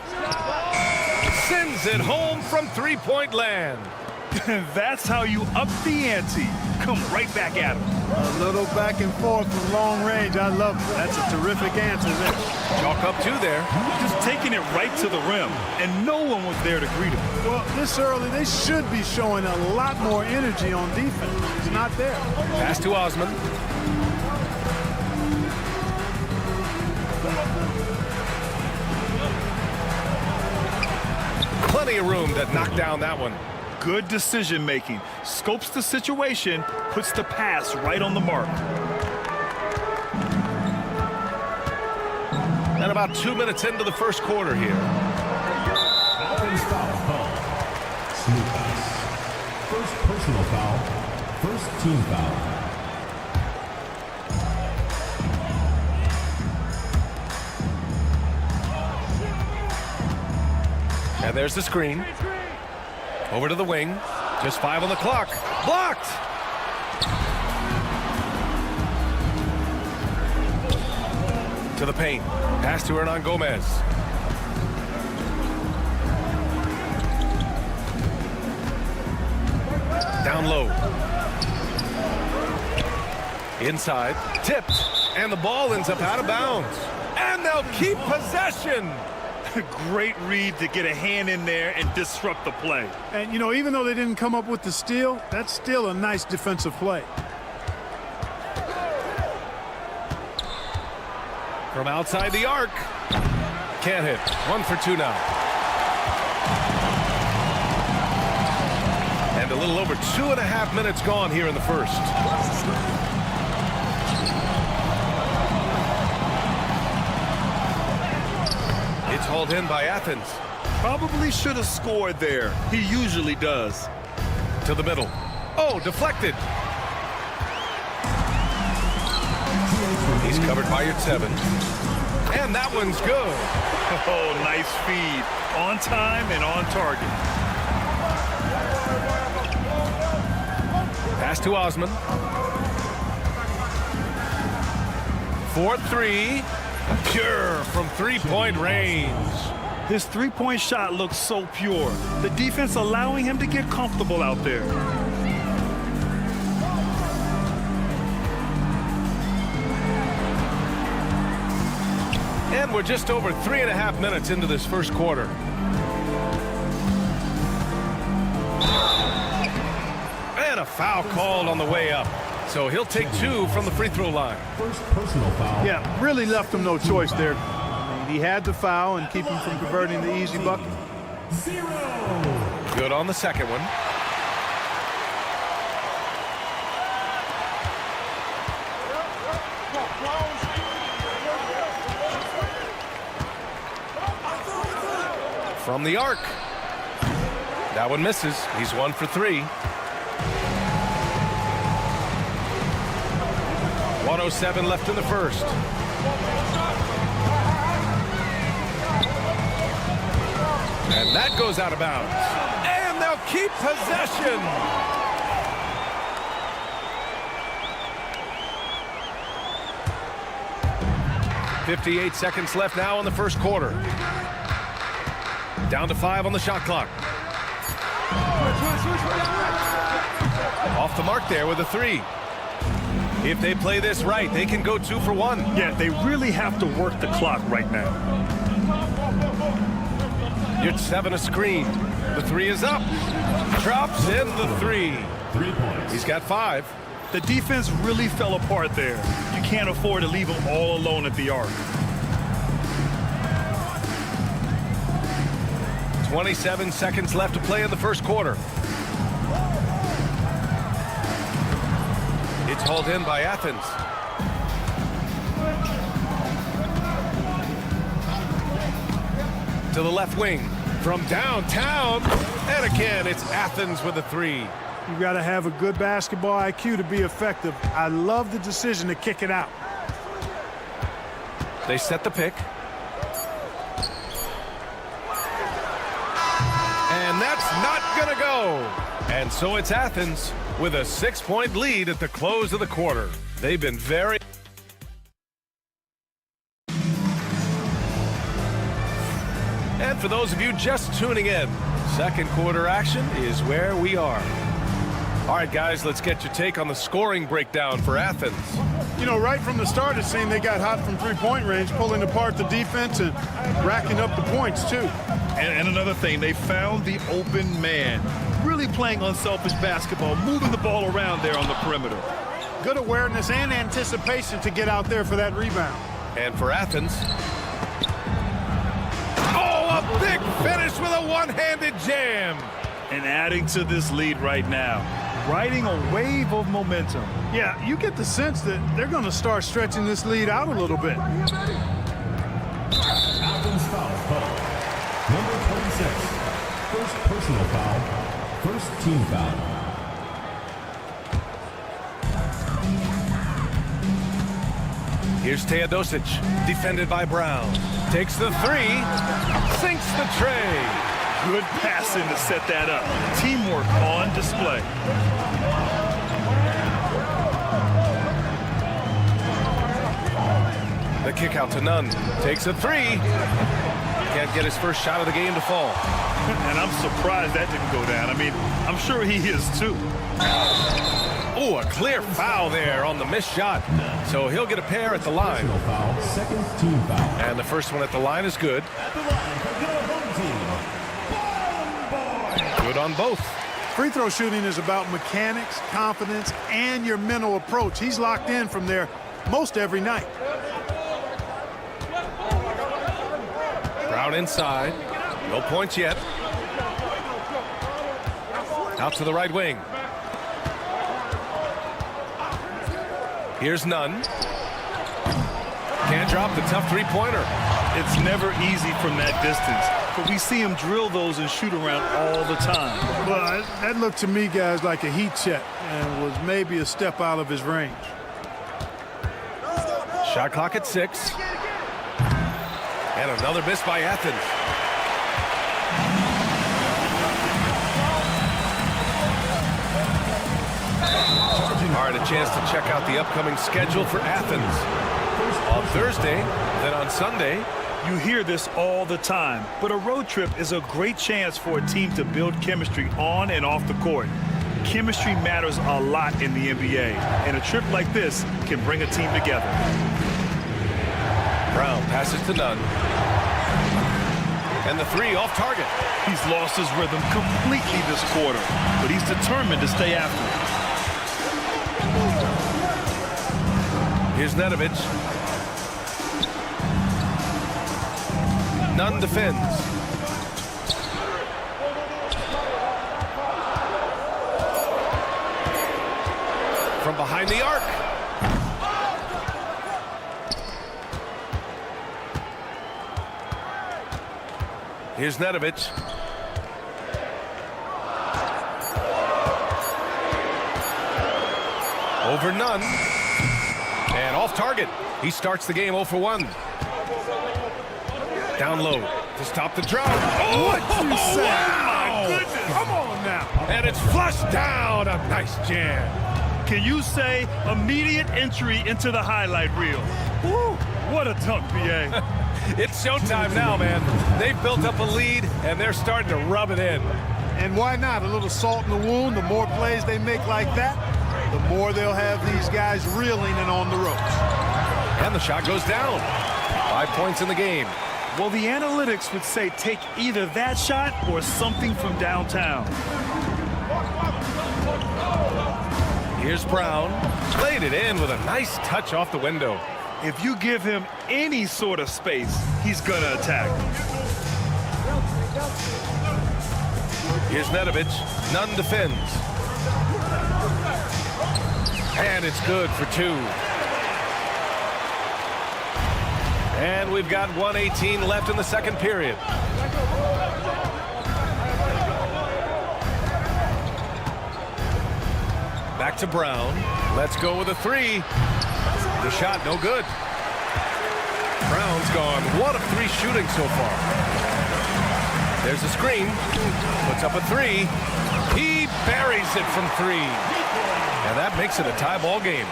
Sends it home from three-point land. That's how you up the ante. Come right back at him. A little back and forth from long range. I love it. That's a terrific answer there. Chalk up two there. Just taking it right to the rim, and no one was there to greet him. Well, this early, they should be showing a lot more energy on defense. It's not there. Pass to Osman. Plenty of room to knock down that one. Good decision making. Scopes the situation, puts the pass right on the mark. And about 2 minutes into the first quarter here. Offense foul call. Smooth pass. First personal foul. First team foul. And there's the screen. Over to the wing. Just 5 on the clock. Blocked! To the paint. Pass to Hernan Gomez. Down low. Inside. Tipped. And the ball ends up out of bounds. And they'll keep possession. Great read to get a hand in there and disrupt the play. And, you know, even though they didn't come up with the steal, that's still a nice defensive play. From outside the arc. Can't hit. 1 for 2 now. And a little over 2.5 minutes gone here in the first. It's hauled in by Athens. Probably should have scored there. He usually does. To the middle. Oh, deflected. He's covered by your 7. And that one's good. Oh, nice feed. On time and on target. Pass to Osman. 4-3. Pure from three-point range. His three-point shot looks so pure. The defense allowing him to get comfortable out there. And we're just over 3.5 minutes into this first quarter. And a foul called on the way up. So he'll take 2 from the free throw line. First personal foul. Yeah, really left him no choice there. I mean, he had the foul and keep him from converting the easy bucket. 0. Good on the second one. From the arc. That one misses. He's 1 for 3. 1:07 left in the first. And that goes out of bounds. And they'll keep possession. .58 seconds left now in the first quarter. Down to 5 on the shot clock. Off the mark there with a 3. If they play this right, they can go 2 for 1. Yeah, they really have to work the clock right now. You're 7 a screen. The 3 is up. Drops in the 3. 3 points. He's got 5. The defense really fell apart there. You can't afford to leave them all alone at the arc. 27 seconds left to play in the first quarter. It's hauled in by Athens. To the left wing from downtown. And again, it's Athens with a 3. You got to have a good basketball IQ to be effective. I love the decision to kick it out. They set the pick. And that's not going to go. And so it's Athens with a 6-point lead at the close of the quarter. They've been very... And for those of you just tuning in, second quarter action is where we are. All right, guys, let's get your take on the scoring breakdown for Athens. You know, right from the start, it seemed they got hot from three-point range, pulling apart the defense and racking up the points, too. And another thing, they found the open man. Really playing unselfish basketball, moving the ball around there on the perimeter. Good awareness and anticipation to get out there for that rebound. And for Athens... Oh, a big finish with a one-handed jam. And adding to this lead right now. Riding a wave of momentum. Yeah, you get the sense that they're going to start stretching this lead out a little bit. Athens foul call. Number 26. First personal foul. First team foul. Here's Teodosic, defended by Brown. Takes the 3, sinks the tray. Good passing to set that up. Teamwork on display. The kick out to Nunn. Takes a 3. Can't get his first shot of the game to fall. And I'm surprised that didn't go down. I mean, I'm sure he is too. Oh, a clear foul there on the missed shot. So he'll get a pair at the line. Foul, second team foul. And the first one at the line is good. At the line for your home team. Good on both. Free throw shooting is about mechanics, confidence, and your mental approach. He's locked in from there most every night. Brown inside. No points yet. Out to the right wing. Here's Nunn. Can't drop the tough three-pointer. It's never easy from that distance, but we see him drill those and shoot around all the time. Well, that looked to me, guys, like a heat check and was maybe a step out of his range. Shot clock at 6. And another miss by Athens. All right, a chance to check out the upcoming schedule for Athens. On Thursday, then on Sunday. You hear this all the time, but a road trip is a great chance for a team to build chemistry on and off the court. Chemistry matters a lot in the NBA, and a trip like this can bring a team together. Brown passes to Nunn. And the 3 off target. He's lost his rhythm completely this quarter, but he's determined to stay after it. Here's Nedovic. Nunn defends. From behind the arc. Here's Nedovic. Over Nunn. off target. He starts the game 0 for 1. Down low to stop the drought. Oh, What you say? wow! My goodness. Come on now. And it's flushed down. A nice jam. Can you say immediate entry into the highlight reel? Woo, what a dunk, BA. It's showtime now, man. They've built up a lead, and they're starting to rub it in. And why not? A little salt in the wound. The more plays they make like that, the more they'll have these guys reeling and on the ropes. And the shot goes down. 5 points in the game. Well, the analytics would say take either that shot or something from downtown. Here's Brown. Played it in with a nice touch off the window. If you give him any sort of space, he's going to attack. Here's Nedovic. Nunn defends. And it's good for 2. And we've got 1:18 left in the second period. Back to Brown. Let's go with a 3. The shot, no good. Brown's gone 1 of 3 shooting so far. There's a screen. Puts up a 3. He buries it from 3. And that makes it a tie ball game.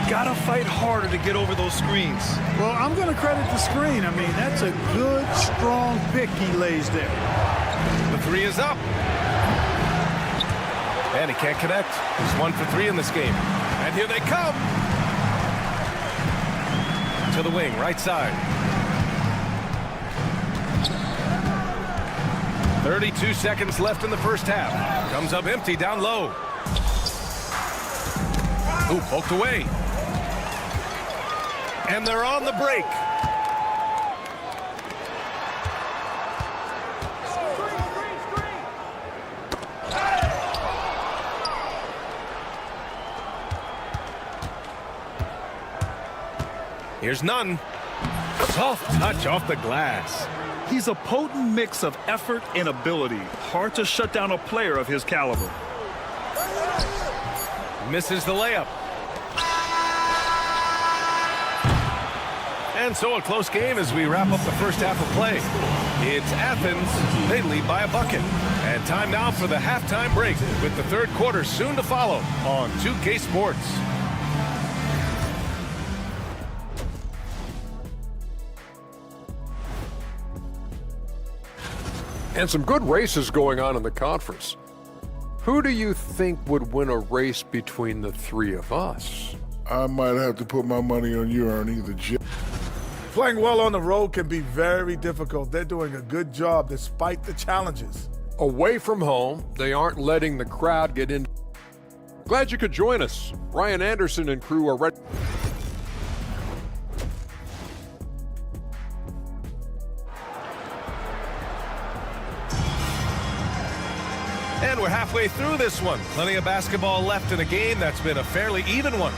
Gotta fight harder to get over those screens. Well, I'm going to credit the screen. I mean, that's a good, strong pick he lays there. The 3 is up. And he can't connect. He's 1 for 3 in this game. And here they come. To the wing, right side. 32 seconds left in the first half. Comes up empty down low. Ooh, poked away. And they're on the break. Here's Nunn. Soft touch off the glass. He's a potent mix of effort and ability. Hard to shut down a player of his caliber. Misses the layup. And so a close game as we wrap up the first half of play. It's Athens. They lead by a bucket. And time now for the halftime break with the third quarter soon to follow on 2K Sports. And some good races going on in the conference. Who do you think would win a race between the 3 of us? I might have to put my money on you, Ernie, the Jedi. Playing well on the road can be very difficult. They're doing a good job despite the challenges. Away from home, they aren't letting the crowd get in. Glad you could join us. Ryan Anderson and crew are ready. And we're halfway through this one. Plenty of basketball left in a game that's been a fairly even one.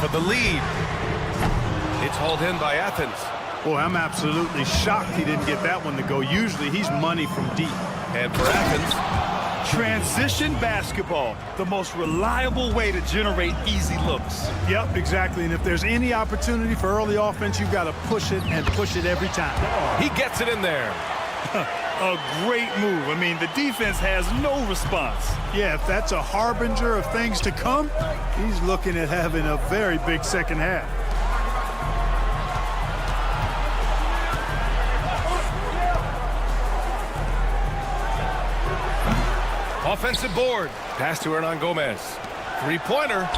For the lead. It's hauled in by Athens. Boy, I'm absolutely shocked he didn't get that one to go. Usually he's money from deep. And for Athens, transition basketball, the most reliable way to generate easy looks. Yep, exactly. And if there's any opportunity for early offense, you've got to push it and push it every time. He gets it in there. A great move. I mean, the defense has no response. Yeah, if that's a harbinger of things to come, he's looking at having a very big second half. Offensive board. Pass to Hernan Gomez. Three-pointer.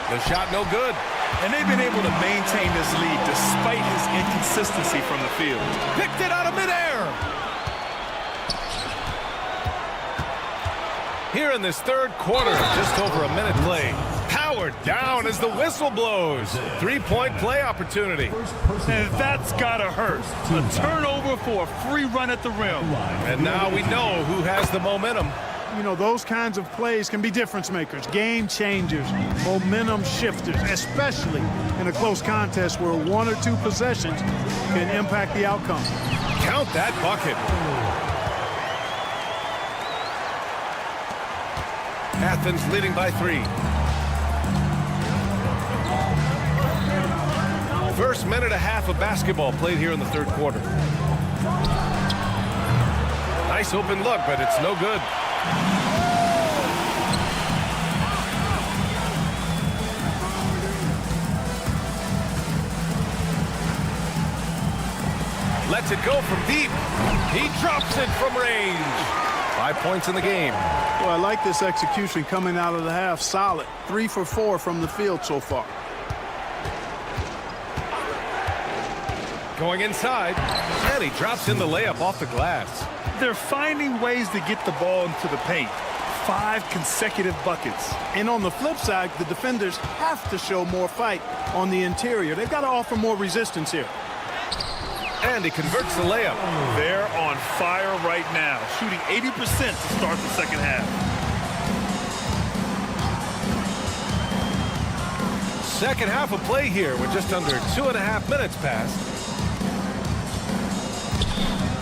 The shot no good. And they've been able to maintain this lead despite his inconsistency from the field. Picked it out of midair. Here in this third quarter, just over a minute play. Powered down as the whistle blows. Three-point play opportunity. And that's gotta hurt. A turnover for a free run at the rim. And now we know who has the momentum. you know, those kinds of plays can be difference makers, game changers, momentum shifters, especially in a close contest where 1 or 2 possessions can impact the outcome. Count that bucket. Athens leading by 3. First minute and a half of basketball played here in the third quarter. Nice open look, but it's no good. Lets it go from deep. He drops it from range. 5 points in the game. Well, I like this execution coming out of the half. Solid. 3 for 4 from the field so far. Going inside, and he drops in the layup off the glass. They're finding ways to get the ball into the paint. 5 consecutive buckets. And on the flip side, the defenders have to show more fight on the interior. They've got to offer more resistance here. And he converts the layup. They're on fire right now, shooting 80% to start the second half. Second half of play here with just under 2.5 minutes passed.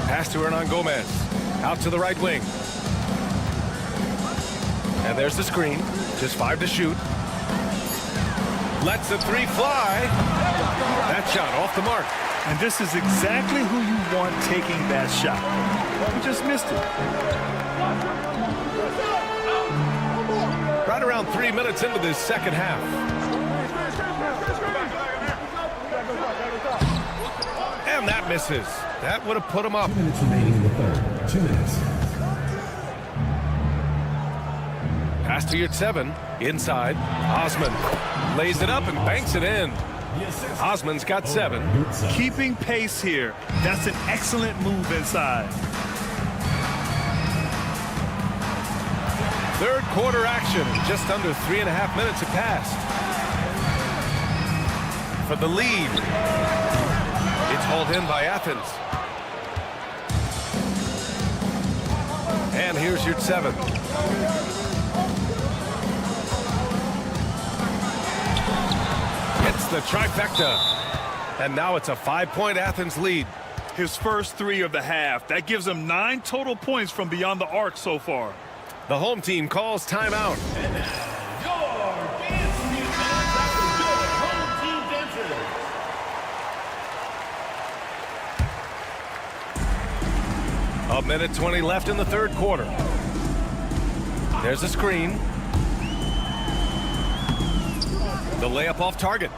Pass to Hernan Gomez. Out to the right wing. And there's the screen. Just 5 to shoot. Lets the 3 fly. That shot off the mark. And this is exactly who you want taking that shot. He just missed it. Right around 3 minutes into this second half. And that misses. That would have put him up. 2 minutes remaining in the third. 2 minutes. Pass to Yurtseven. Inside. Osman lays it up and banks it in. Osman's got 7. Keeping pace here. That's an excellent move inside. Third quarter action. Just under 3.5 minutes have passed. For the lead. It's hauled in by Athens. And here's Yurtseven. Hits the trifecta. And now it's a 5-point Athens lead. His first 3 of the half. That gives him 9 total points from beyond the arc so far. The home team calls timeout. A minute 20 left in the third quarter. There's a screen. The layup off target.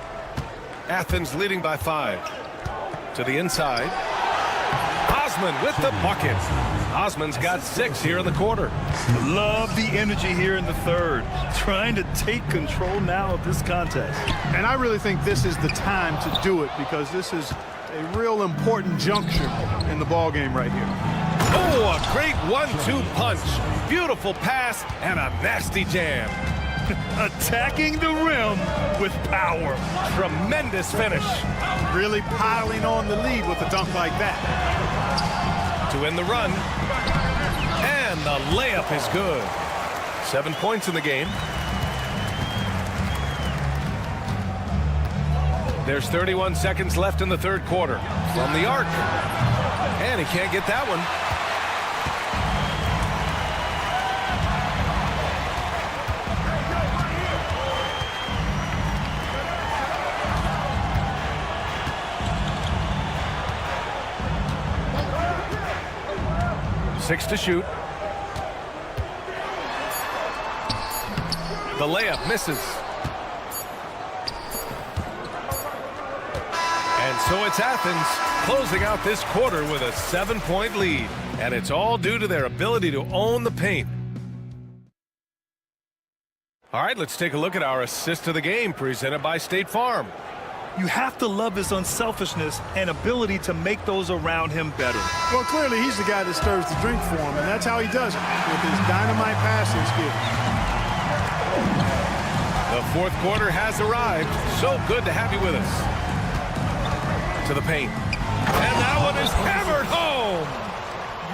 Athens leading by 5. To the inside. Osman with the bucket. Osman's got 6 here in the quarter. Love the energy here in the third. Trying to take control now of this contest. And I really think this is the time to do it because this is a real important juncture in the ball game right here. Oh, a great 1-2 punch. Beautiful pass and a nasty jam. Attacking the rim with power. Tremendous finish. Really piling on the lead with a dunk like that. To end the run. And the layup is good. 7 points in the game. There's 31 seconds left in the third quarter. From the arc. And he can't get that one. Six to shoot. The layup misses. And so it's Athens closing out this quarter with a 7-point lead. And it's all due to their ability to own the paint. All right, let's take a look at our assist of the game presented by State Farm. You have to love his unselfishness and ability to make those around him better. Well, clearly he's the guy that stirs the drink for him, and that's how he does it, with his dynamite passing skills. The fourth quarter has arrived. So good to have you with us. To the paint. And that one is hammered home.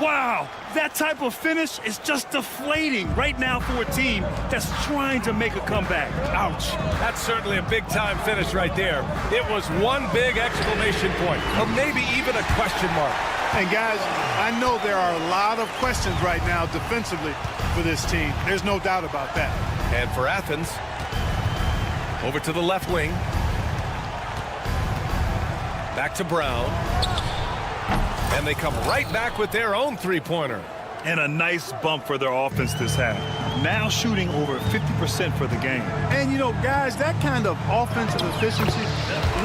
Wow, that type of finish is just deflating right now for a team that's trying to make a comeback. Ouch. That's certainly a big-time finish right there. It was one big exclamation point, or maybe even a question mark. And guys, I know there are a lot of questions right now defensively for this team. There's no doubt about that. And for Athens, over to the left wing. Back to Brown. And they come right back with their own three-pointer. And a nice bump for their offense this half. Now shooting over 50% for the game. And, you know, guys, that kind of offensive efficiency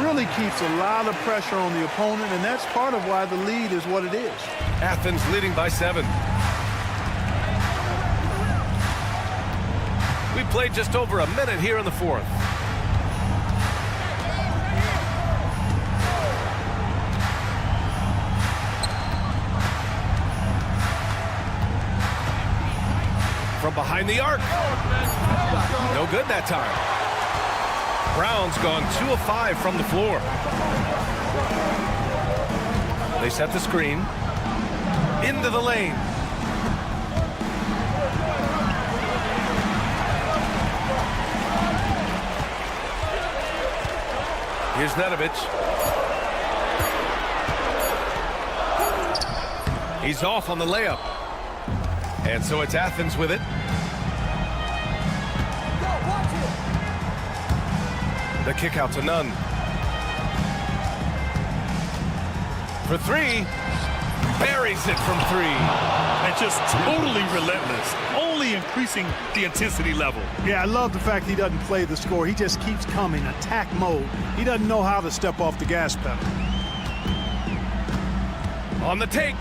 really keeps a lot of pressure on the opponent, and that's part of why the lead is what it is. Athens leading by 7. We played just over a minute here in the fourth. From behind the arc. No good that time. Brown's gone 2 of 5 from the floor. They set the screen. Into the lane. Here's Nedovic. He's off on the layup. And so it's Athens with it. The kick out to Nunn. For 3. Buries it from 3. And just totally relentless. Only increasing the intensity level. Yeah, I love the fact he doesn't play the score. He just keeps coming, attack mode. He doesn't know how to step off the gas pedal. On the take.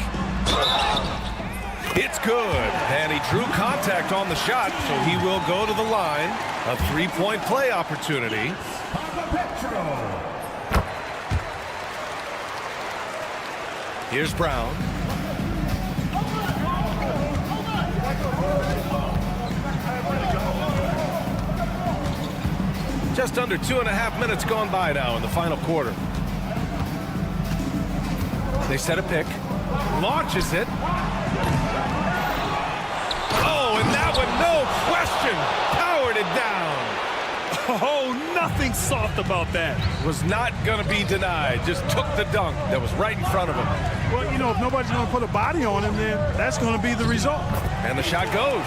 It's good. And he drew contact on the shot, so he will go to the line. A 3-point play opportunity. Here's Brown. Just under 2.5 minutes gone by now in the final quarter. They set a pick. Launches it. Oh, and that one, no question, powered it down. Oh, nothing soft about that. Was not going to be denied. Just took the dunk that was right in front of him. Well, you know, if nobody's going to put a body on him, then that's going to be the result. And the shot goes.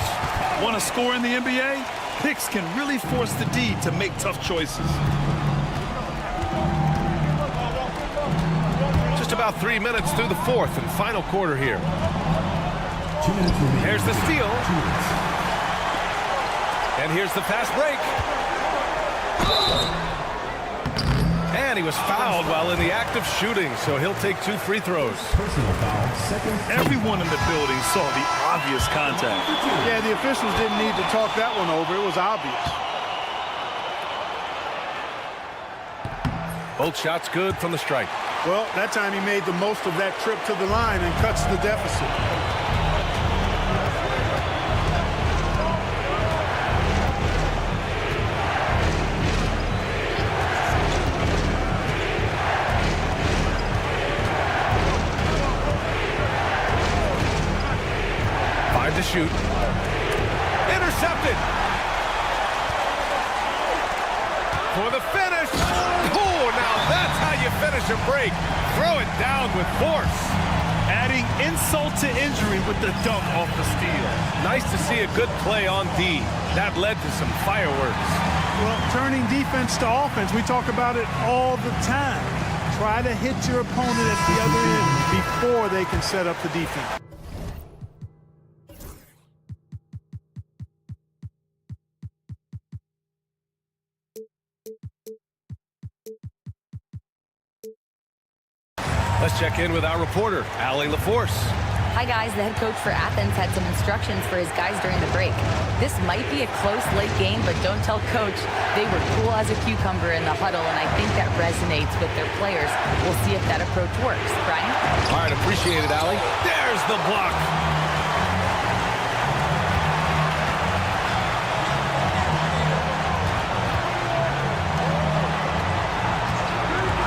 Want to score in the NBA? Picks can really force the D to make tough choices. Just about 3 minutes through the fourth and final quarter here. Here's the steal. And here's the fast break. And he was fouled while in the act of shooting, so he'll take 2 free throws. Everyone in the building saw the obvious contact. Yeah, the officials didn't need to talk that one over. It was obvious. Both shots good from the strike. Well, that time he made the most of that trip to the line and cuts the deficit. To shoot. Intercepted. For the finish. Oh, now that's how you finish a break. Throw it down with force. Adding insult to injury with the dunk off the steal. Nice to see a good play on D. That led to some fireworks. Well, turning defense to offense, we talk about it all the time. Try to hit your opponent at the other end before they can set up the defense. Let's check in with our reporter, Allie LaForce. Hi, guys. The head coach for Athens had some instructions for his guys during the break. This might be a close late game, but don't tell coach. They were cool as a cucumber in the huddle, and I think that resonates with their players. We'll see if that approach works. Brian? All right, appreciate it, Allie. There's the block.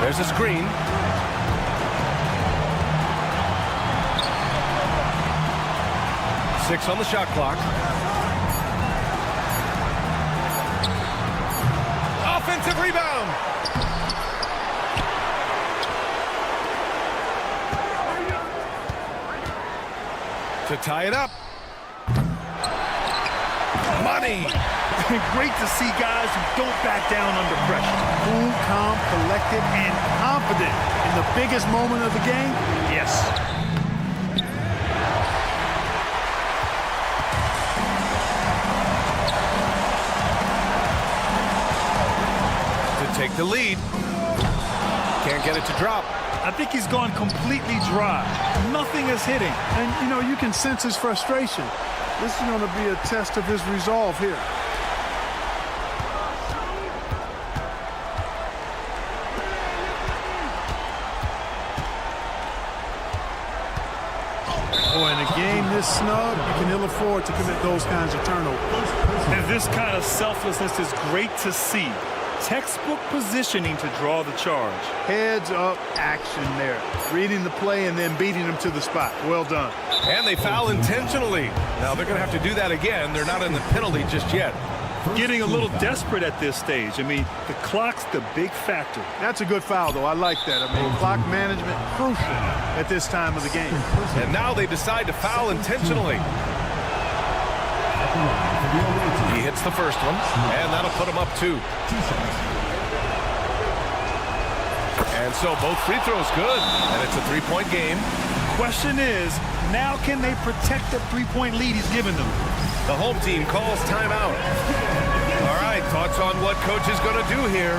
There's a screen. 6 on the shot clock. Offensive rebound. To tie it up. Money. Great to see guys who don't back down under pressure. Cool, calm, collected, and confident in the biggest moment of the game. Yes. To take the lead. Can't get it to drop. I think he's gone completely dry. Nothing is hitting. And, you know, you can sense his frustration. This is going to be a test of his resolve here. Boy, in a game this snug, you can ill afford to commit those kinds of turnovers. And this kind of selflessness is great to see. Textbook positioning to draw the charge. Heads up action there. Reading the play and then beating them to the spot. Well done. And they foul intentionally. Now they're going to have to do that again. They're not in the penalty just yet. Getting a little desperate at this stage. I mean, the clock's the big factor. That's a good foul, though. I like that. I mean, clock management crucial at this time of the game. And now they decide to foul intentionally. He hits the first one, and that'll put him up 2. And so both free throws good, and it's a 3-point game. Question is, now can they protect the 3-point lead he's given them? The home team calls timeout. All right, thoughts on what coach is going to do here?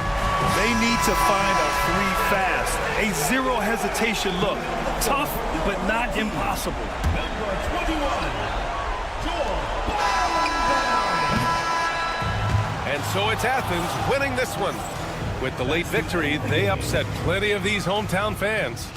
They need to find a 3 fast, a zero hesitation look. Tough, but not impossible. Number 21. And so it's Athens winning this one. With the late victory, they upset plenty of these hometown fans.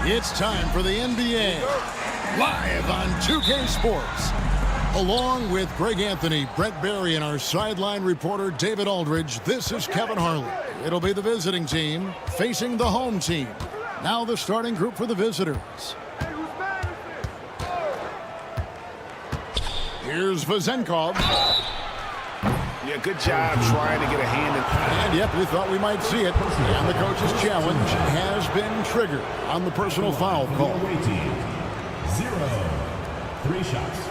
It's time for the NBA, live on 2K Sports. Along with Greg Anthony, Brett Barry, and our sideline reporter David Aldridge, this is Kevin Harlan. It'll be the visiting team facing the home team. Now the starting group for the visitors. Here's Vezenkov. Yeah, good job trying to get a hand in. And yep, we thought we might see it. And the coach's challenge has been triggered on the personal foul call. 0. 3 shots.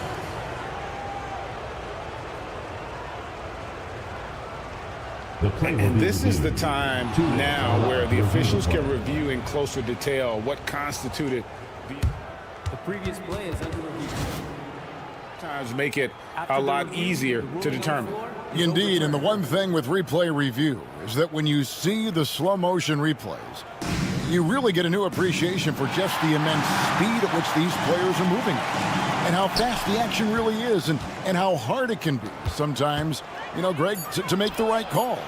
And this is the time now where the officials can review in closer detail what constituted the previous play is under review. Times make it a lot easier to determine. Indeed, and the one thing with replay review is that when you see the slow motion replays, you really get a new appreciation for just the immense speed at which these players are moving and how fast the action really is and how hard it can be sometimes, you know, Greg, to make the right call.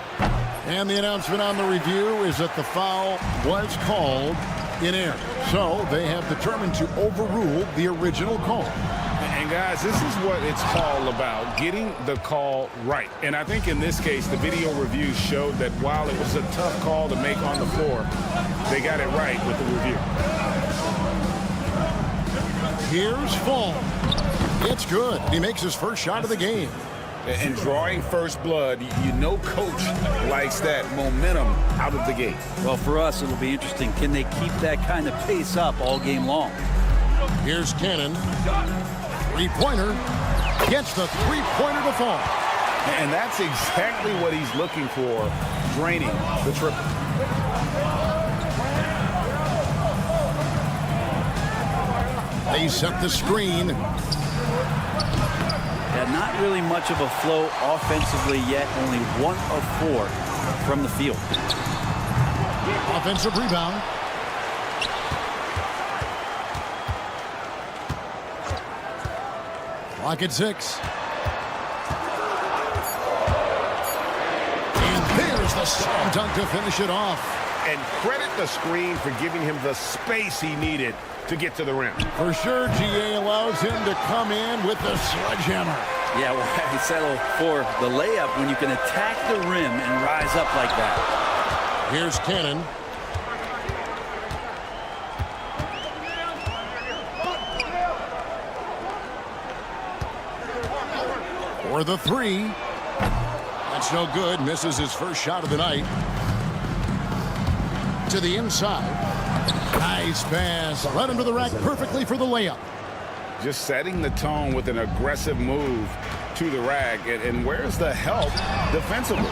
And the announcement on the review is that the foul was called in error. So they have determined to overrule the original call. And guys, this is what it's all about, getting the call right. And I think in this case, the video review showed that while it was a tough call to make on the floor, they got it right with the review. Here's Fall. It's good. He makes his first shot of the game. And drawing first blood, you know coach likes that momentum out of the gate. Well, for us, it'll be interesting. Can they keep that kind of pace up all game long? Here's Cannon. Three-pointer. Gets the three-pointer to fall. And that's exactly what he's looking for, draining the triple. They set the screen. Yeah, not really much of a flow offensively yet. Only 1 of 4 from the field. Offensive rebound. Clock at 6. And there's the slam dunk to finish it off. And credit the screen for giving him the space he needed to get to the rim. For sure, GA allows him to come in with the sledgehammer. Yeah, well, he settled for the layup when you can attack the rim and rise up like that. Here's Cannon. For the 3. That's no good. Misses his first shot of the night. To the inside. Nice pass. Right under the rack perfectly for the layup. Just setting the tone with an aggressive move to the rack. And where's the help defensively?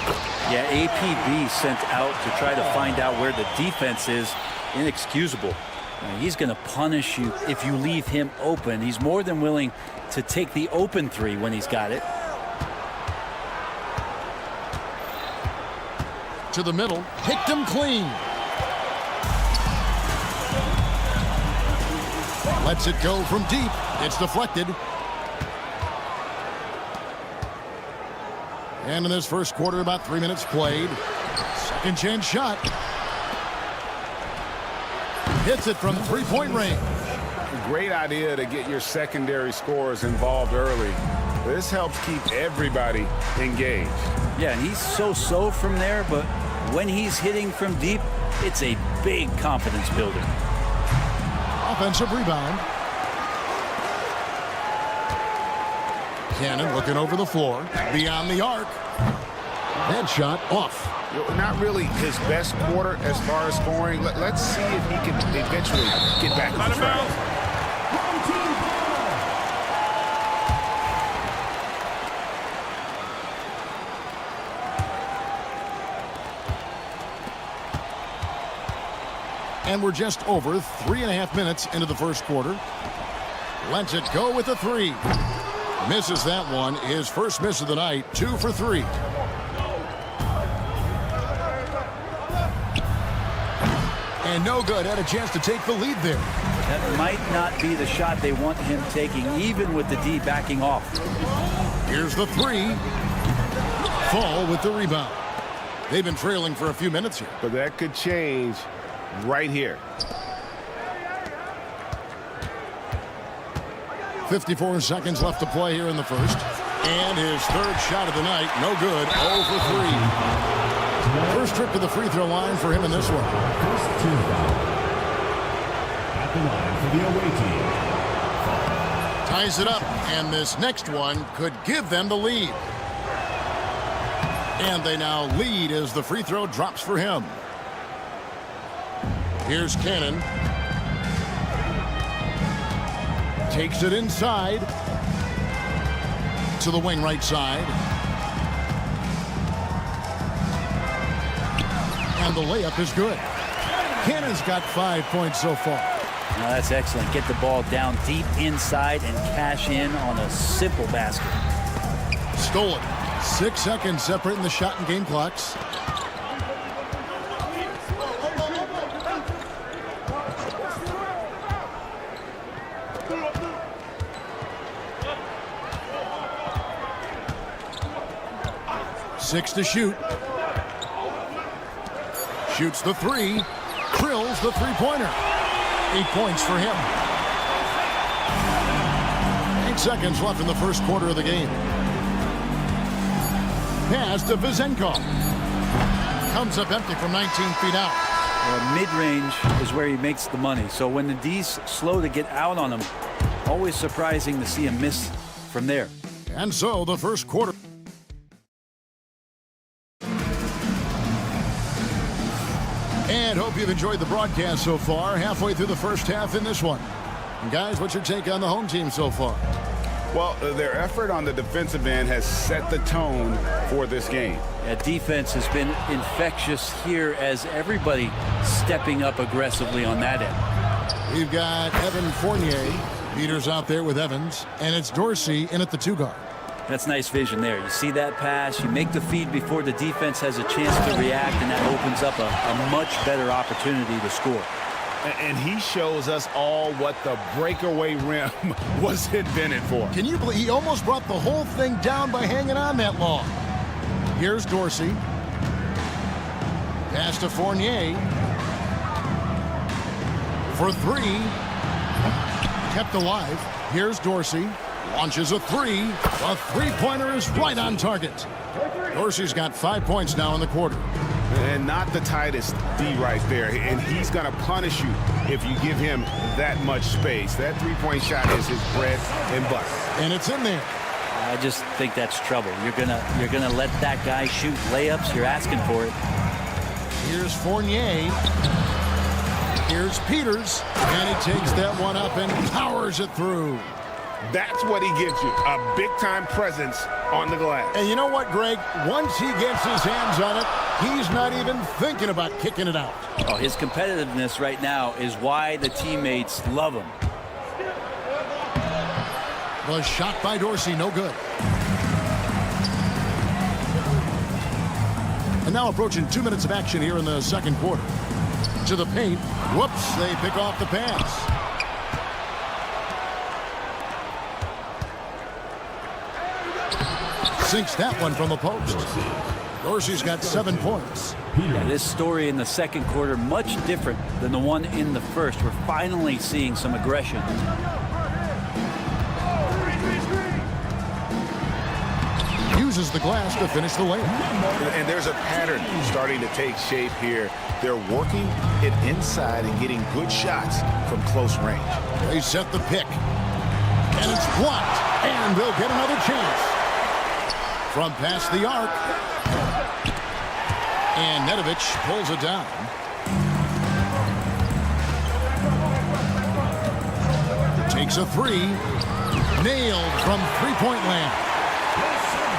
Yeah, APB sent out to try to find out where the defense is. Inexcusable. He's going to punish you if you leave him open. He's more than willing to take the open 3 when he's got it. To the middle. Picked him clean. Lets it go from deep. It's deflected. And in this first quarter, about 3 minutes played. Second chance shot. Hits it from three-point range. Great idea to get your secondary scorers involved early. This helps keep everybody engaged. Yeah, and he's so-so from there, but when he's hitting from deep, it's a big confidence builder. Offensive rebound. Cannon looking over the floor. Beyond the arc. Headshot off. Not really his best quarter as far as scoring. Let's see if he can eventually get back on the track. And we're just over 3.5 minutes into the first quarter. lets it go with a 3. Misses that one. His first miss of the night. 2 for 3. And no good. Had a chance to take the lead there. That might not be the shot they want him taking, even with the D backing off. Here's the 3. Fall with the rebound. They've been trailing for a few minutes here. But that could change right here. 54 seconds left to play here in the first. And his third shot of the night, no good, 0 for 3. First trip to the free throw line for him in this one. First team foul. At the line for the away team. Ties it up, and this next one could give them the lead. And they now lead as the free throw drops for him. Here's Cannon. Takes it inside to the wing right side. And the layup is good. Cannon's got 5 points so far. Now that's excellent. Get the ball down deep inside and cash in on a simple basket. Stolen. 6 seconds separating the shot and game clocks. Six to shoot. Shoots the 3. Drills the three-pointer. 8 points for him. 8 seconds left in the first quarter of the game. Pass to Vizenko. Comes up empty from 19 feet out. Mid-range is where he makes the money. So when the D's slow to get out on him, always surprising to see him miss from there. And so the first quarter. And hope you've enjoyed the broadcast so far. Halfway through the first half in this one. And guys, what's your take on the home team so far? Well, their effort on the defensive end has set the tone for this game. Yeah, defense has been infectious here as everybody stepping up aggressively on that end. We've got Evan Fournier. Peters out there with Evans. And it's Dorsey in at the 2 guard. That's nice vision there. You see that pass, you make the feed before the defense has a chance to react, and that opens up a much better opportunity to score. And he shows us all what the breakaway rim was invented for. Can you believe he almost brought the whole thing down by hanging on that long? Here's Dorsey. Pass to Fournier. For 3. Kept alive. Here's Dorsey. Launches a 3. A three-pointer is right on target. Dorsey's got 5 points now in the quarter. And not the tightest D right there. And he's going to punish you if you give him that much space. That three-point shot is his bread and butter. And it's in there. I just think that's trouble. You're gonna let that guy shoot layups. You're asking for it. Here's Fournier. Here's Peters. And he takes that one up and powers it through. That's what he gives you, a big-time presence on the glass. And you know what, Greg? Once he gets his hands on it, he's not even thinking about kicking it out. Oh, his competitiveness right now is why the teammates love him. The shot by Dorsey, no good. And now approaching 2 minutes of action here in the second quarter. To the paint. Whoops, they pick off the pass. Sinks that one from the post. Dorsey's got 7 points. Yeah, this story in the second quarter much different than the one in the first. We're finally seeing some aggression. Uses the glass to finish the layup. And there's a pattern starting to take shape here. They're working it inside and getting good shots from close range. They set the pick. And it's blocked. And they'll get another chance. From past the arc. And Nedovic pulls it down. Takes a 3. Nailed from three-point land.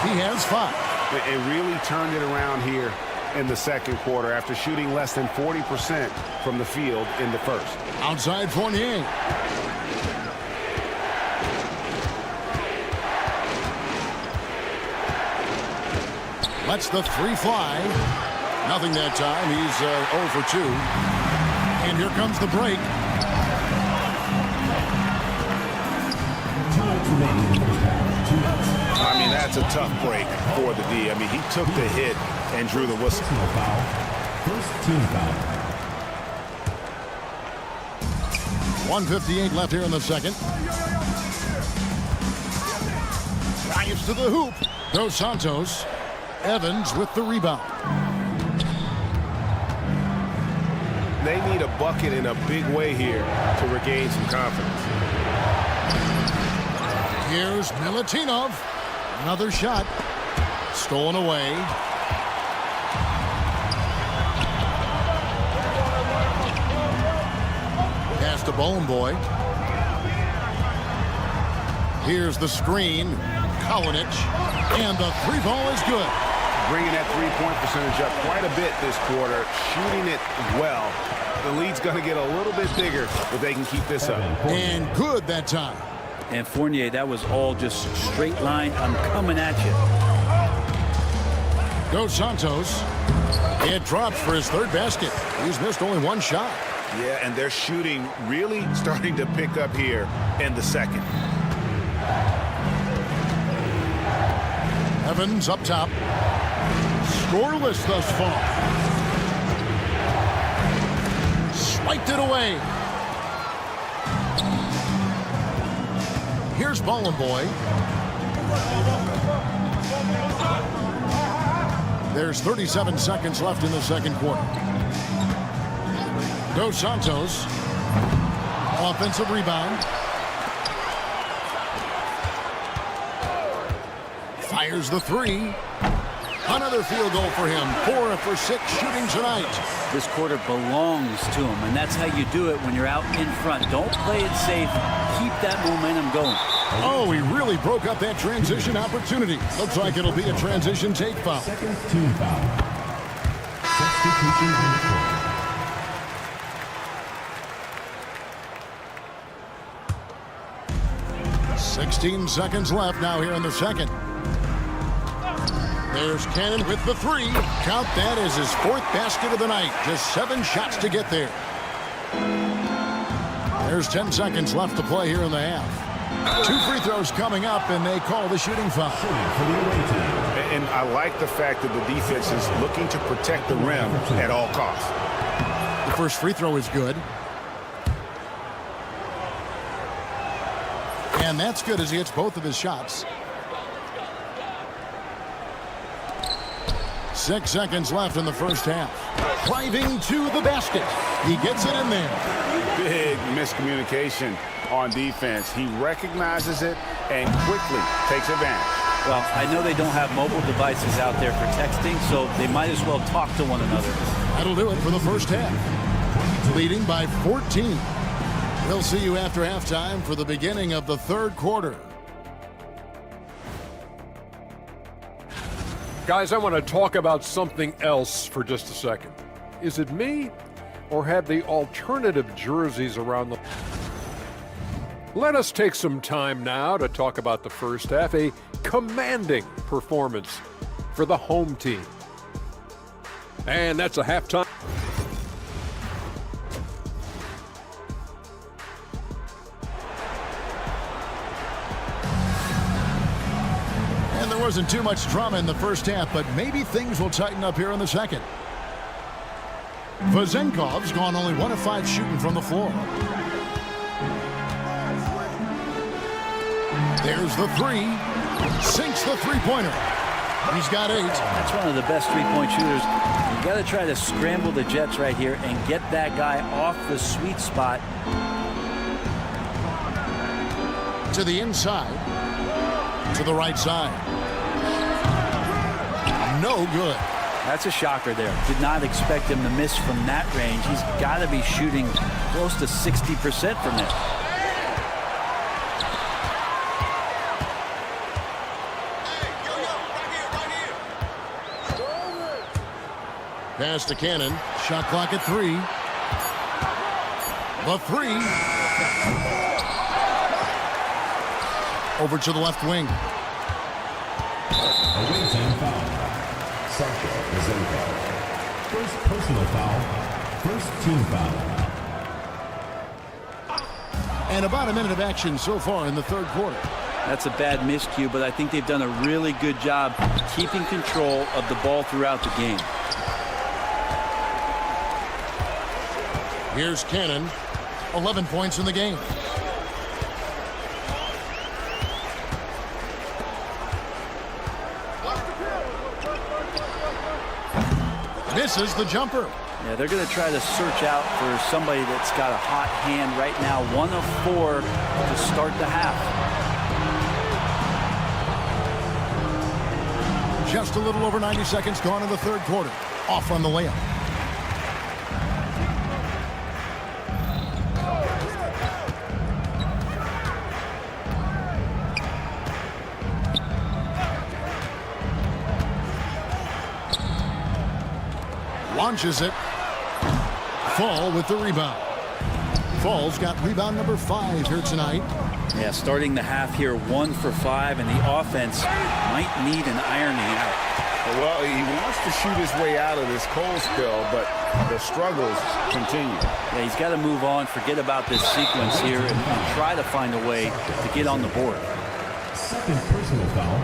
He has 5. It really turned it around here in the second quarter after shooting less than 40% from the field in the first. Outside Fournier. Lets the three fly. Nothing that time. He's 0 for 2. And here comes the break. I mean, that's a tough break for the D. I mean, he took the hit and drew the whistle. First team foul. 1:58 left here in the second. Drives to the hoop. Dos Santos. Evans with the rebound. They need a bucket in a big way here to regain some confidence. Here's Milutinov. Another shot. Stolen away. Pass to Bowling Boy. Here's the screen. Kalinic. And the three ball is good. Bringing that three-point percentage up quite a bit this quarter. Shooting it well. The lead's going to get a little bit bigger if they can keep this up. And good that time. And Fournier, that was all just straight line. I'm coming at you. Dos Santos. It drops for his third basket. He's missed only one shot. Yeah, and their shooting really starting to pick up here in the second. Evans up top. Scoreless thus far. Swiped it away. Here's Bowling Boy. There's 37 seconds left in the second quarter. Dos Santos. Offensive rebound. Fires the three. Another field goal for him. 4 for 6 shooting tonight. This quarter belongs to him, and that's how you do it when you're out in front. Don't play it safe. Keep that momentum going. Oh, he really broke up that transition opportunity. Looks like it'll be a transition take foul. Second team foul. Substitution on the court. 16 seconds left now here in the second. There's Cannon with the three. Count that as his 4th basket of the night. Just 7 shots to get there. There's 10 seconds left to play here in the half. 2 free throws coming up, and they call the shooting foul. And I like the fact that the defense is looking to protect the rim at all costs. The first free throw is good. And that's good as he hits both of his shots. 6 seconds left in the first half. Driving to the basket. He gets it in there. Big miscommunication on defense. He recognizes it and quickly takes advantage. Well, I know they don't have mobile devices out there for texting, so they might as well talk to one another. That'll do it for the first half. Leading by 14. We'll see you after halftime for the beginning of the third quarter. Guys, I want to talk about something else for just a second. Is it me, or have the alternative jerseys around the... Let us take some time now to talk about the first half, a commanding performance for the home team. And that's a halftime. There wasn't too much drama in the first half, but maybe things will tighten up here in the second. Vazenkov's gone only 1 of 5 shooting from the floor. There's the three. Sinks the three-pointer. He's got 8. That's one of the best three-point shooters. You got to try to scramble the Jets right here and get that guy off the sweet spot. To the inside. To the right side. No good. That's a shocker there. Did not expect him to miss from that range. He's got to be shooting close to 60% from it. Pass to Cannon. Shot clock at 3. The three. Over to the left wing. First personal foul, first team foul. And about a minute of action so far in the third quarter. That's a bad miscue, but I think they've done a really good job keeping control of the ball throughout the game. Here's Cannon, 11 points in the game. Misses the jumper. Yeah, they're going to try to search out for somebody that's got a hot hand right now. 1 of 4 to start the half. Just a little over 90 seconds gone in the third quarter. Off on the layup. Launches it. Fall with the rebound. Fall's got rebound number 5 here tonight. Yeah, starting the half here 1 for 5, and the offense might need an ironing out. Well, he wants to shoot his way out of this cold spell, but the struggles continue. Yeah, he's got to move on, forget about this sequence here, and try to find a way to get on the board. Second personal foul,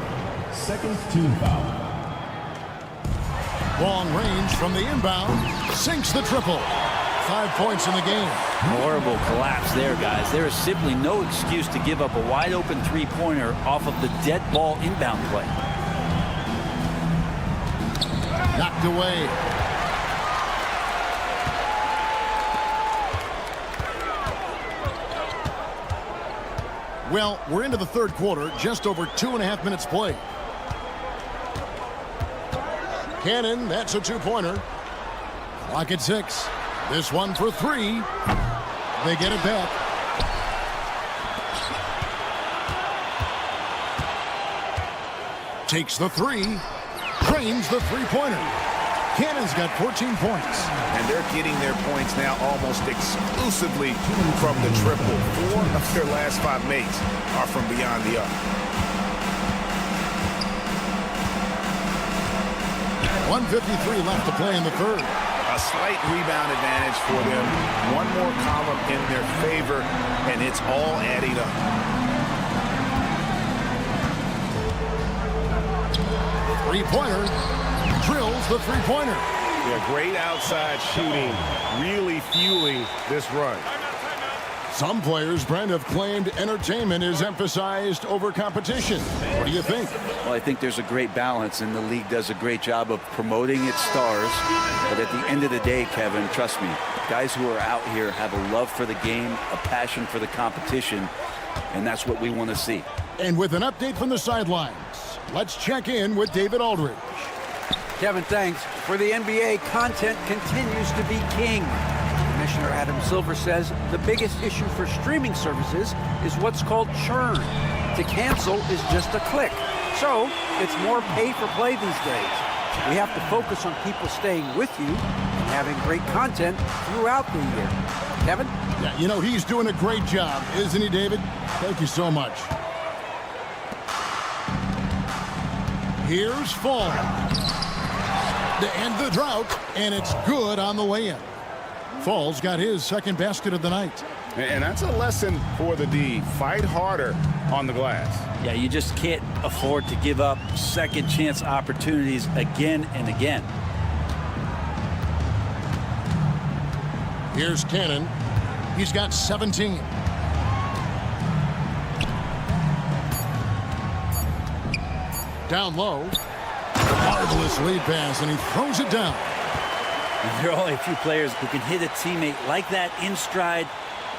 second team foul. Long range from the inbound. Sinks the triple. 5 points in the game. Horrible collapse there, guys. There is simply no excuse to give up a wide-open three-pointer off of the dead ball inbound play. Knocked away. Well, we're into the third quarter. Just over 2.5 minutes played. Cannon, that's a 2-pointer. Clock at 6. This one for 3. They get it back. Takes the 3. Drains the 3-pointer. Cannon's got 14 points. And they're getting their points now almost exclusively from the triple. 4 of their last 5 makes are from beyond the arc. 1:53 left to play in the third. A slight rebound advantage for them. One more column in their favor, and it's all adding up. Three-pointer. Drills the three-pointer. Yeah, great outside shooting, really fueling this run. Some players, Brent, have claimed entertainment is emphasized over competition. What do you think? Well, I think there's a great balance, and the league does a great job of promoting its stars. But at the end of the day, Kevin, trust me, guys who are out here have a love for the game, a passion for the competition, and that's what we want to see. And with an update from the sidelines, let's check in with David Aldridge. Kevin, thanks. For the NBA, content continues to be king. Commissioner Adam Silver says the biggest issue for streaming services is what's called churn. To cancel is just a click. So it's more pay for play these days. We have to focus on people staying with you and having great content throughout the year. Kevin? Yeah, you know, he's doing a great job, isn't he, David? Thank you so much. Here's Fall. To end the drought, and it's good on the way in. Fall's got his second basket of the night. And that's a lesson for the D. Fight harder on the glass. Yeah, you just can't afford to give up second chance opportunities again and again. Here's Cannon. He's got 17. Down low. Marvelous lead pass, and he throws it down. And there are only a few players who can hit a teammate like that in stride.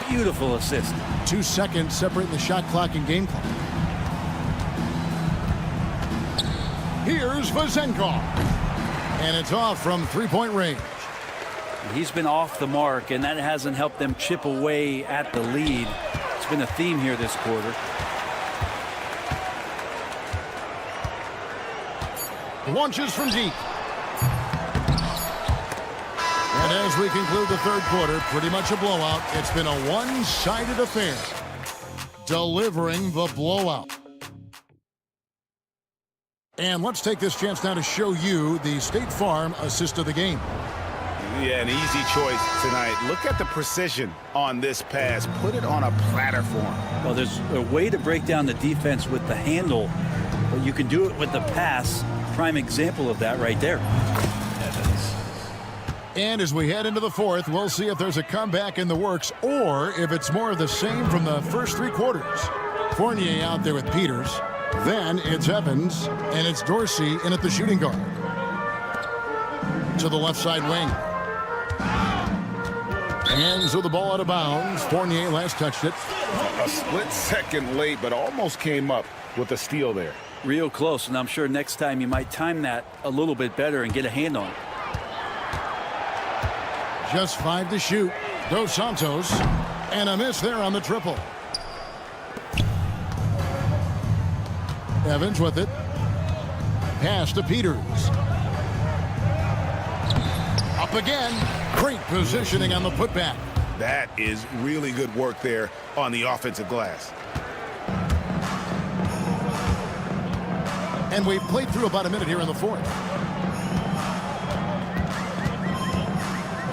Beautiful assist. 2 seconds separating the shot clock and game clock. Here's Vazenkov. And it's off from three-point range. He's been off the mark, and that hasn't helped them chip away at the lead. It's been a theme here this quarter. Launches from deep. And as we conclude the third quarter, pretty much a blowout. It's been a one-sided affair. Delivering the blowout. And let's take this chance now to show you the State Farm assist of the game. Yeah, an easy choice tonight. Look at the precision on this pass. Put it on a platter form. Well, there's a way to break down the defense with the handle, but you can do it with the pass. Prime example of that right there. And as we head into the fourth, we'll see if there's a comeback in the works or if it's more of the same from the first three quarters. Fournier out there with Peters. Then it's Evans, and it's Dorsey in at the shooting guard. To the left side wing. Hands of the ball out of bounds. Fournier last touched it. A split second late, but almost came up with a steal there. Real close, and I'm sure next time you might time that a little bit better and get a hand on it. Just 5 to shoot. Dos Santos. And a miss there on the triple. Evans with it. Pass to Peters. Up again. Great positioning on the putback. That is really good work there on the offensive glass. And we've played through about a minute here in the fourth.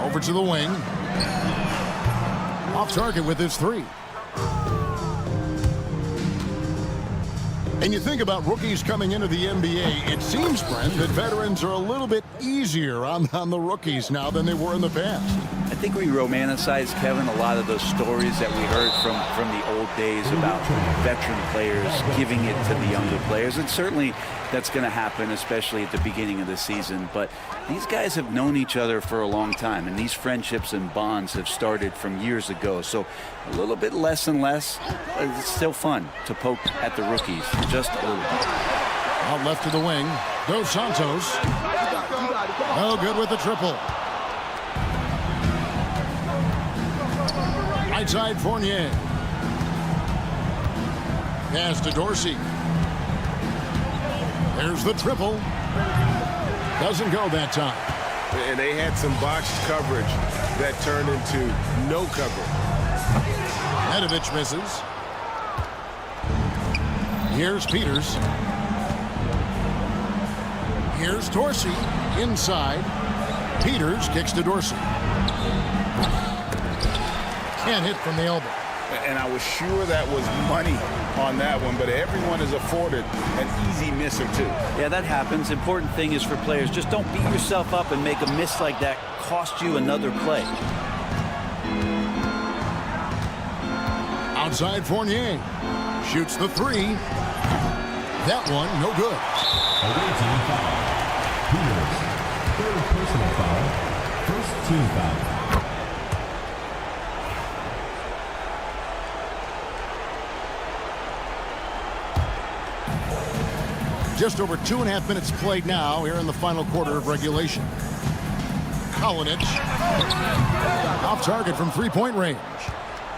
Over to the wing. Off target with his three. And you think about rookies coming into the NBA, it seems, Brent, that veterans are a little bit easier on the rookies now than they were in the past. I think we romanticize, Kevin, a lot of those stories that we heard from the old days about veteran players giving it to the younger players. And certainly that's going to happen, especially at the beginning of the season. But these guys have known each other for a long time, and these friendships and bonds have started from years ago. So a little bit less and less. It's still fun to poke at the rookies, just a little bit. Out left to the wing. Dos Santos. No good with the triple. Right side Fournier. Pass to Dorsey. There's the triple. Doesn't go that time. And they had some botched coverage that turned into no coverage. Medovich misses. Here's Peters. Here's Dorsey inside. Peters kicks to Dorsey. Can't hit from the elbow. And I was sure that was money on that one, but everyone is afforded an easy miss or two. Yeah, that happens. Important thing is for players, just don't beat yourself up and make a miss like that cost you another play. Outside Fournier. Shoots the three. That one, no good. Away team foul. Peters. Third personal foul. First team foul. Just over 2.5 minutes played now here in the final quarter of regulation. Kalinic off target from three-point range.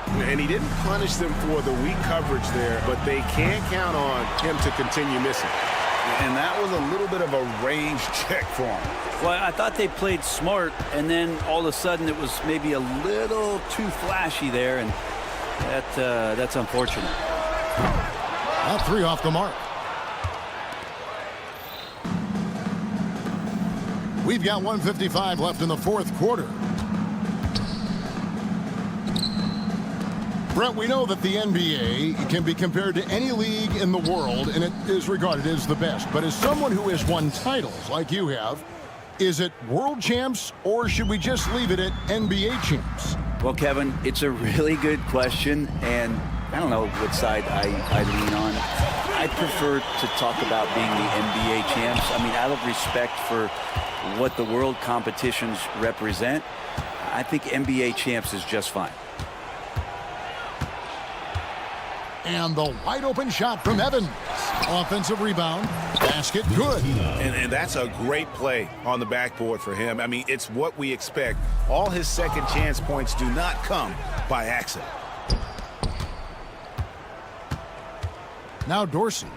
And he didn't punish them for the weak coverage there, but they can't count on him to continue missing. And that was a little bit of a range check for him. Well, I thought they played smart, and then all of a sudden it was maybe a little too flashy there, and that's unfortunate. That three off the mark. We've got 1:55 left in the fourth quarter. Brent, we know that the NBA can be compared to any league in the world, and it is regarded as the best. But as someone who has won titles like you have, is it world champs, or should we just leave it at NBA champs? Well, Kevin, it's a really good question, and I don't know what side I lean on. I prefer to talk about being the NBA champs. I mean, out of respect for what the world competitions represent, I think NBA champs is just fine. And the wide open shot from Evans. Offensive rebound. Basket good. And that's a great play on the backboard for him. I mean, it's what we expect. All his second chance points do not come by accident. Now Dorsey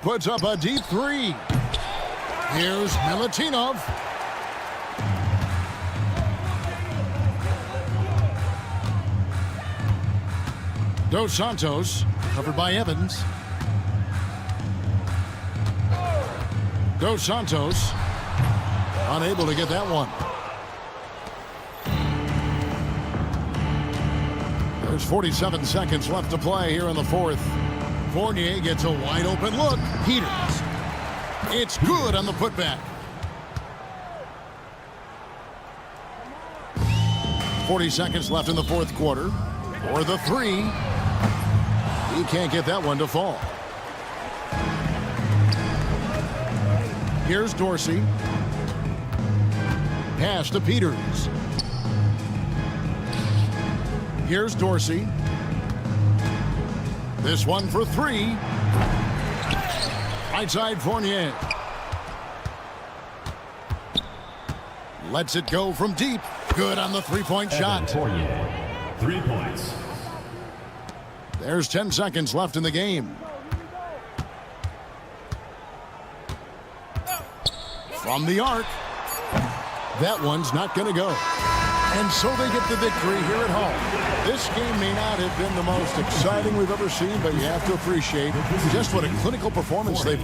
puts up a deep three. Here's Milutinov. Dos Santos covered by Evans. Dos Santos unable to get that one. There's 47 seconds left to play here in the fourth. Fournier gets a wide open look. Peters. It's good on the putback. 40 seconds left in the fourth quarter. For the three. He can't get that one to fall. Here's Dorsey. Pass to Peters. Here's Dorsey. This one for three. Right side Fournier. Lets it go from deep. Good on the three-point shot. Fournier, 3 points. There's 10 seconds left in the game. From the arc. That one's not going to go. And so they get the victory here at home. This game may not have been the most exciting we've ever seen, but you have to appreciate just what a clinical performance they've.